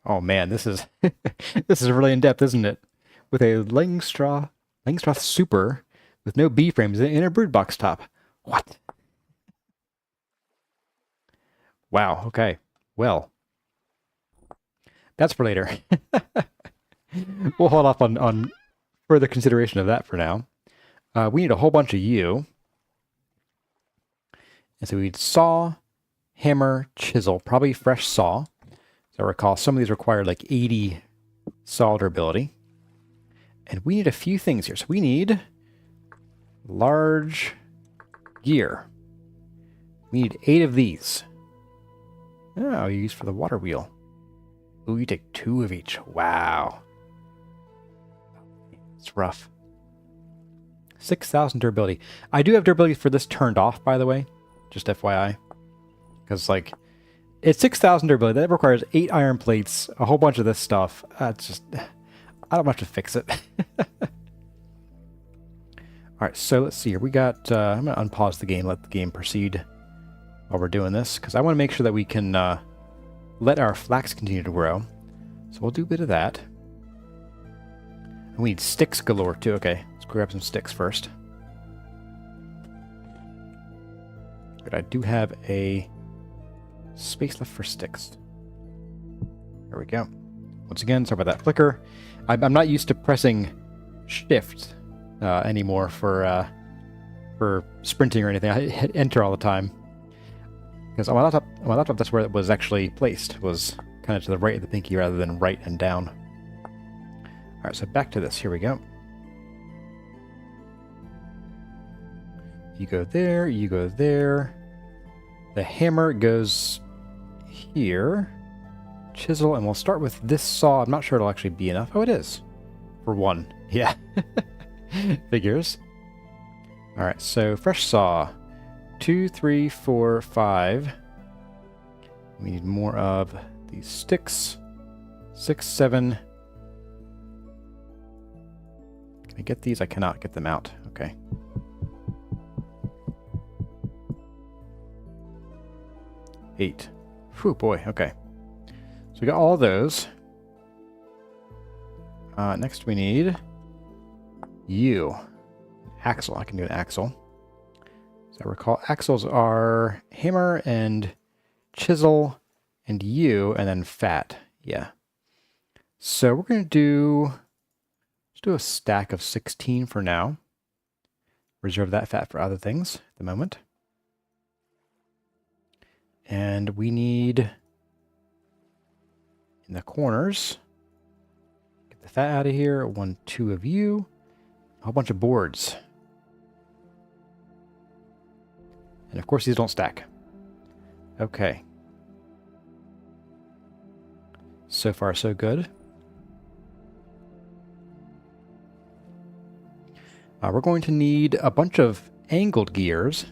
Oh man, this is this is really in depth, isn't it? With a Langstroth Super with no bee frames and a brood box top. What? Wow, okay. Well, that's for later. We'll hold off on further consideration of that for now. We need a whole bunch of you. And so we need saw, hammer, chisel, probably fresh saw. As I recall, some of these require like 80 saw durability. And we need a few things here. So we need large gear. We need 8 of these. Oh, you use for the water wheel. Ooh, you take 2 of each. Wow. It's rough. 6,000 durability. I do have durability for this turned off, by the way. Just FYI. Because, like, it's 6,000 durability. That requires 8 iron plates, a whole bunch of this stuff. It's just... I don't have to fix it. Alright, so let's see here. We got... I'm going to unpause the game, let the game proceed while we're doing this. Because I want to make sure that we can let our flax continue to grow. So we'll do a bit of that. And we need sticks galore, too. Okay, let's grab some sticks first. But I do have a space left for sticks. There we go. Once again, sorry about that flicker. I'm not used to pressing shift anymore for sprinting or anything. I hit enter all the time. Because on my laptop, that's where it was actually placed. Was kind of to the right of the pinky rather than right and down. Alright, so back to this. Here we go. You go there, you go there. The hammer goes here. Chisel, and we'll start with this saw. I'm not sure it'll actually be enough. Oh, it is. For 1. Yeah. Figures. Alright, so fresh saw. 2, 3, 4, 5. We need more of these sticks. 6, 7. Can I get these? I cannot get them out. Okay. Eight. Whew, boy. Okay. So we got all those. Next we need you. Axle. I can do an axle. So I recall axles are hammer and chisel and you and then fat. Yeah. So we're going to do... Let's do a stack of 16 for now. Reserve that fat for other things at the moment. And we need, in the corners, get the fat out of here, 1, 2 of you, a whole bunch of boards. And of course these don't stack. Okay. So far so good. We're going to need a bunch of angled gears.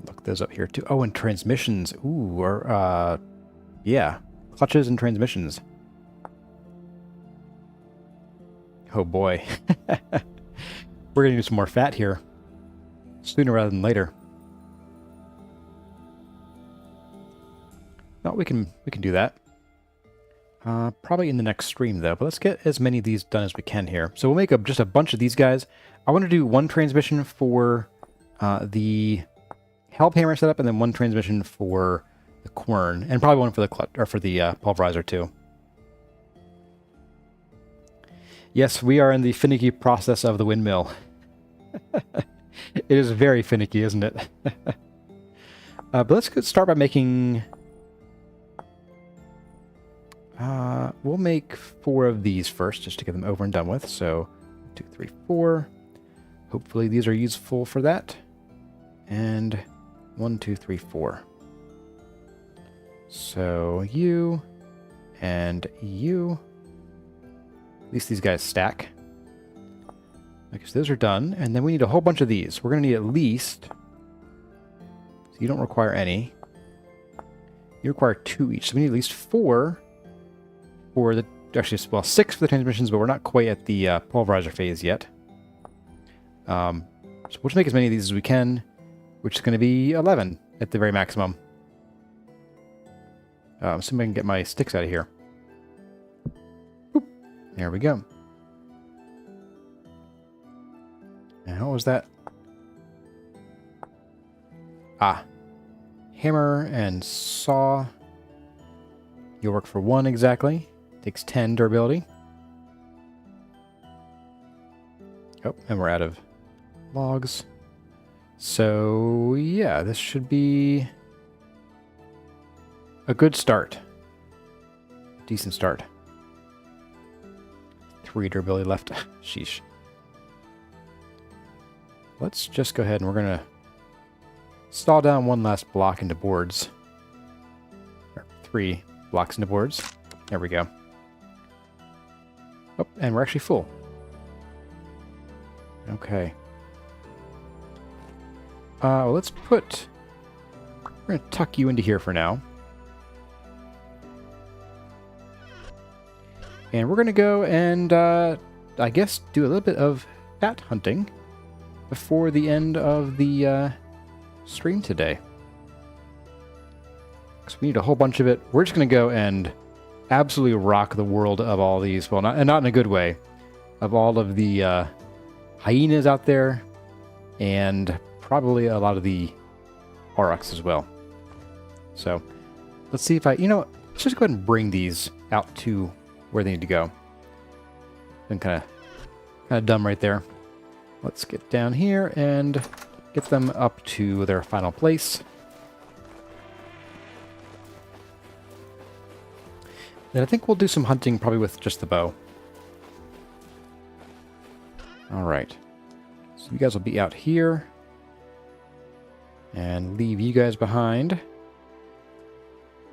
Look those up here too. Oh, and transmissions. Ooh, or yeah, clutches and transmissions. Oh boy. We're gonna need some more fat here. Sooner rather than later. No, we can do that. Probably in the next stream though, but let's get as many of these done as we can here. So we'll make just a bunch of these guys. I want to do 1 transmission for the help hammer setup, and then 1 transmission for the quern, and probably 1 for the or for the pulverizer too. Yes, we are in the finicky process of the windmill. It is very finicky, isn't it? But let's start by making... we'll make 4 of these first, just to get them over and done with. So, 2, 3, 4. Hopefully these are useful for that. And 1, 2, 3, 4. So, you and you. At least these guys stack. Okay, so those are done. And then we need a whole bunch of these. We're going to need at least... So you don't require any. You require 2 each. So we need at least 4 for the... Actually, well, 6 for the transmissions, but we're not quite at the pulverizer phase yet. So we'll just make as many of these as we can, which is going to be 11 at the very maximum. See if I can get my sticks out of here. Boop. There we go. And what was that? Ah, hammer and saw. You'll work for 1 exactly. Takes 10 durability. Oh, and we're out of logs. So, yeah, this should be a good start. Decent start. 3 durability left. Sheesh. Let's just go ahead and we're going to saw down 1 last block into boards. Or 3 blocks into boards. There we go. Oh, and we're actually full. Okay. Well, let's put... We're going to tuck you into here for now. And we're going to go and, I guess, do a little bit of fat hunting before the end of the stream today. Because we need a whole bunch of it. We're just going to go and absolutely rock the world of all these. Well, not in a good way. Of all of the hyenas out there. And probably a lot of the aurochs as well. So, let's see if I... You know, let's just go ahead and bring these out to where they need to go. Been kind of dumb right there. Let's get down here and get them up to their final place. Then I think we'll do some hunting probably with just the bow. Alright. So you guys will be out here. And leave you guys behind.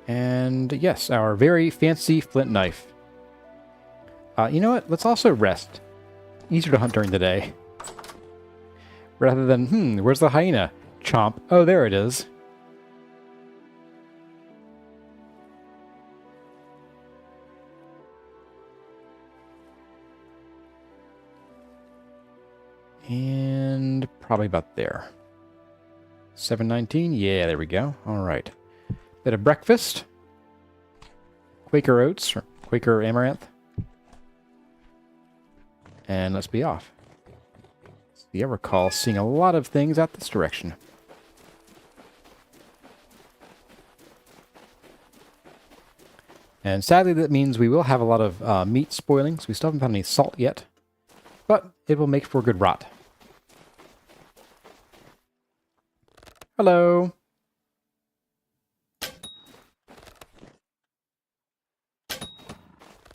And yes, our very fancy flint knife. You know what? Let's also rest. Easier to hunt during the day. Rather than, where's the hyena? Chomp. Oh, there it is. And probably about there. 719. Yeah, there we go. All right. Bit of breakfast. Quaker oats or Quaker amaranth. And let's be off. So I recall seeing a lot of things out this direction. And sadly that means we will have a lot of meat spoiling, so we still haven't found any salt yet. But it will make for good rot. Hello!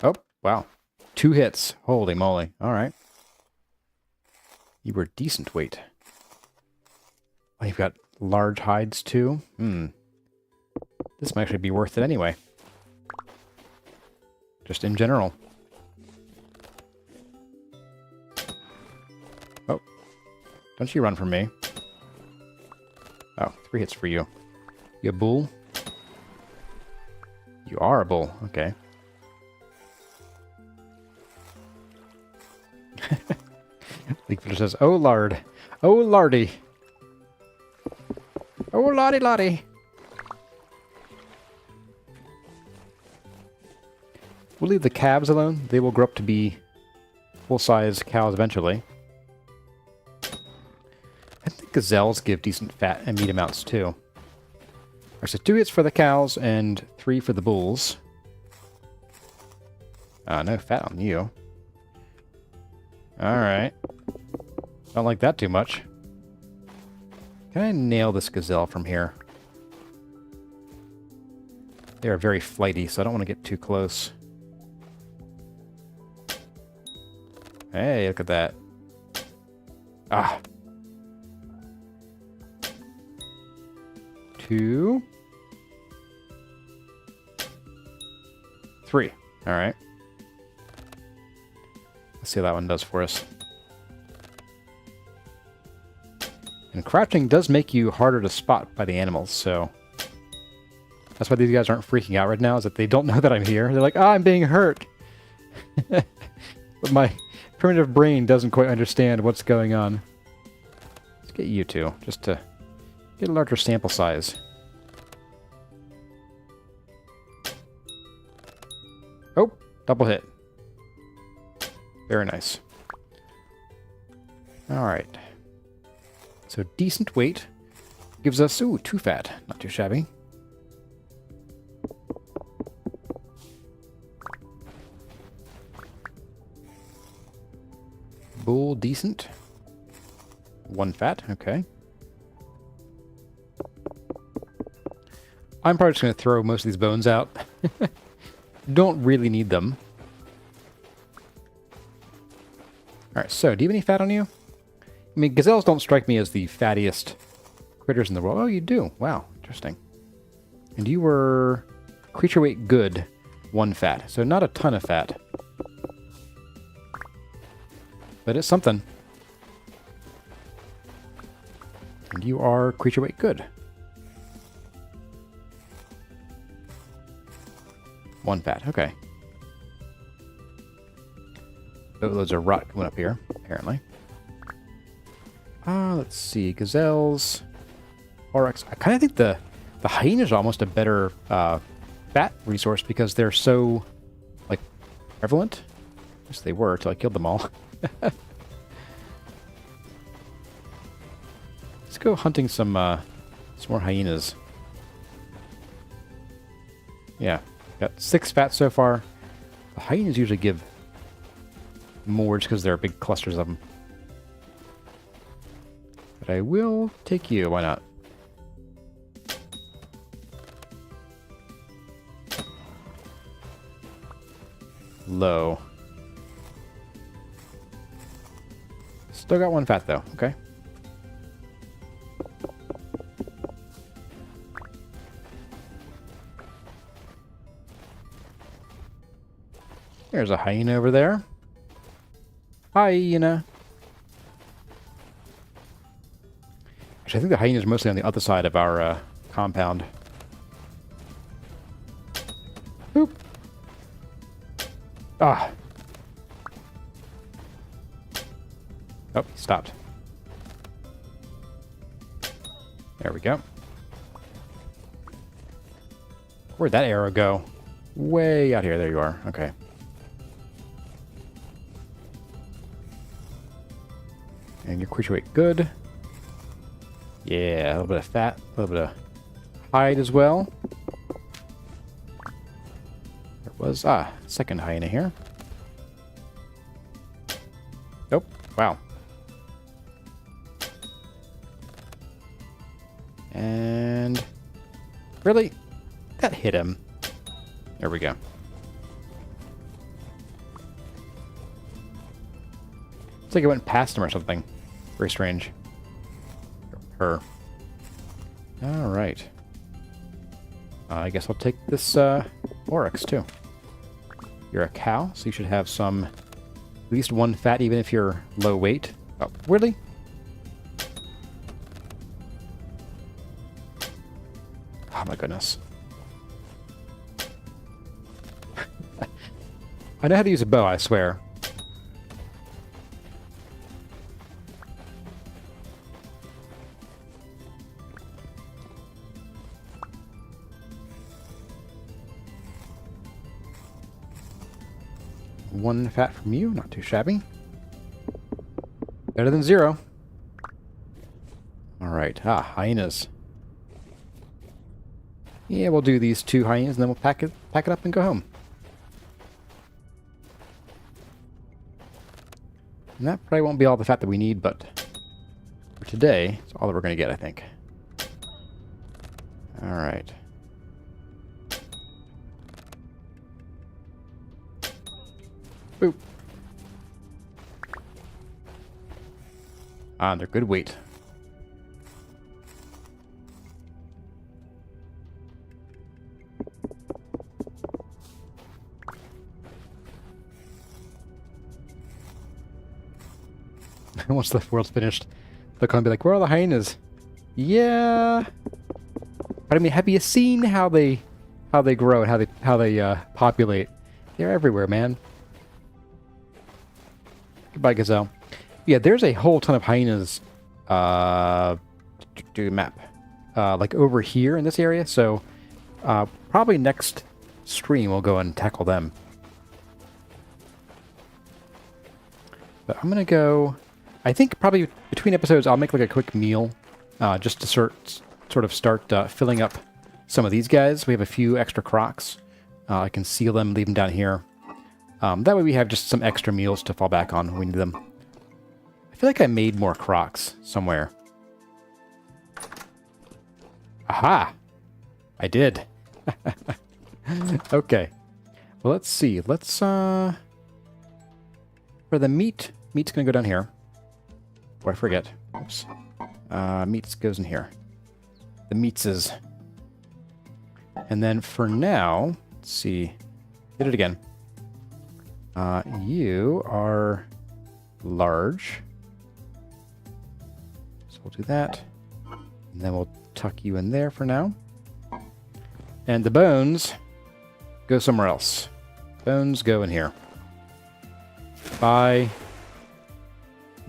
Oh, wow. 2 hits. Holy moly. Alright. You were decent weight. Oh, you've got large hides too? This might actually be worth it anyway. Just in general. Oh. Don't you run from me. Oh, 3 hits for you. You a bull? You are a bull. Okay. Leakfiller says, "Oh lard, oh lardy, oh lottie lottie." We'll leave the calves alone. They will grow up to be full-size cows eventually. I think gazelles give decent fat and meat amounts too. Alright, so 2 hits for the cows and 3 for the bulls. No fat on you. Alright. Don't like that too much. Can I nail this gazelle from here? They are very flighty, so I don't want to get too close. Hey, look at that. Ah. 2. 3. Alright. Let's see how that one does for us. And crouching does make you harder to spot by the animals, so... That's why these guys aren't freaking out right now, is that they don't know that I'm here. They're like, "Ah, I'm being hurt!" But my primitive brain doesn't quite understand what's going on. Let's get you two, just to get a larger sample size. Oh, double hit. Very nice. Alright. So decent weight. Gives us, ooh, 2 fat. Not too shabby. Bull, decent. 1 fat, okay. I'm probably just going to throw most of these bones out. Don't really need them. Alright, so, do you have any fat on you? I mean, gazelles don't strike me as the fattiest critters in the world. Oh, you do. Wow, interesting. And you were creature weight good, 1 fat. So not a ton of fat. But it's something. And you are creature weight good. 1 fat, okay. Oh, those are rot going up here, apparently. Let's see, gazelles. Oryx. I kind of think the hyenas are almost a better fat resource because they're so, like, prevalent. Yes, they were till I killed them all. Let's go hunting some more hyenas. Yeah, got 6 fat so far. The hyenas usually give more just because there are big clusters of them. But I will take you, why not? Low. Still got 1 fat though, okay. There's a hyena over there. Hyena. Actually, I think the hyena is mostly on the other side of our compound. Boop. Ah. Oh, he stopped. There we go. Where'd that arrow go? Way out here. There you are. Okay. And your creature weight good. Yeah, a little bit of fat, a little bit of hide as well. There was, second hyena here. Nope. Wow. And really? That hit him. There we go. It's like it went past him or something. Very strange. Her. Alright. I guess I'll take this oryx too. You're a cow, so you should have some, at least 1 fat even if you're low weight. Oh, really? Oh my goodness. I know how to use a bow, I swear. One fat from you, not too shabby. Better than 0. Alright, hyenas. Yeah, we'll do these 2 hyenas and then we'll pack it up and go home. And that probably won't be all the fat that we need, but for today, it's all that we're going to get, I think. Alright. Boop. They're good weight. Once the world's finished, they'll come and be like, where are the hyenas? Yeah. But I mean, have you seen how they grow and how they populate? They're everywhere, man. Goodbye, gazelle. Yeah, there's a whole ton of hyenas. Do map, like over here in this area. So probably next stream we'll go and tackle them. But I'm gonna go. I think probably between episodes I'll make like a quick meal, just to sort of start filling up some of these guys. We have a few extra crocks. I can seal them, leave them down here. That way we have just some extra meals to fall back on when we need them. I feel like I made more crocks somewhere. Aha! I did. Okay. Well, let's see. Let's, for the meat's going to go down here. Or I forget. Oops. Meats goes in here. The meatses. And then for now, let's see. Did it again. You are large. So we'll do that. And then we'll tuck you in there for now. And the bones go somewhere else. Bones go in here. Bye.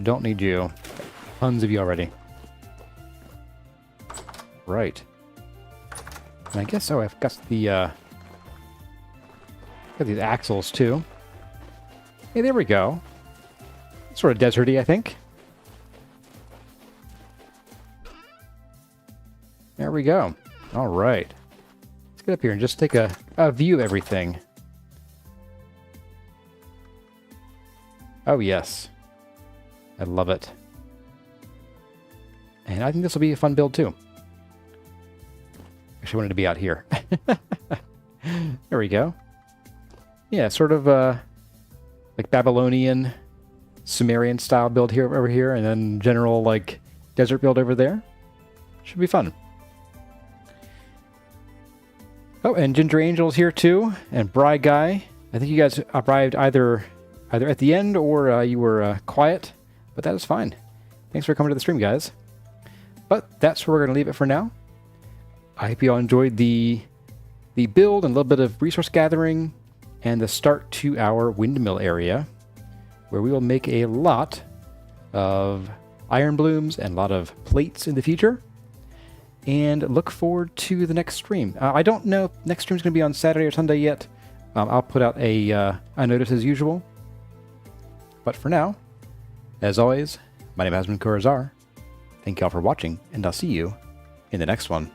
Don't need you. Tons of you already. Right. And I guess, oh, I've got the, got these axles too. Hey, there we go. Sort of deserty, I think. There we go. All right. Let's get up here and just take a view of everything. Oh, yes. I love it. And I think this will be a fun build, too. Actually, I wanted to be out here. There we go. Yeah, sort of like Babylonian, Sumerian style build here over here, and then general like desert build over there. Should be fun. Oh, and Ginger Angel's here too, and Bry Guy. I think you guys arrived either at the end or you were quiet, but that is fine. Thanks for coming to the stream, guys. But that's where we're going to leave it for now. I hope you all enjoyed the build and a little bit of resource gathering and the start to our windmill area, where we will make a lot of iron blooms and a lot of plates in the future. And look forward to the next stream. I don't know if next stream is going to be on Saturday or Sunday yet. I'll put out a notice as usual. But for now, as always, my name has been Kurazar. Thank you all for watching, and I'll see you in the next one.